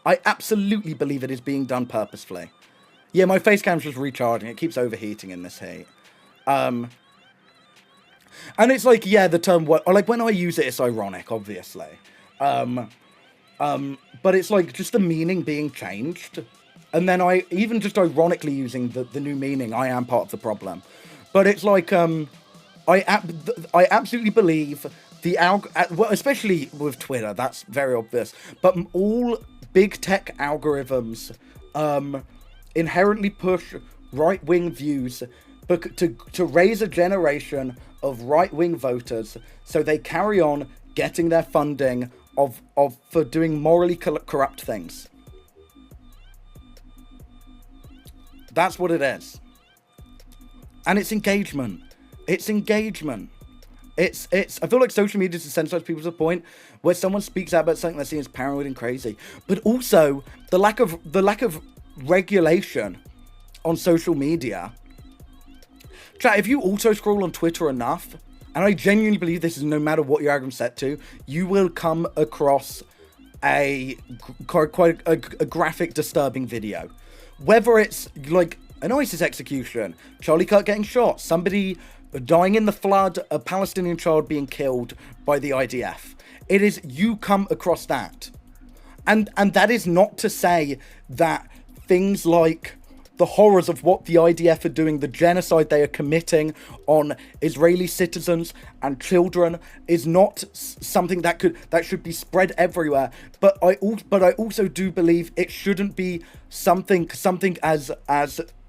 I absolutely believe it is being done purposefully. Yeah, my face cam's just recharging. It keeps overheating in this heat. And it's like, yeah, the term, like, when I use it, it's ironic, obviously. But it's like just the meaning being changed. And then even just ironically using the new meaning, I am part of the problem. But it's like, I absolutely believe especially with Twitter, that's very obvious. But all big tech algorithms inherently push right-wing views to raise a generation of right-wing voters, so they carry on getting their funding for doing morally corrupt things. That's what it is. And it's engagement. It's engagement. It's I feel like social media desensitizes people to the point where someone speaks out about something they're seeing as paranoid and crazy. But also the lack of regulation on social media. Chat, if you auto scroll on Twitter enough, and I genuinely believe this is no matter what your algorithm's set to, you will come across quite a graphic, disturbing video. Whether it's like an ISIS execution, Charlie Kirk getting shot, somebody dying in the flood, a Palestinian child being killed by the IDF. It is, you come across that. And that is not to say that things like the horrors of what the IDF are doing, the genocide they are committing on Israeli citizens and children, is not something that should be spread everywhere. But I also do believe it shouldn't be something as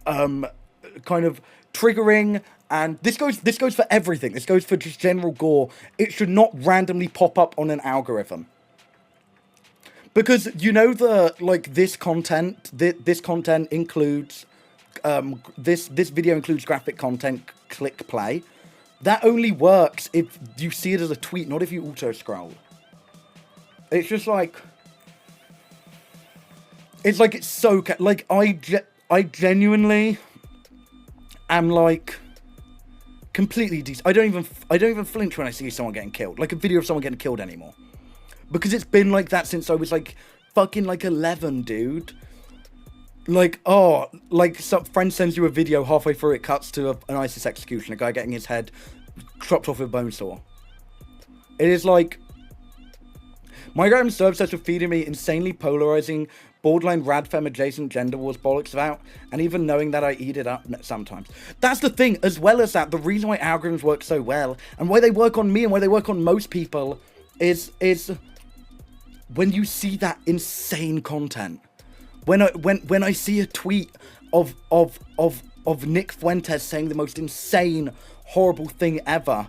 kind of triggering. And this goes for everything. This goes for just general gore. It should not randomly pop up on an algorithm. Because, you know, this content includes, this video includes graphic content, click play. That only works if you see it as a tweet, not if you auto-scroll. It's just like, it's so, like, I genuinely am, like, completely I don't even flinch when I see someone getting killed, like a video of someone getting killed anymore. Because it's been like that since I was like fucking like 11, dude. Like, oh, like some friend sends you a video, halfway through it cuts to an ISIS execution, a guy getting his head chopped off with a bone saw. It is like, my algorithm is so obsessed with feeding me insanely polarizing, borderline radfem adjacent gender wars bollocks about, and even knowing that I eat it up sometimes. That's the thing, as well as that, the reason why algorithms work so well, and why they work on me and why they work on most people, is when you see that insane content. When I see a tweet of Nick Fuentes saying the most insane, horrible thing ever,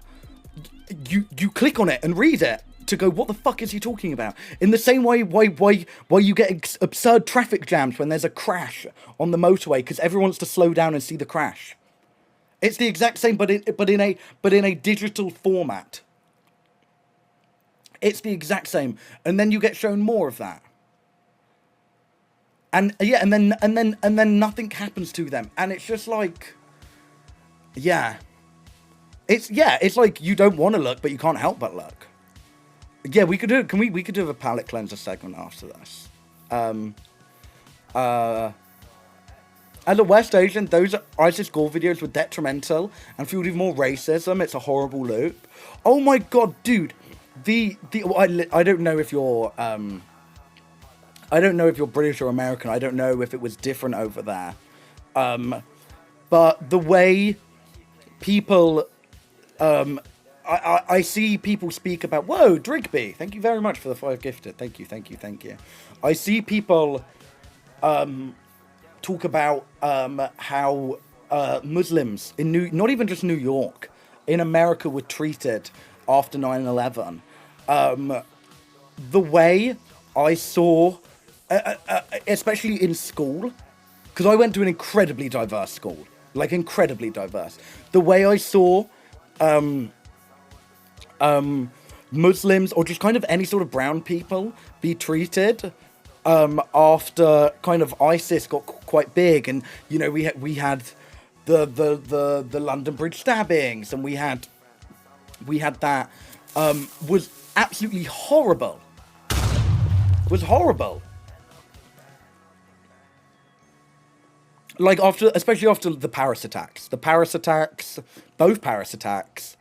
you click on it and read it to go, what the fuck is he talking about? In the same way why you get absurd traffic jams when there's a crash on the motorway because everyone wants to slow down and see the crash. It's the exact same, but in a digital format. It's the exact same, and then you get shown more of that. And yeah, and then nothing happens to them, and it's just like, yeah, it's like you don't want to look, but you can't help but look. Yeah, we could do. We could do a palette cleanser segment after this. As a West Asian, those ISIS gore videos were detrimental and fueled even more racism. It's a horrible loop. Oh my god, dude. I don't know if you're I don't know if you're British or American. I don't know if it was different over there. But the way people I see people speak about, whoa, Drigby, thank you very much for the 5 gifted. Thank you. I see people talk about how Muslims in not even just New York, in America were treated after 9/11. The way I saw, especially in school, because I went to an incredibly diverse school, like incredibly diverse. The way I saw Muslims or just kind of any sort of brown people be treated after kind of ISIS got quite big, and you know we had the London Bridge stabbings, and we had that was absolutely horrible. Was horrible. Like especially after the Paris attacks, both Paris attacks.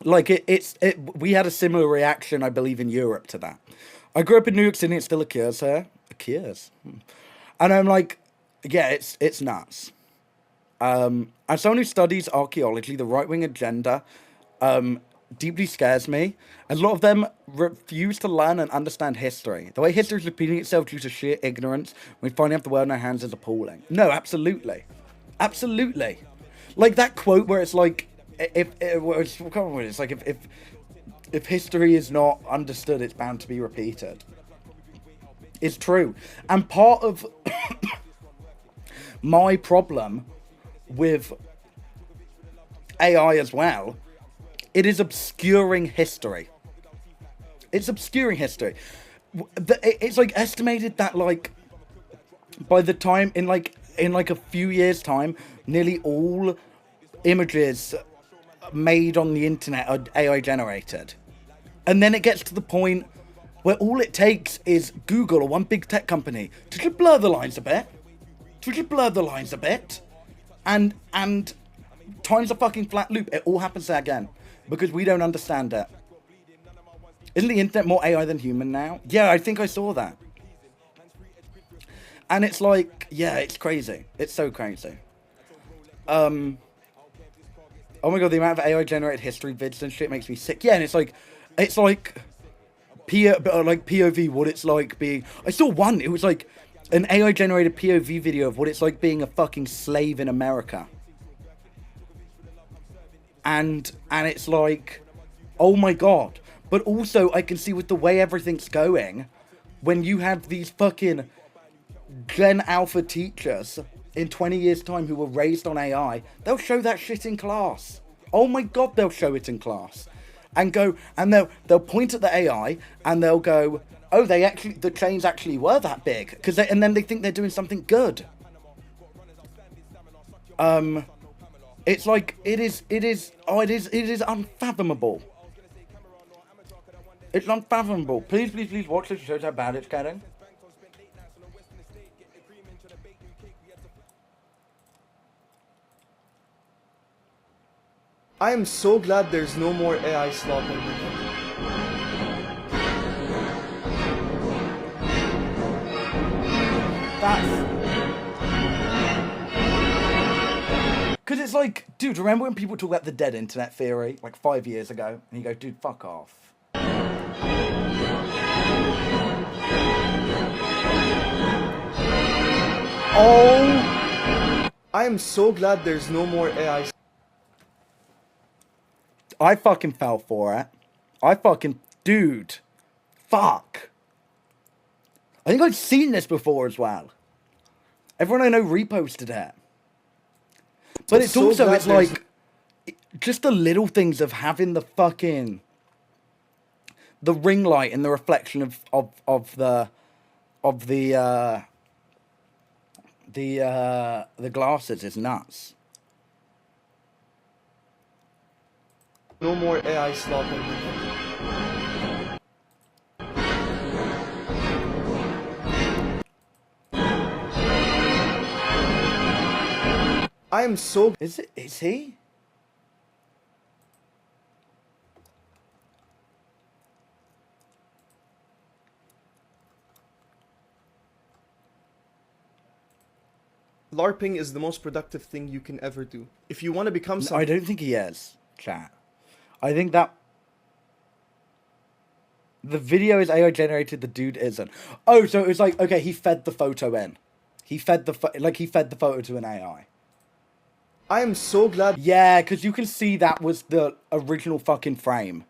Like we had a similar reaction, I believe, in Europe to that. I grew up in New York City. It still occurs here. Occurs, and I'm like, yeah, it's nuts. As someone who studies archaeology, the right-wing agenda deeply scares me. A lot of them refuse to learn and understand history. The way history is repeating itself due to sheer ignorance when we finally have the world in our hands is appalling. No, absolutely. Absolutely. Like that quote where it's like, if history is not understood, it's bound to be repeated. It's true. And part of my problem with AI as well, it is obscuring history. It's obscuring history. It's like estimated that like by the time in like a few years time, nearly all images made on the internet are AI generated. And then it gets to the point where all it takes is Google or one big tech company to just blur the lines a bit. And times a fucking flat loop. It all happens there again. Because we don't understand it. Isn't the internet more AI than human now? Yeah, I think I saw that. And it's like, yeah, it's crazy. It's so crazy. Oh my god, the amount of AI generated history vids and shit makes me sick. Yeah, and it's like POV, what it's like being. I saw one. It was like an AI generated POV video of what it's like being a fucking slave in America. And it's like, oh my god. But also, I can see with the way everything's going, when you have these fucking Gen Alpha teachers in 20 years' time who were raised on AI, they'll show that shit in class. Oh my god, they'll show it in class. And they'll point at the AI, and they'll go, oh, the chains actually were that big. And then they think they're doing something good. It's like, it is unfathomable. It's unfathomable. Please watch this. It shows how bad it's getting. I am so glad there's no more AI slopping. Because it's like, dude, remember when people talk about the dead internet theory, like 5 years ago? And you go, dude, fuck off. Oh! I am so glad there's no more AI. I fucking fell for it. Dude. Fuck. I think I've seen this before as well. Everyone I know reposted it. But it's so also, it's like, just the little things of having the fucking, the ring light and the reflection of the glasses is nuts. No more AI slopping. I am so... Is he? LARPing is the most productive thing you can ever do. If you want to become something... I don't think he is, chat. I think that... The video is AI generated, the dude isn't. Oh, so it was like, okay, he fed the photo in. He fed the photo to an AI. I am so glad. Yeah, because you can see that was the original fucking frame.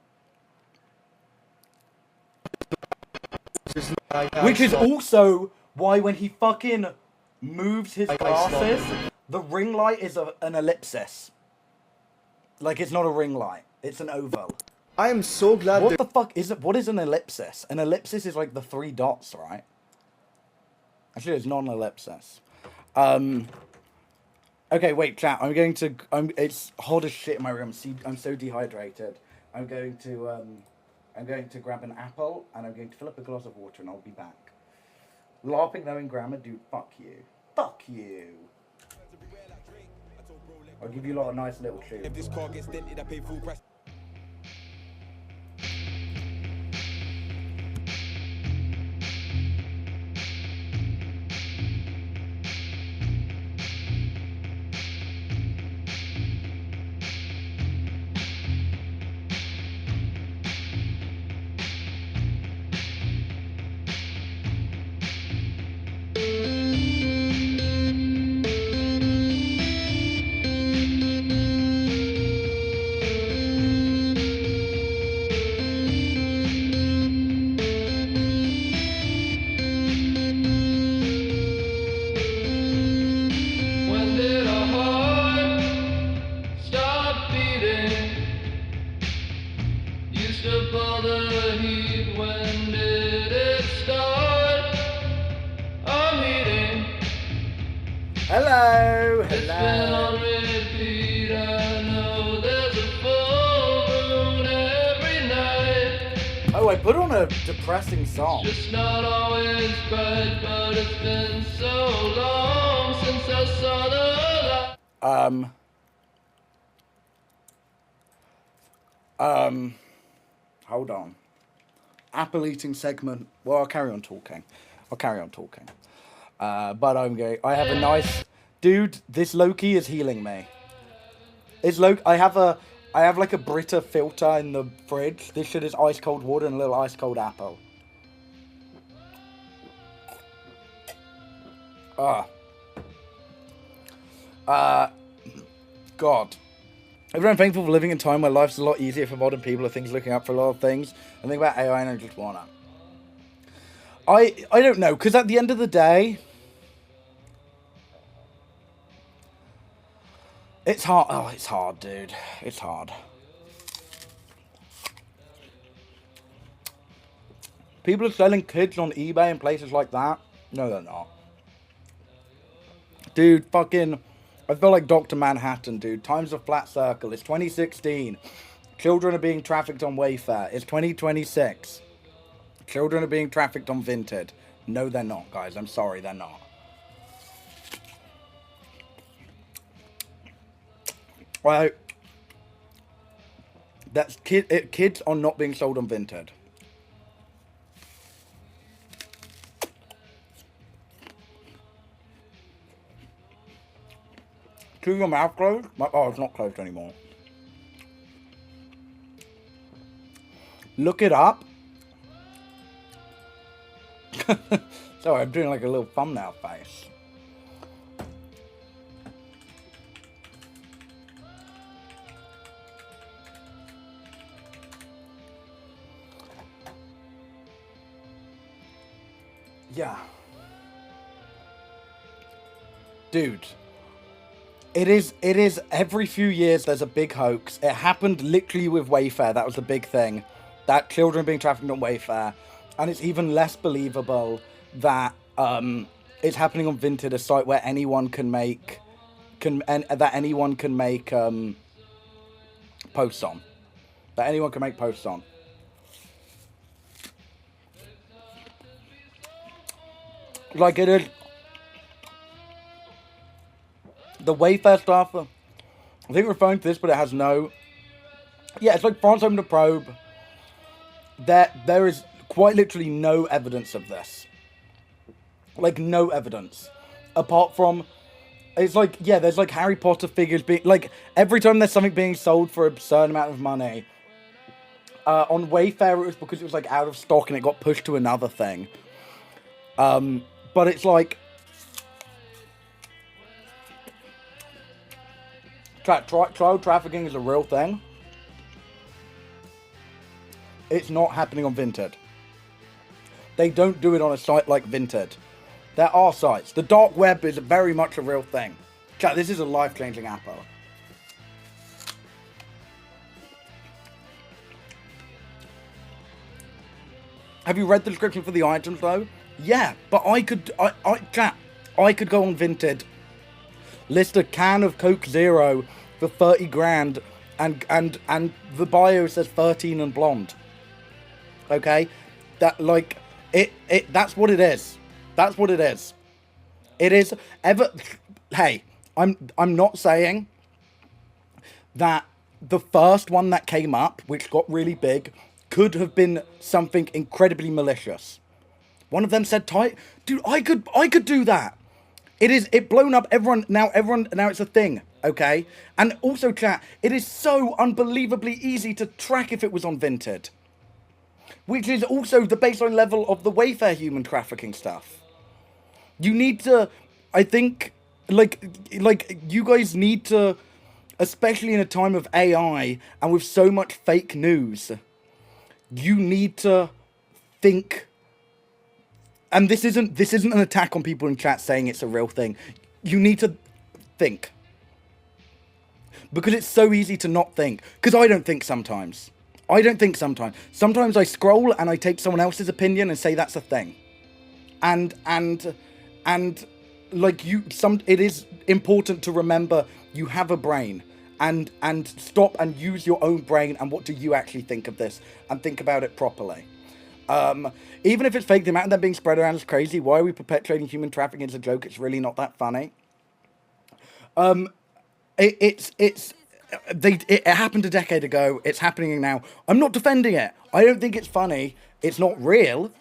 Which is also why when he fucking moves his glasses, the ring light is an ellipsis. Like, it's not a ring light. It's an oval. I am so glad. What the fuck is it? What is an ellipsis? An ellipsis is like the 3 dots, right? Actually, it's not an ellipsis. Okay, wait, chat. It's hot as shit in my room. See, I'm so dehydrated. I'm going to grab an apple and I'm going to fill up a glass of water and I'll be back. LARPing knowing grammar, dude. Fuck you. Fuck you. I'll give you a lot of nice little tunes. If this car gets dented, I pay full price. Hello, hello. Oh, I put on a depressing song. Just not always bright, but it's been so long since I saw the light. Hold on. Apple eating segment. Well, I'll carry on talking. But I have a nice... Dude, this Loki is healing me. I have like a Brita filter in the fridge. This shit is ice cold water and a little ice cold apple. God. Everyone thankful for living in a time where life's a lot easier for modern people or things looking up for a lot of things. And think about AI and I just wanna. I don't know, because at the end of the day, it's hard. Oh, it's hard, dude. It's hard. People are selling kids on eBay and places like that. No, they're not. Dude, fucking... I feel like Dr. Manhattan, dude. Time's a flat circle. It's 2016. Children are being trafficked on Wayfair. It's 2026. Children are being trafficked on Vinted. No, they're not, guys. I'm sorry, they're not. Well, kids are not being sold on Vinted. Keep your mouth closed? Oh, it's not closed anymore. Look it up. Sorry, I'm doing like a little thumbnail face. Yeah. Dude. It is every few years there's a big hoax. It happened literally with Wayfair. That was the big thing. That children being trafficked on Wayfair. And it's even less believable that it's happening on Vinted, a site where anyone can make posts on. That anyone can make posts on. Like it is. The Wayfair stuff, I think we're referring to this, but it has no... Yeah, it's like France Open the Probe. There is quite literally no evidence of this. Like, no evidence. Apart from... It's like, yeah, there's like Harry Potter figures being... Like, every time there's something being sold for an absurd amount of money, on Wayfair it was because it was like out of stock and it got pushed to another thing. But it's like... child trafficking is a real thing. It's not happening on Vinted. They don't do it on a site like Vinted. There are sites. The dark web is very much a real thing. Chat, this is a life-changing apple. Have you read the description for the items though? Yeah, but I could go on Vinted, list a can of Coke Zero for 30 grand, and the bio says 13 and blonde. Okay, that like that's what it is. That's what it is. It is ever. Hey, I'm not saying that the first one that came up, which got really big, could have been something incredibly malicious. One of them said, "Tight, dude, I could do that." It blown up. Everyone now it's a thing. Okay, and also chat. It is so unbelievably easy to track if it was on Vinted, which is also the baseline level of the Wayfair human trafficking stuff. You need to, I think, like you guys need to, especially in a time of AI and with so much fake news, you need to think. And this isn't an attack on people in chat saying it's a real thing. You need to think. Because it's so easy to not think. Because I don't think sometimes. Sometimes I scroll and I take someone else's opinion and say that's a thing. And like it is important to remember you have a brain and stop and use your own brain and what do you actually think of this and think about it properly. Even if it's fake, the amount of them being spread around is crazy. Why are we perpetuating human trafficking as a joke? It's really not that funny. It happened a decade ago. It's happening now. I'm not defending it. I don't think it's funny. It's not real,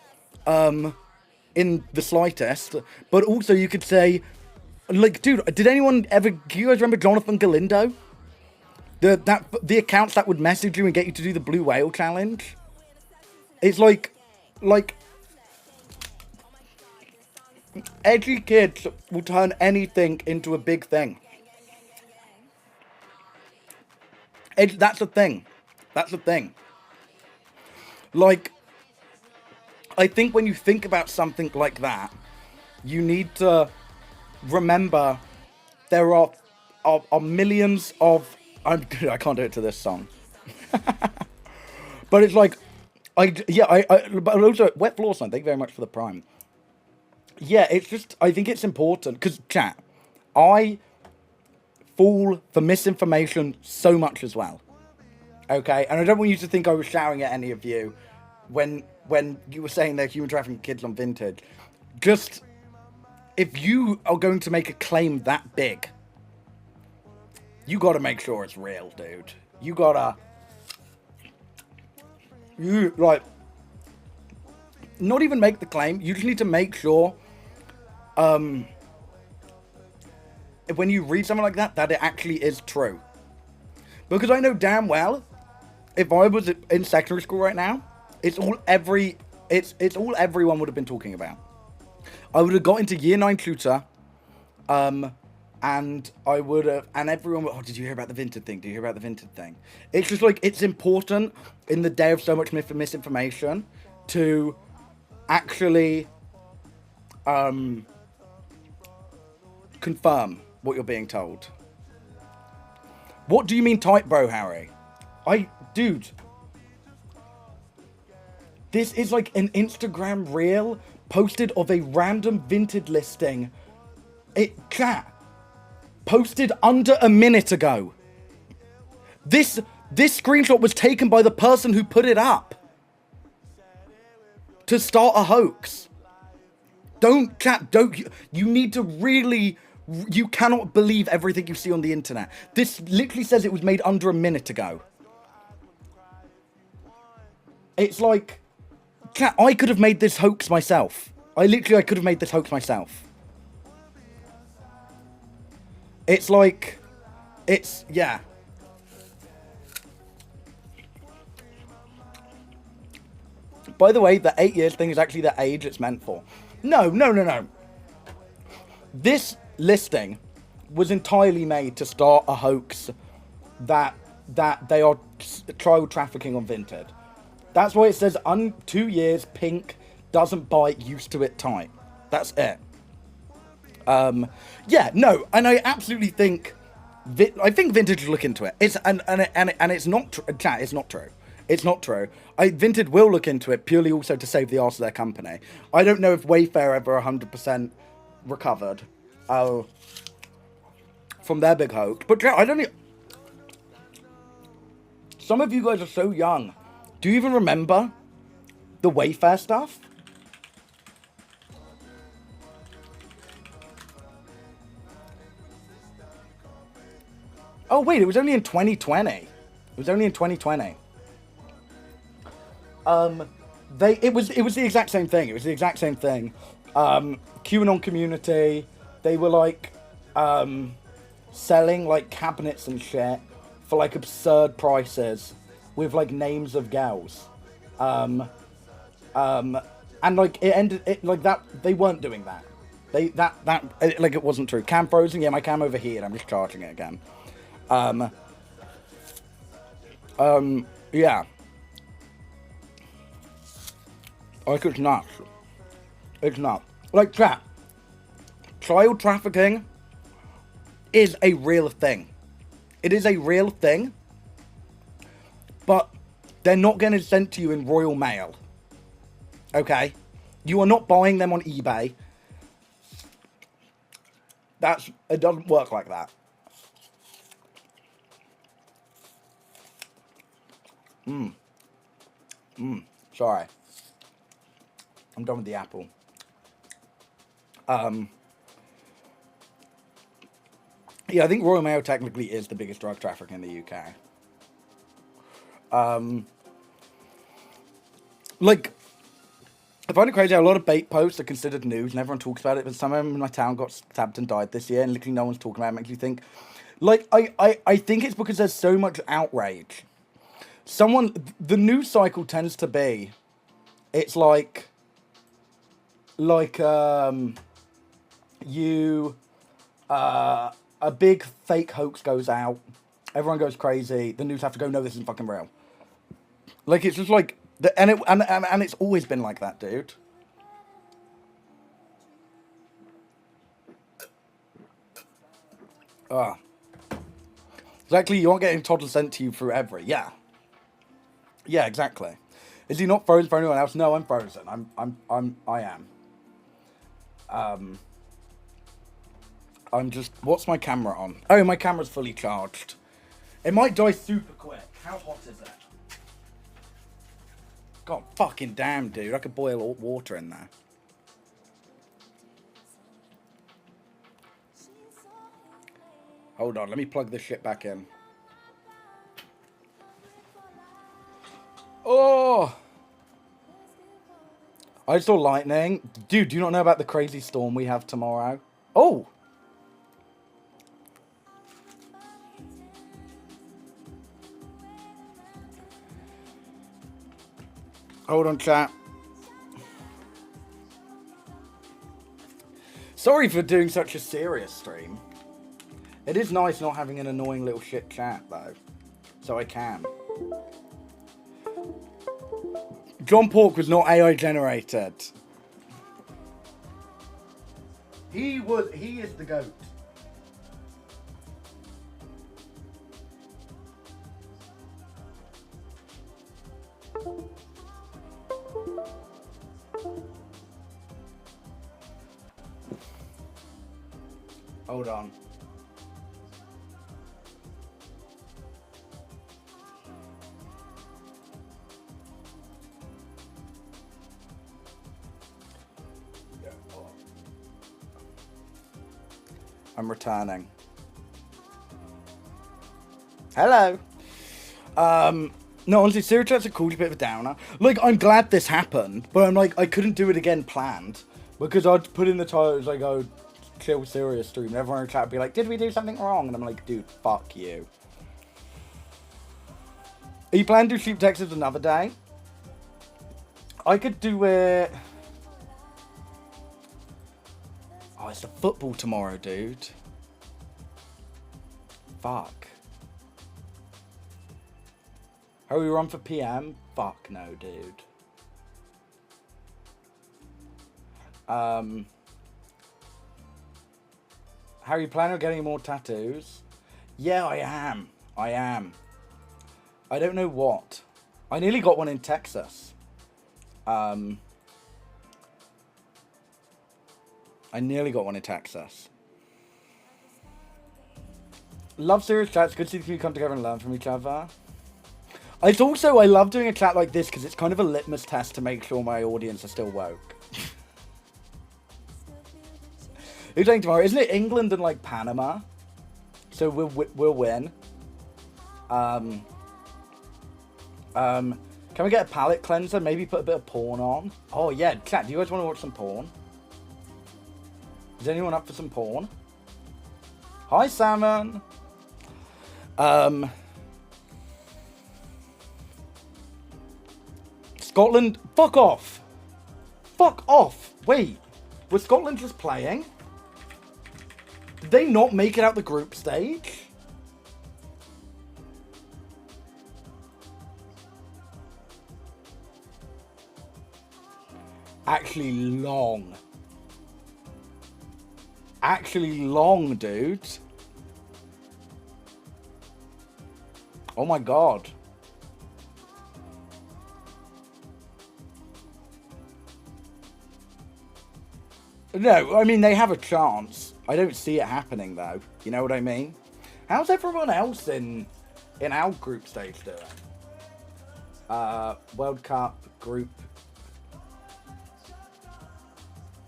in the slightest. But also, you could say, like, dude, did anyone ever? Do you guys remember Jonathan Galindo? The accounts that would message you and get you to do the blue whale challenge. It's like edgy kids will turn anything into a big thing. That's a thing. That's a thing. Like, I think when you think about something like that, you need to remember there are millions of... I can't do it to this song. But it's like... but also, Wet Floor Son, thank you very much for the prime. Yeah, it's just... I think it's important, because, chat, I fall for misinformation so much as well. Okay? And I don't want you to think I was shouting at any of you when you were saying they're human trafficking kids on Vintage. Just, if you are going to make a claim that big, you gotta make sure it's real, dude. You like, not even make the claim, you just need to make sure, when you read something like that it actually is true. Because I know damn well, if I was in secondary school right now, it's all everyone would have been talking about. I would have got into year 9 tutor, and I would have, and everyone would, oh, did you hear about the Vinted thing? Did you hear about the Vinted thing? It's just like, it's important in the day of so much misinformation to actually confirm what you're being told. What do you mean tight, bro, Harry? Dude, this is like an Instagram reel posted of a random Vinted listing. Chat, posted under a minute ago. This screenshot was taken by the person who put it up to start a hoax. You need to really, you cannot believe everything you see on the internet. This literally says it was made under a minute ago. It's like, chat, I could have made this hoax myself. I could have made this hoax myself. It's like, yeah. By the way, the 8 years thing is actually the age it's meant for. No. This listing was entirely made to start a hoax that they are child trafficking on Vinted. That's why it says 2 years, pink, doesn't bite, used to it tight. That's it. Yeah, no, and I absolutely think Vintage should look into it. It's and it's not chat. It's not true. It's not true. Vintage will look into it purely also to save the arse of their company. I don't know if Wayfair ever 100% recovered from their big hoax, but I don't know. Some of you guys are so young. Do you even remember the Wayfair stuff? Oh wait, it was only in 2020. It was only in 2020. It was the exact same thing. It was the exact same thing. QAnon community, they were like selling like cabinets and shit for like absurd prices with like names of gals. And like it like that, they weren't doing that. Like it wasn't true. Cam frozen, yeah, my cam overheated. I'm just charging it again. Yeah. Like, it's nuts. It's not. Like, chat. Child trafficking is a real thing. It is a real thing. But they're not getting sent to you in Royal Mail. Okay? You are not buying them on eBay. It doesn't work like that. Sorry. I'm done with the apple. Yeah, I think Royal Mail technically is the biggest drug trafficker in the UK. Like, I find it crazy how a lot of bait posts are considered news and everyone talks about it, but someone in my town got stabbed and died this year and literally no one's talking about it. It makes you think. Like, I think it's because there's so much outrage. The news cycle tends to be, it's like a big fake hoax goes out, everyone goes crazy, the news have to go, no, this isn't fucking real. Like, it's just like, and it's always been like that, dude. Exactly, you aren't getting toddler sent to you through every, yeah. Yeah, exactly. Is he not frozen for anyone else? No, I'm frozen. I am. I'm just, what's my camera on? Oh, my camera's fully charged. It might die super quick. How hot is it? God fucking damn, dude. I could boil all water in there. Hold on, let me plug this shit back in. Oh! I saw lightning. Dude, do you not know about the crazy storm we have tomorrow? Oh! Hold on, chat. Sorry for doing such a serious stream. It is nice not having an annoying little shit chat, though. So I can. John Pork was not AI generated. He is the GOAT. Hold on. I'm returning. Hello. No, honestly, Serious Chat's a cool bit of a downer. Like, I'm glad this happened, but I'm like, I couldn't do it again planned. Because I'd put in the title, like, oh, chill serious stream, and everyone in the chat would be like, did we do something wrong? And I'm like, dude, fuck you. Are you planning to do Sleep Texas another day? I could do it... Oh, it's the football tomorrow, dude. Fuck. How we run for PM? Fuck no, dude. How are you planning on getting more tattoos? Yeah, I am. I am. I don't know what. I nearly got one in Texas. I nearly got one in Texas. Love serious chats. Good to see you come together and learn from each other. It's also, I love doing a chat like this because it's kind of a litmus test to make sure my audience are still woke. Who's playing tomorrow? Isn't it England and like Panama? So we'll win. Can we get a palate cleanser? Maybe put a bit of porn on. Oh yeah, chat. Do you guys want to watch some porn? Is anyone up for some porn? Hi, Salmon. Scotland. Fuck off. Fuck off. Wait. Was Scotland just playing? Did they not make it out the group stage? Actually long. Actually long, dude. Oh my god. No, I mean, they have a chance. I don't see it happening, though. You know what I mean? How's everyone else in our group stage doing? World Cup group.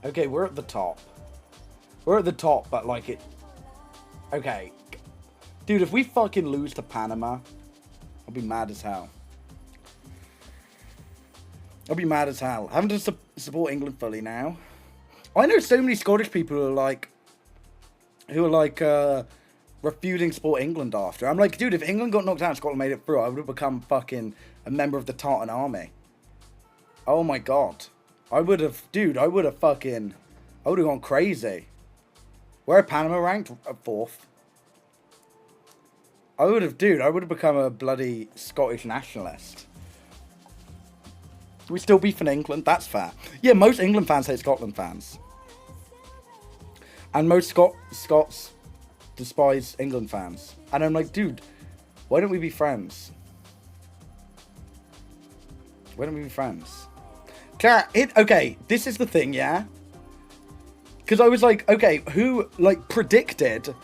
Okay, we're at the top. We're at the top, but like it... Okay. Dude, if we fucking lose to Panama, I'll be mad as hell. I'll be mad as hell. Having to support England fully now. I know so many Scottish people who are like, refuting support England after. I'm like, dude, if England got knocked out and Scotland made it through, I would have become fucking a member of the Tartan army. Oh my god. I would have gone crazy. Where are Panama ranked? 4th. I would have become a bloody Scottish nationalist. We still beefing England? That's fair. Yeah, most England fans hate Scotland fans. And most Scots despise England fans. And I'm like, dude, why don't we be friends? Why don't we be friends? Okay, this is the thing, yeah? Because I was like, okay, who, like, predicted...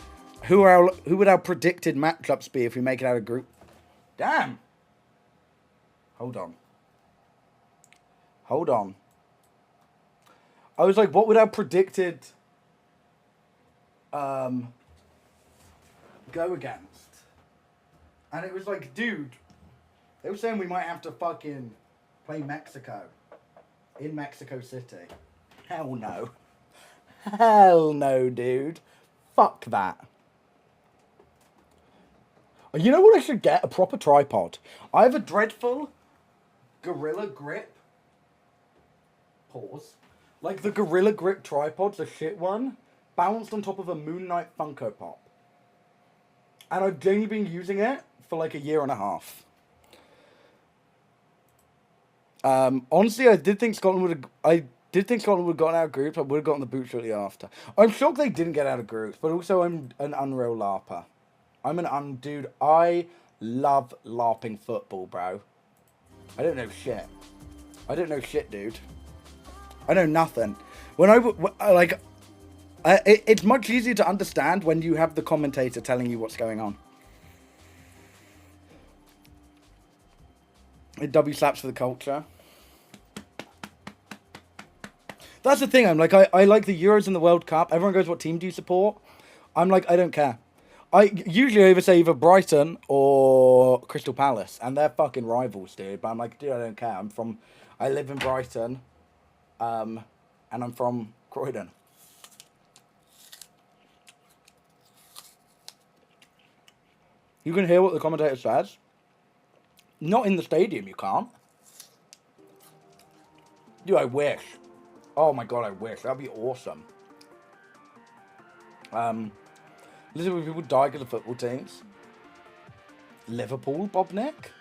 Who would our predicted matchups be if we make it out of group? Damn! Hold on. Hold on. I was like, what would our predicted... go against? And it was like, dude... They were saying we might have to fucking play Mexico. In Mexico City. Hell no. Hell no, dude. Fuck that. You know what I should get? A proper tripod. I have a dreadful Gorilla Grip. Pause. Like the Gorilla Grip tripod's a shit one. Balanced on top of a Moon Knight Funko Pop. And I've only been using it for like a year and a half. Honestly, I did think Scotland would have gotten out of groups. I would have gotten the boot shortly after. I'm shocked they didn't get out of groups, but also I'm an unreal LARPer. Dude, I love LARPing football, bro. I don't know shit. I don't know shit, dude. I know nothing. It's much easier to understand when you have the commentator telling you what's going on. It W slaps for the culture. That's the thing, I'm like, I like the Euros and the World Cup. Everyone goes, what team do you support? I'm like, I don't care. I usually say either Brighton or Crystal Palace, and they're fucking rivals, dude. But I'm like, dude, I don't care. I live in Brighton, and I'm from Croydon. You can hear what the commentator says. Not in the stadium, you can't. Dude, I wish. Oh my god, I wish. That'd be awesome. Listen, when people die because of football teams. Liverpool, Bob Nick.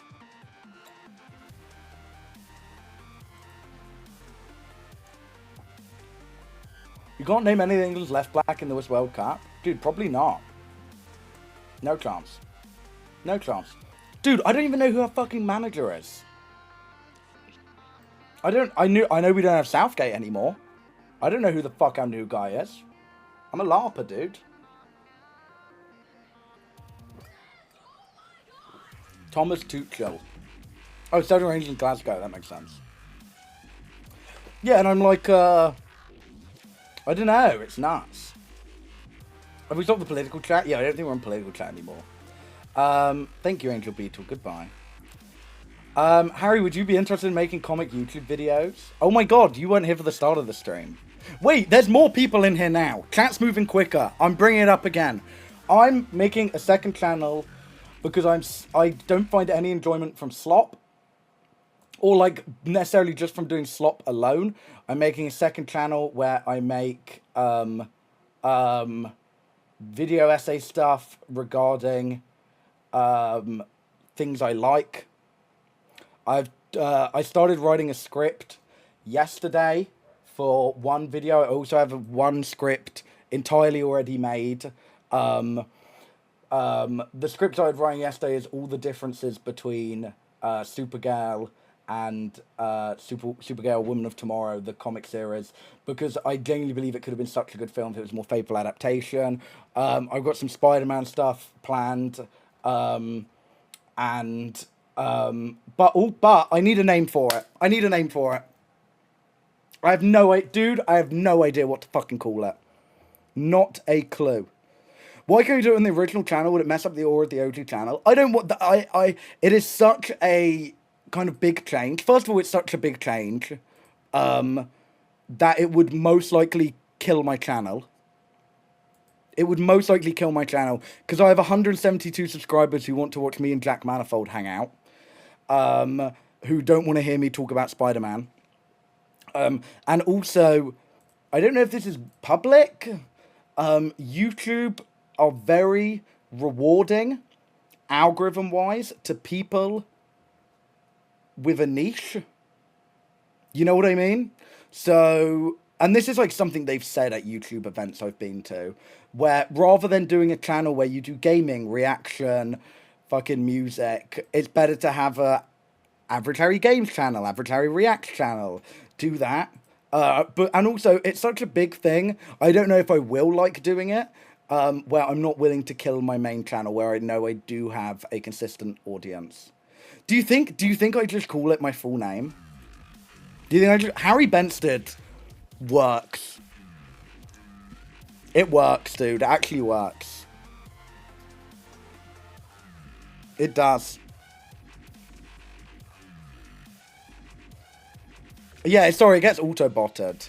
You can't name any of England's left back in the West World Cup? Dude, probably not. No chance. No chance. Dude, I don't even know who our fucking manager is. I know we don't have Southgate anymore. I don't know who the fuck our new guy is. I'm a LARPer, dude. Thomas Tuchel. Oh, Stone Rangers in Glasgow, that makes sense. Yeah, and I'm like, I don't know, it's nuts. Have we stopped the political chat? Yeah, I don't think we're on political chat anymore. Thank you, Angel Beetle. Goodbye. Harry, would you be interested in making comic YouTube videos? Oh my god, you weren't here for the start of the stream. Wait, there's more people in here now. Chat's moving quicker. I'm bringing it up again. I'm making a second channel because I don't find any enjoyment from slop. Or like necessarily just from doing slop alone. I'm making a second channel where I make video essay stuff regarding things I like. I started writing a script yesterday for one video. I also have one script entirely already made. The script I was writing yesterday is all the differences between Supergirl and Supergirl Woman of Tomorrow, the comic series, because I genuinely believe it could have been such a good film if it was a more faithful adaptation. I've got some Spider-Man stuff planned, but I need a name for it. I have no idea, dude. I have no idea what to fucking call it. Not a clue. Why can't you do it on the original channel? Would it mess up the aura of the OG channel? I don't want that. It is such a kind of big change. First of all, it's such a big change that it would most likely kill my channel. It would most likely kill my channel because I have 172 subscribers who want to watch me and Jack Manifold hang out, who don't want to hear me talk about Spider-Man. And also, I don't know if this is public. YouTube are very rewarding, algorithm-wise, to people with a niche. You know what I mean? So, and this is like something they've said at YouTube events I've been to, where rather than doing a channel where you do gaming, reaction, fucking music, it's better to have a Average Harry Games channel, Average Harry Reacts channel. Do that. And also, it's such a big thing. I don't know if I will like doing it, where I'm not willing to kill my main channel, where I know I do have a consistent audience. Do you think I just call it my full name? Do you think Harry Benstead works? It works, dude. It actually works. It does. Yeah, sorry, it gets auto-botted.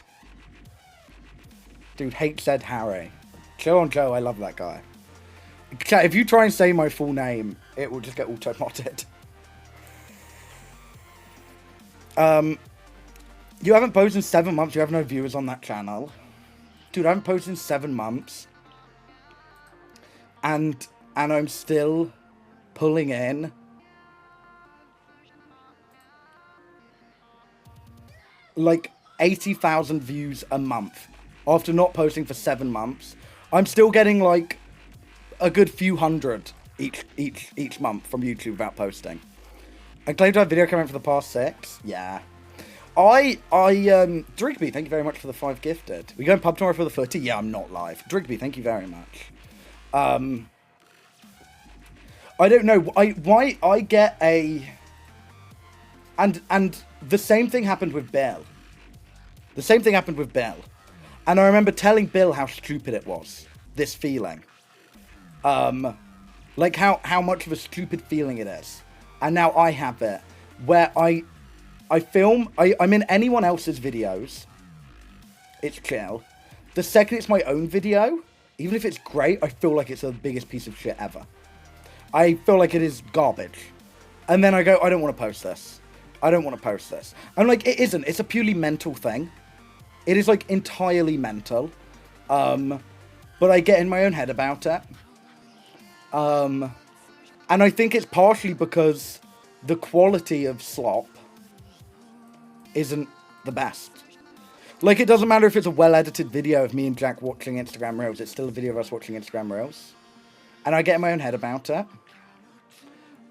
Dude, hate said Harry. Chill on Joe, I love that guy. Chat, if you try and say my full name, it will just get auto-botted. You haven't posted in 7 months, you have no viewers on that channel. Dude, I haven't posted in 7 months. And I'm still pulling in like 80,000 views a month after not posting for 7 months. I'm still getting like a good few hundred each month from YouTube without posting. I claim to have video coming for the past 6. Yeah. Drigby, thank you very much for the 5 gifted. We going pub tomorrow for the footy? Yeah, I'm not live. Drigby, thank you very much. I don't know why I get a... And the same thing happened with Bill. And I remember telling Bill how stupid it was, this feeling. Like how much of a stupid feeling it is. And now I have it, where I'm in anyone else's videos. It's chill. The second it's my own video, even if it's great, I feel like it's the biggest piece of shit ever. I feel like it is garbage. And then I go, I don't want to post this. I'm like, it isn't. It's a purely mental thing. It is like entirely mental. But I get in my own head about it. And I think it's partially because the quality of slop isn't the best. Like, it doesn't matter if it's a well-edited video of me and Jack watching Instagram Reels. It's still a video of us watching Instagram Reels. And I get in my own head about it.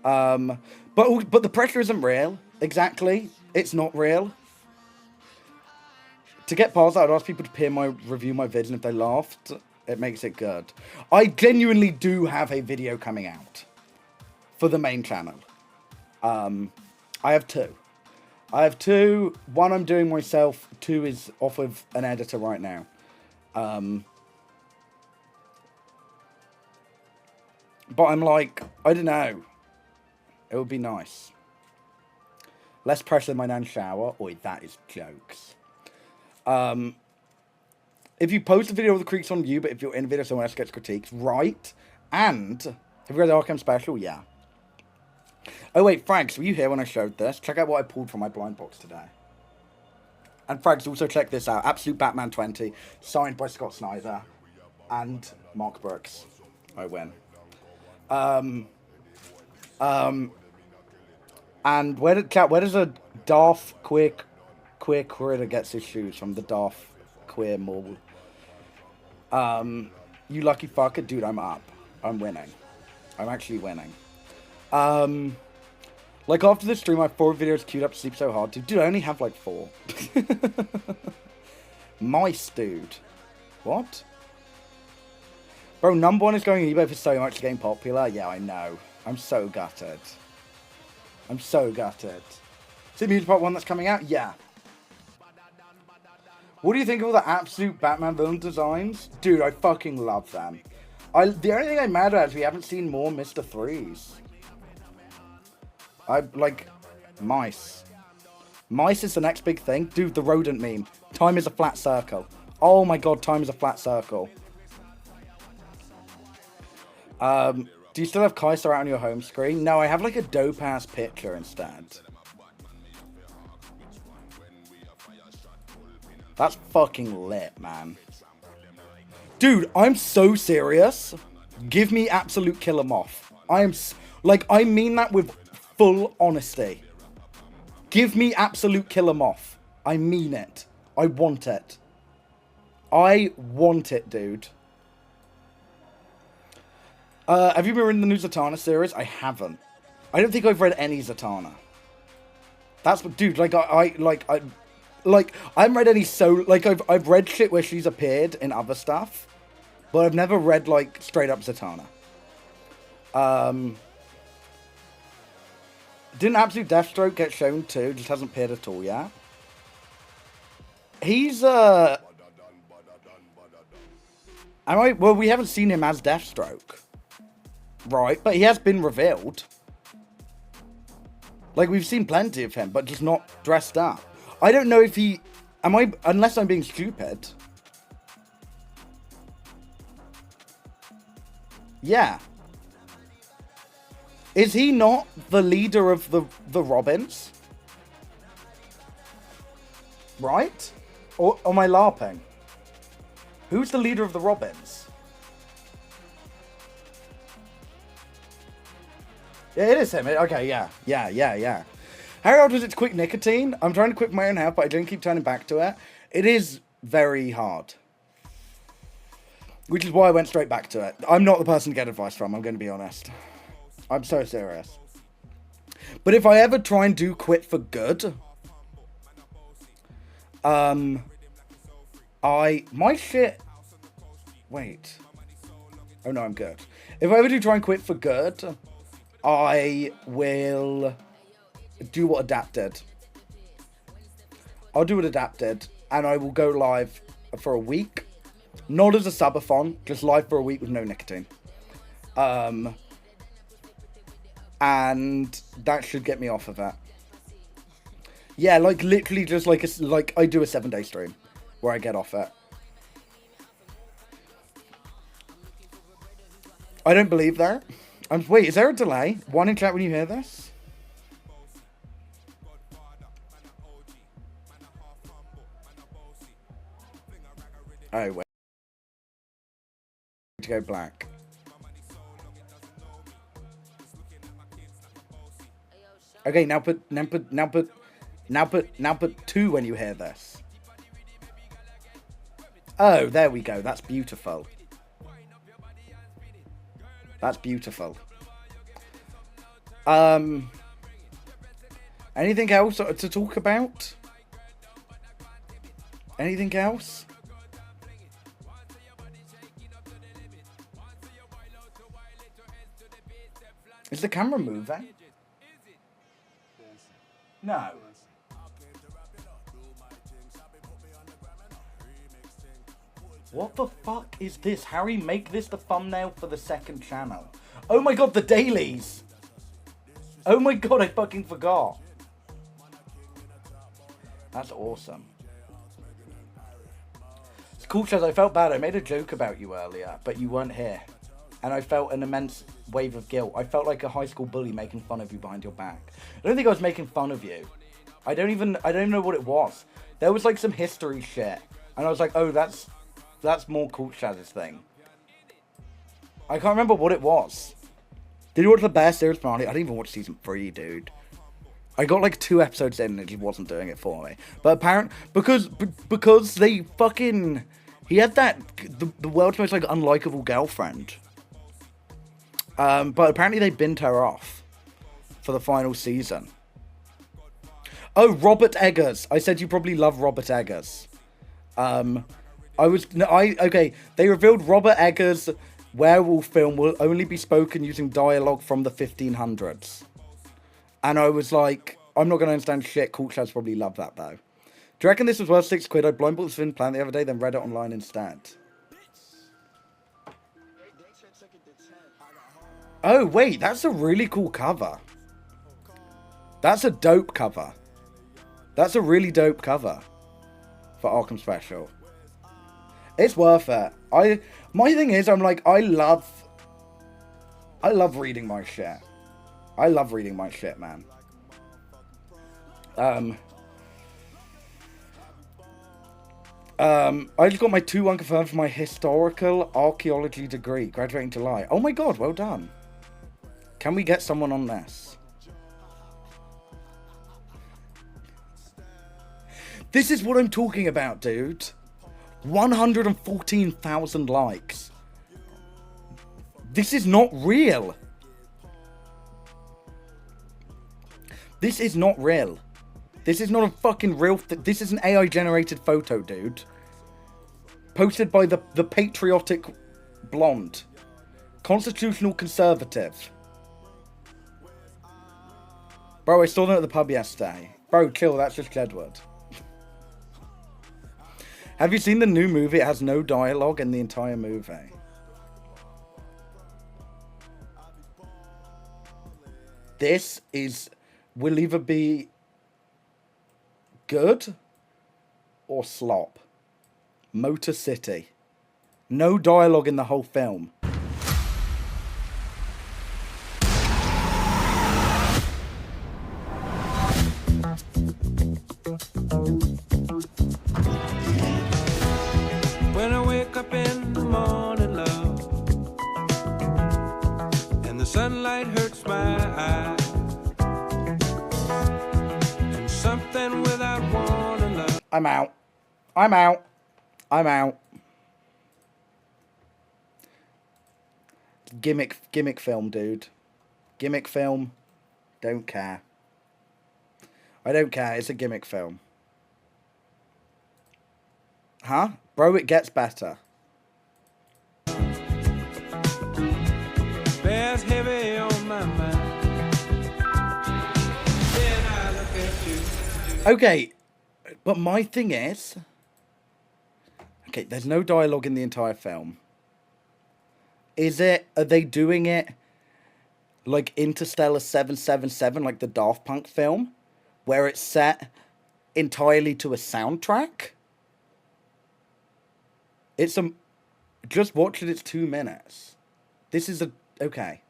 But the pressure isn't real. Exactly. It's not real. To get past that, I'd ask people to review my vids, and if they laughed, it makes it good. I genuinely do have a video coming out for the main channel. I have two. One I'm doing myself. Two is off of an editor right now. But I'm like, I don't know. It would be nice. Less pressure than my nan's shower. Oi, that is jokes. If you post a video of the creaks on you, but if you're in a video, someone else gets critiques, right? And have you read the Arkham special? Yeah. Oh wait, Frags, were you here when I showed this? Check out what I pulled from my blind box today. And Frags, also check this out. Absolute Batman 20, signed by Scott Snyder and Mark Brooks. I win. And where does a daft queer critter gets his shoes from? The daft queer mall. You lucky fucker, dude. I'm up. I'm winning. I'm actually winning. Like after the stream, I have 4 videos queued up to sleep so hard. Dude, I only have like 4. Mice, dude. What? Bro, number 1 is going eBay for so much getting popular. Yeah, I know. I'm so gutted. I'm so gutted. Is it Music Part 1 that's coming out? Yeah. What do you think of all the absolute Batman villain designs? Dude, I fucking love them. The only thing I'm mad at is we haven't seen more Mr. 3s. I like mice. Mice is the next big thing. Dude, the rodent meme. Time is a flat circle. Oh my god, time is a flat circle. Do you still have Kaiser out on your home screen? No, I have like a dope-ass picture instead. That's fucking lit, man. Dude, I'm so serious. Give me absolute kill 'em off. I mean that with full honesty. Give me absolute kill 'em off. I mean it. I want it. I want it, dude. Have you been reading the new Zatanna series? I haven't. I don't think I've read any Zatanna. That's what, dude. Like I haven't read any I've read shit where she's appeared in other stuff, but I've never read like straight up Zatanna. Didn't Absolute Deathstroke get shown too? Just hasn't appeared at all yet. He's well, we haven't seen him as Deathstroke. Right, but he has been revealed. Like, we've seen plenty of him, but just not dressed up. I don't know if he... unless I'm being stupid. Yeah. Is he not the leader of the Robins? Right? Or am I LARPing? Who's the leader of the Robins? Yeah, it is him. Okay, yeah. How hard was it to quit nicotine? I'm trying to quit my own health, but I don't keep turning back to it. It is very hard. Which is why I went straight back to it. I'm not the person to get advice from, I'm going to be honest. I'm so serious. But if I ever try and do quit for good... my shit... Wait. Oh no, I'm good. If I ever do try and quit for good... I will do what Adapt did. I'll do what Adapt did, and I will go live for a week. Not as a subathon, just live for a week with no nicotine. And that should get me off of that. Yeah, like literally just like I do a 7-day stream where I get off it. I don't believe that. Wait, is there a delay? One in chat when you hear this? Oh, wait. To go black. Okay, now put 2 when you hear this. Oh, there we go. That's beautiful. That's beautiful. Anything else to talk about? Anything else? Is the camera moving? No. What the fuck is this? Harry, make this the thumbnail for the second channel. Oh my god, the dailies! Oh my god, I fucking forgot. That's awesome. It's cool, Chaz. I felt bad. I made a joke about you earlier, but you weren't here. And I felt an immense wave of guilt. I felt like a high school bully making fun of you behind your back. I don't think I was making fun of you. I don't even know what it was. There was like some history shit. And I was like, oh, that's more cool Chaz's thing. I can't remember what it was. Did you watch the Bear Series finale? I didn't even watch season 3, dude. I got like 2 episodes in and it just wasn't doing it for me. But apparently, because they fucking... He had that... The world's most like unlikable girlfriend. But apparently they binned her off for the final season. Oh, Robert Eggers. I said you probably love Robert Eggers. Okay, they revealed Robert Eggers' werewolf film will only be spoken using dialogue from the 1500s. And I was like, I'm not going to understand shit. Cool Chad's probably love that, though. Do you reckon this was worth £6? I blind bought this Fin Plan the other day, then read it online instead. Oh, wait, that's a really cool cover. That's a dope cover. That's a really dope cover for Arkham Special. It's worth it. My thing is, I'm like, I love reading my shit. I love reading my shit, man. I just got my 2-1 confirmed for my historical archaeology degree, graduating July. Oh my god, well done. Can we get someone on this? This is what I'm talking about, dude. 114,000 likes. This is not real. This is not real. This is not a fucking real... This is an AI-generated photo, dude. Posted by the patriotic blonde. Constitutional conservative. Bro, I saw them at the pub yesterday. Bro, chill, that's just Jedward. Have you seen the new movie? It has no dialogue in the entire movie. This will either be good or slop. Motor City. No dialogue in the whole film. When I wake up in the morning, love, and the sunlight hurts my eyes, and something without warning, love. I'm out. I'm out. I'm out. Gimmick film, dude. Gimmick film. Don't care. I don't care. It's a gimmick film. Huh? Bro, it gets better. Bears heavy on my mind. Then I look at you. Okay, but my thing is... Okay, there's no dialogue in the entire film. Are they doing it like Interstellar 777, like the Daft Punk film? Where it's set entirely to a soundtrack? Just watch it, it's 2 minutes. This is okay.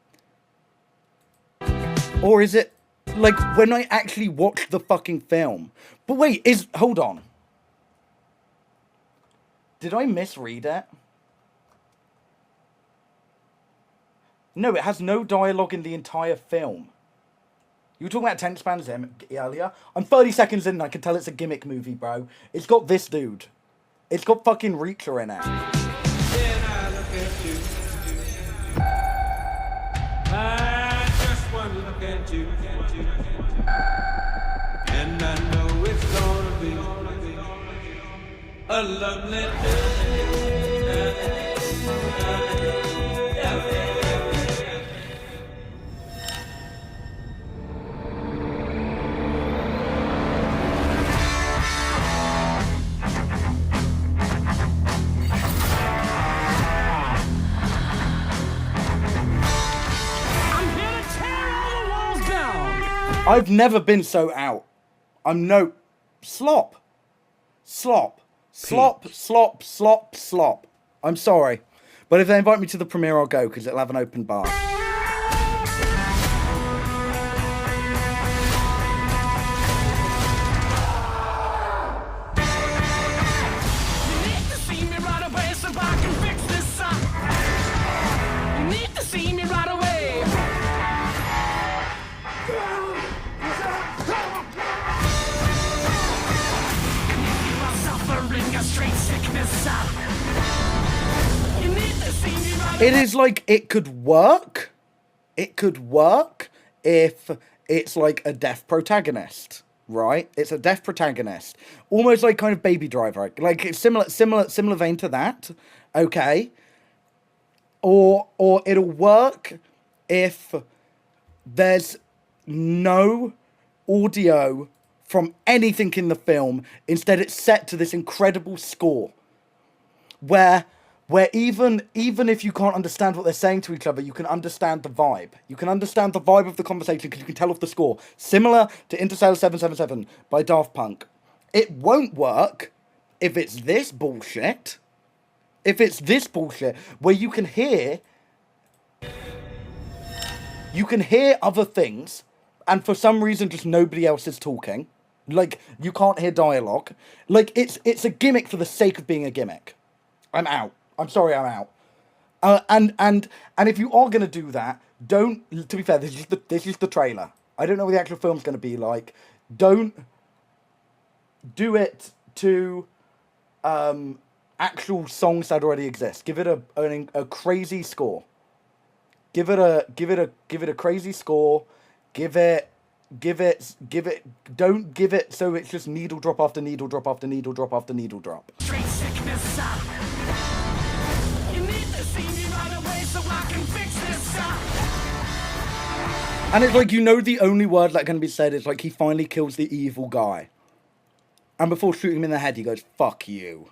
Or is it, like, when I actually watch the fucking film? But wait, hold on. Did I misread it? No, it has no dialogue in the entire film. You were talking about 10 spans earlier. I'm 30 seconds in and I can tell it's a gimmick movie, bro. It's got this dude. It's got fucking Reacher in it. I just want to look at you. And I know it's gonna be a lovely day. I've never been so out. I'm no... Slop. Slop. Slop, slop, slop, slop. I'm sorry. But if they invite me to the premiere, I'll go, because it'll have an open bar. It is like, it could work. It could work if it's like a deaf protagonist, right? It's a deaf protagonist. Almost like kind of Baby Driver. Like, it's similar vein to that. Okay. Or it'll work if there's no audio from anything in the film. Instead, it's set to this incredible score where even if you can't understand what they're saying to each other, you can understand the vibe. You can understand the vibe of the conversation because you can tell off the score. Similar to Interstellar 777 by Daft Punk. It won't work if it's this bullshit. If it's this bullshit where you can hear other things and for some reason just nobody else is talking. Like, you can't hear dialogue. Like, it's a gimmick for the sake of being a gimmick. I'm out. I'm sorry, I'm out. And if you are gonna do that, don't. To be fair, this is the trailer. I don't know what the actual film's gonna be like. Don't do it to actual songs that already exist. Give it a crazy score. Give it a crazy score. Give it. Don't give it so it's just needle drop after needle drop after needle drop after needle drop. And it's like, you know, the only word that can be said is like, he finally kills the evil guy. And before shooting him in the head, he goes, fuck you.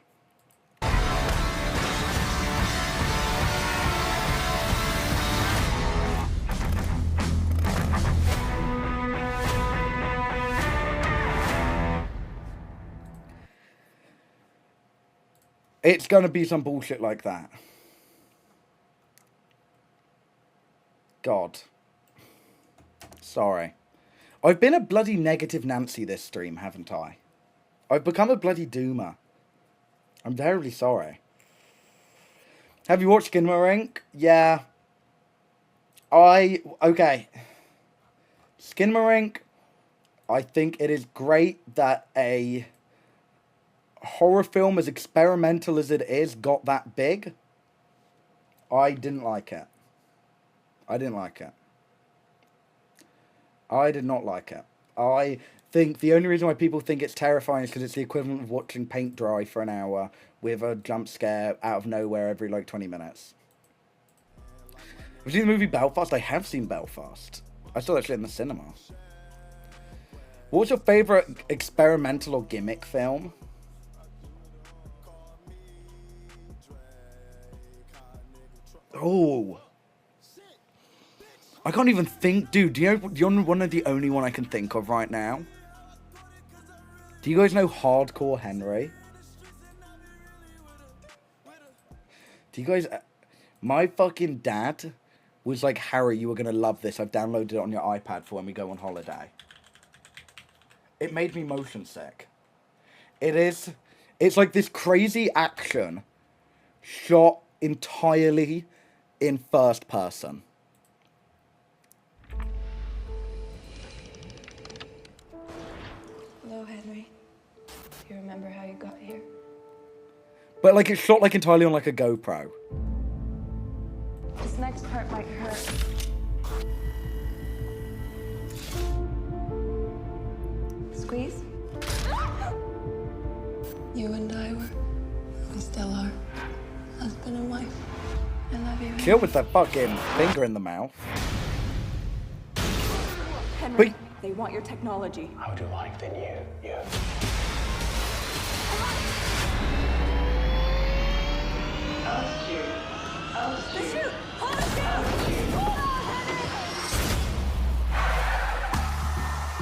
It's gonna be some bullshit like that. God. Sorry. I've been a bloody negative Nancy this stream, haven't I? I've become a bloody doomer. I'm terribly sorry. Have you watched Skinamarink? Yeah. Okay. Skinamarink, I think it is great that a horror film, as experimental as it is, got that big. I didn't like it. I didn't like it. I did not like it. I think the only reason why people think it's terrifying is because it's the equivalent of watching paint dry for an hour with a jump scare out of nowhere every, like, 20 minutes. Have you seen the movie Belfast? I have seen Belfast. I saw that shit in the cinema. What's your favourite experimental or gimmick film? Oh. I can't even think. Dude, do you know one of the only one I can think of right now? Do you guys know Hardcore Henry? Do you guys... My fucking dad was like, Harry, you were going to love this. I've downloaded it on your iPad for when we go on holiday. It made me motion sick. It's like this crazy action shot entirely in first person. But like it's shot like entirely on like a GoPro. This next part might hurt. Squeeze. You and I were, we still are, husband and wife. I love you. Chill with that fucking finger in the mouth. Henry, they want your technology. How would you like the new you? The chute! Hold the chute! Hold on, Henry!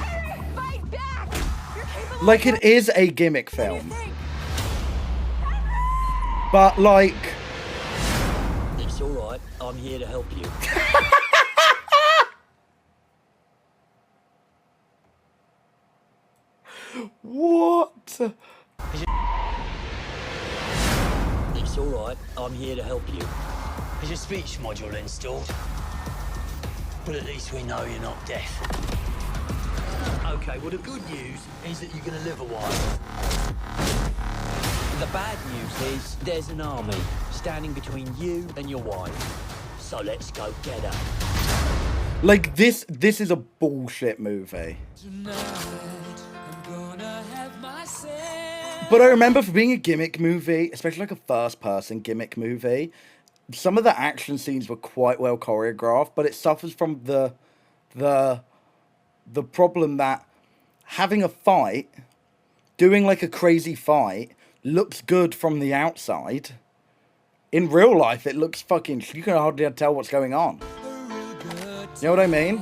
Henry, fight back! You're capable. Like it is a gimmick film. But like... It's alright, I'm here to help you. What? It's alright, I'm here to help you. Is your speech module installed? But at least we know you're not deaf. Okay, well the good news is that you're gonna live a while. The bad news is there's an army standing between you and your wife. So let's go get her. Like this is a bullshit movie. But I remember for being a gimmick movie, especially like a first-person gimmick movie, some of the action scenes were quite well choreographed, but it suffers from the problem that having a fight, doing like a crazy fight, looks good from the outside. In real life, it looks fucking... You can hardly tell what's going on. You know what I mean?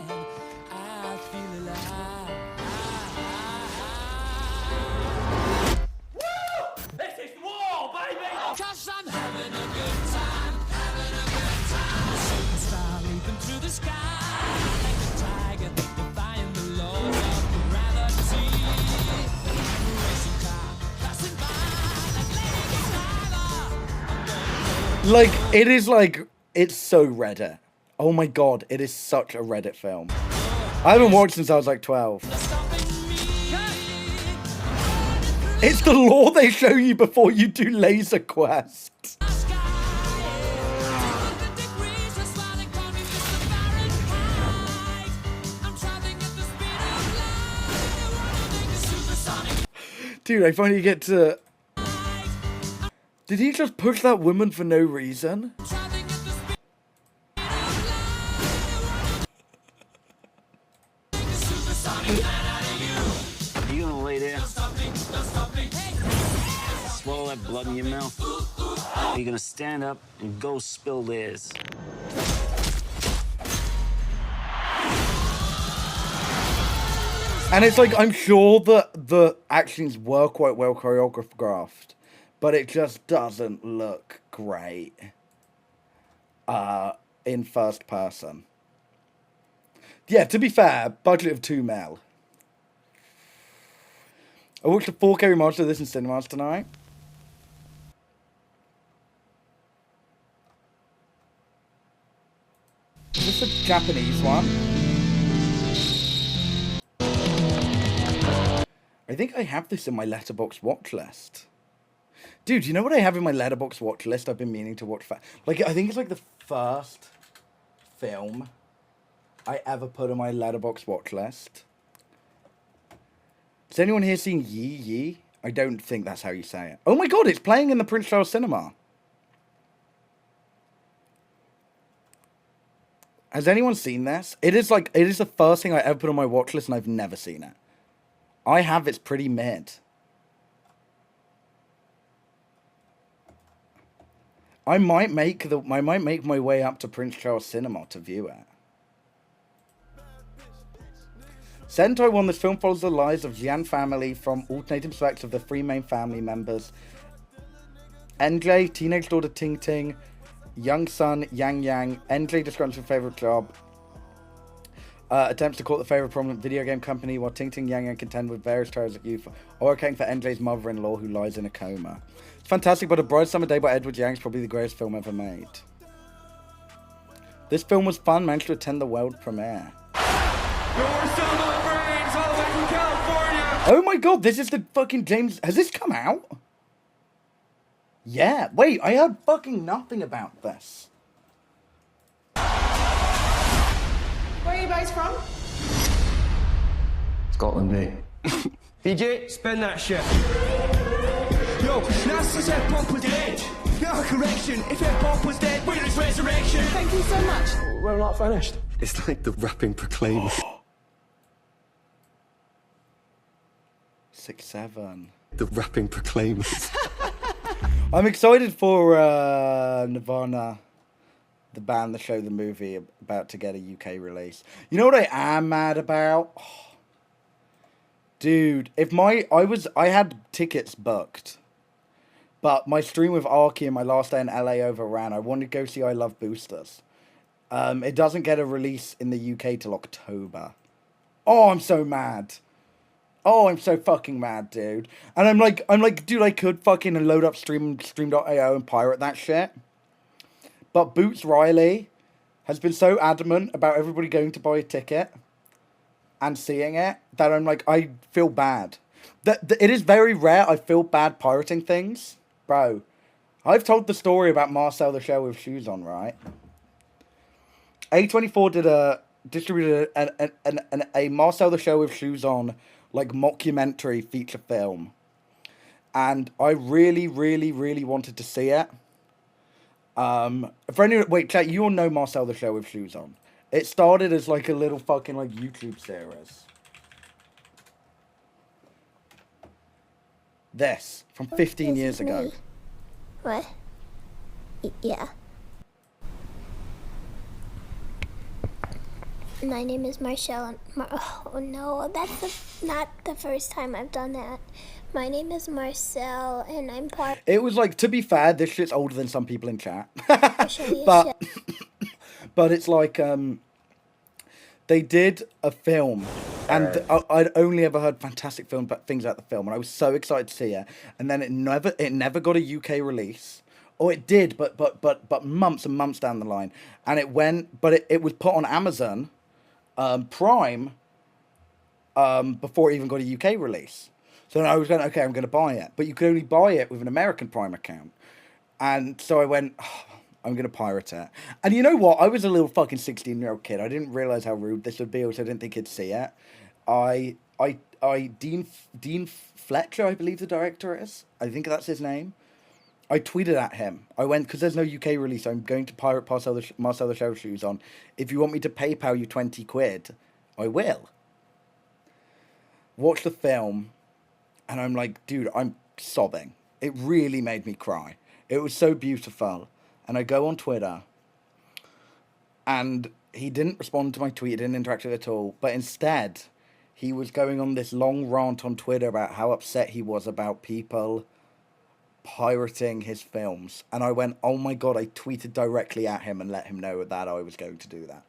Like, it is like, it's so Reddit. Oh my god, it is such a Reddit film. I haven't watched since I was like 12. It's the lore they show you before you do Laser Quest. Dude, I finally get to... Did he just push that woman for no reason? You gonna lay there? Swallow that blood in your mouth? Or you gonna stand up and go spill theirs? And it's like, I'm sure that the actions were quite well choreographed, but it just doesn't look great in first person. Yeah, to be fair, budget of $2 million. I watched a 4K remaster of this in cinemas tonight. Is this a Japanese one? I think I have this in my Letterboxd watch list. Dude, you know what I have in my Letterboxd watch list I've been meaning to watch for... Like, I think it's like the first film I ever put on my Letterboxd watch list. Has anyone here seen Yi Yi? I don't think that's how you say it. Oh my god, it's playing in the Prince Charles Cinema. Has anyone seen this? It is the first thing I ever put on my watch list and I've never seen it. I have, it's pretty mid. I might make my way up to Prince Charles Cinema to view it. Sentai 1, this film follows the lives of Jian family from alternating perspectives of the three main family members. NJ, teenage daughter Ting Ting, young son Yang Yang. NJ describes her favorite job. Attempts to court the favor of a prominent video game company while Ting Ting Yang Yang contend with various trials of youth, or caring for NJ's mother-in-law who lies in a coma. It's fantastic, but A Bright Summer Day by Edward Yang is probably the greatest film ever made. This film was fun, managed to attend the world premiere. Oh my god, this is the fucking James... Has this come out? Yeah. Wait, I heard fucking nothing about this. Where are you guys from? Scotland, eh? DJ, spin that shit. Yo, NASA said Pop was dead. No, correction. If Ed Pop was dead, where is resurrection? Thank you so much. We're not finished. It's like the rapping proclaimers. 6-7. The rapping proclaimers. I'm excited for Nirvana, the band, the show, the movie, about to get a UK release. You know what I am mad about? Oh, dude, if I had tickets booked, but my stream with Archie and my last day in LA overran. I wanted to go see I Love Boosters. It doesn't get a release in the UK till October. Oh, I'm so mad. Oh, I'm so fucking mad, dude. And I'm like, dude, I could fucking load up stream.io and pirate that shit. But Boots Riley has been so adamant about everybody going to buy a ticket and seeing it that I'm like, I feel bad. It is very rare I feel bad pirating things. Bro, I've told the story about Marcel the Shell with Shoes On, right? A24 distributed a Marcel the Shell with Shoes On like mockumentary feature film, and I really, really, really wanted to see it. For any wait, chat, you all know Marcel the Show with Shoes On. It started as like a little fucking like YouTube series. This from 15 years ago. What? Yeah. My name is Marshall. Oh no, that's not the first time I've done that. My name is Marcel, and I'm part. It was like, to be fair, this shit's older than some people in chat. But it's like they did a film, and I'd only ever heard fantastic things about the film, and I was so excited to see it. And then it never got a UK release. Or it did, but months and months down the line, and it went. But it was put on Amazon Prime before it even got a UK release. So I was going, okay, I'm going to buy it. But you could only buy it with an American Prime account. And so I went, oh, I'm going to pirate it. And you know what? I was a little fucking 16-year-old kid. I didn't realize how rude this would be, or I didn't think he'd see it. Dean Fletcher, I believe the director is. I think that's his name. I tweeted at him. I went, because there's no UK release, I'm going to pirate Marcel the Shell Shoes On. If you want me to PayPal you 20 quid, I will. Watch the film, and I'm like, dude, I'm sobbing. It really made me cry. It was so beautiful. And I go on Twitter, and he didn't respond to my tweet, he didn't interact with it at all, but instead, he was going on this long rant on Twitter about how upset he was about people pirating his films. And I went, oh my god, I tweeted directly at him and let him know that I was going to do that.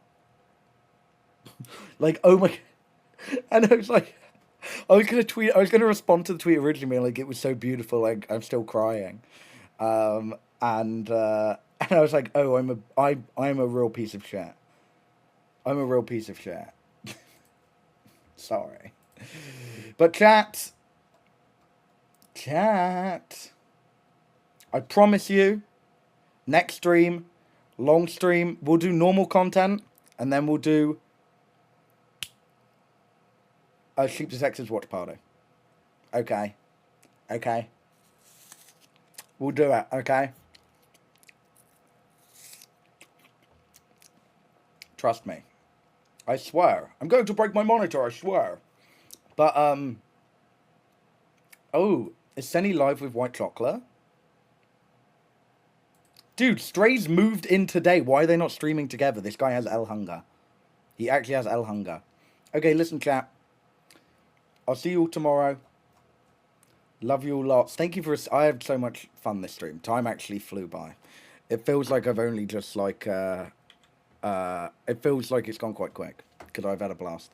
Like, oh my... And I was like... I was going to respond to the tweet originally, like, it was so beautiful, like, I'm still crying. And I was like, oh, I'm a real piece of shit. I'm a real piece of shit. Sorry. But chat, I promise you, next stream, long stream, we'll do normal content, and then we'll do a Sheep Detectives watch party. Okay. Okay. We'll do it, okay? Trust me. I swear. I'm going to break my monitor, I swear. But, oh, is Senny live with white chocolate? Dude, Strays moved in today. Why are they not streaming together? This guy has L hunger. He actually has L hunger. Okay, listen, chat. I'll see you all tomorrow. Love you all lots. Thank you for... I had so much fun this stream. Time actually flew by. It feels like I've only just, like... it feels like it's gone quite quick. Because I've had a blast.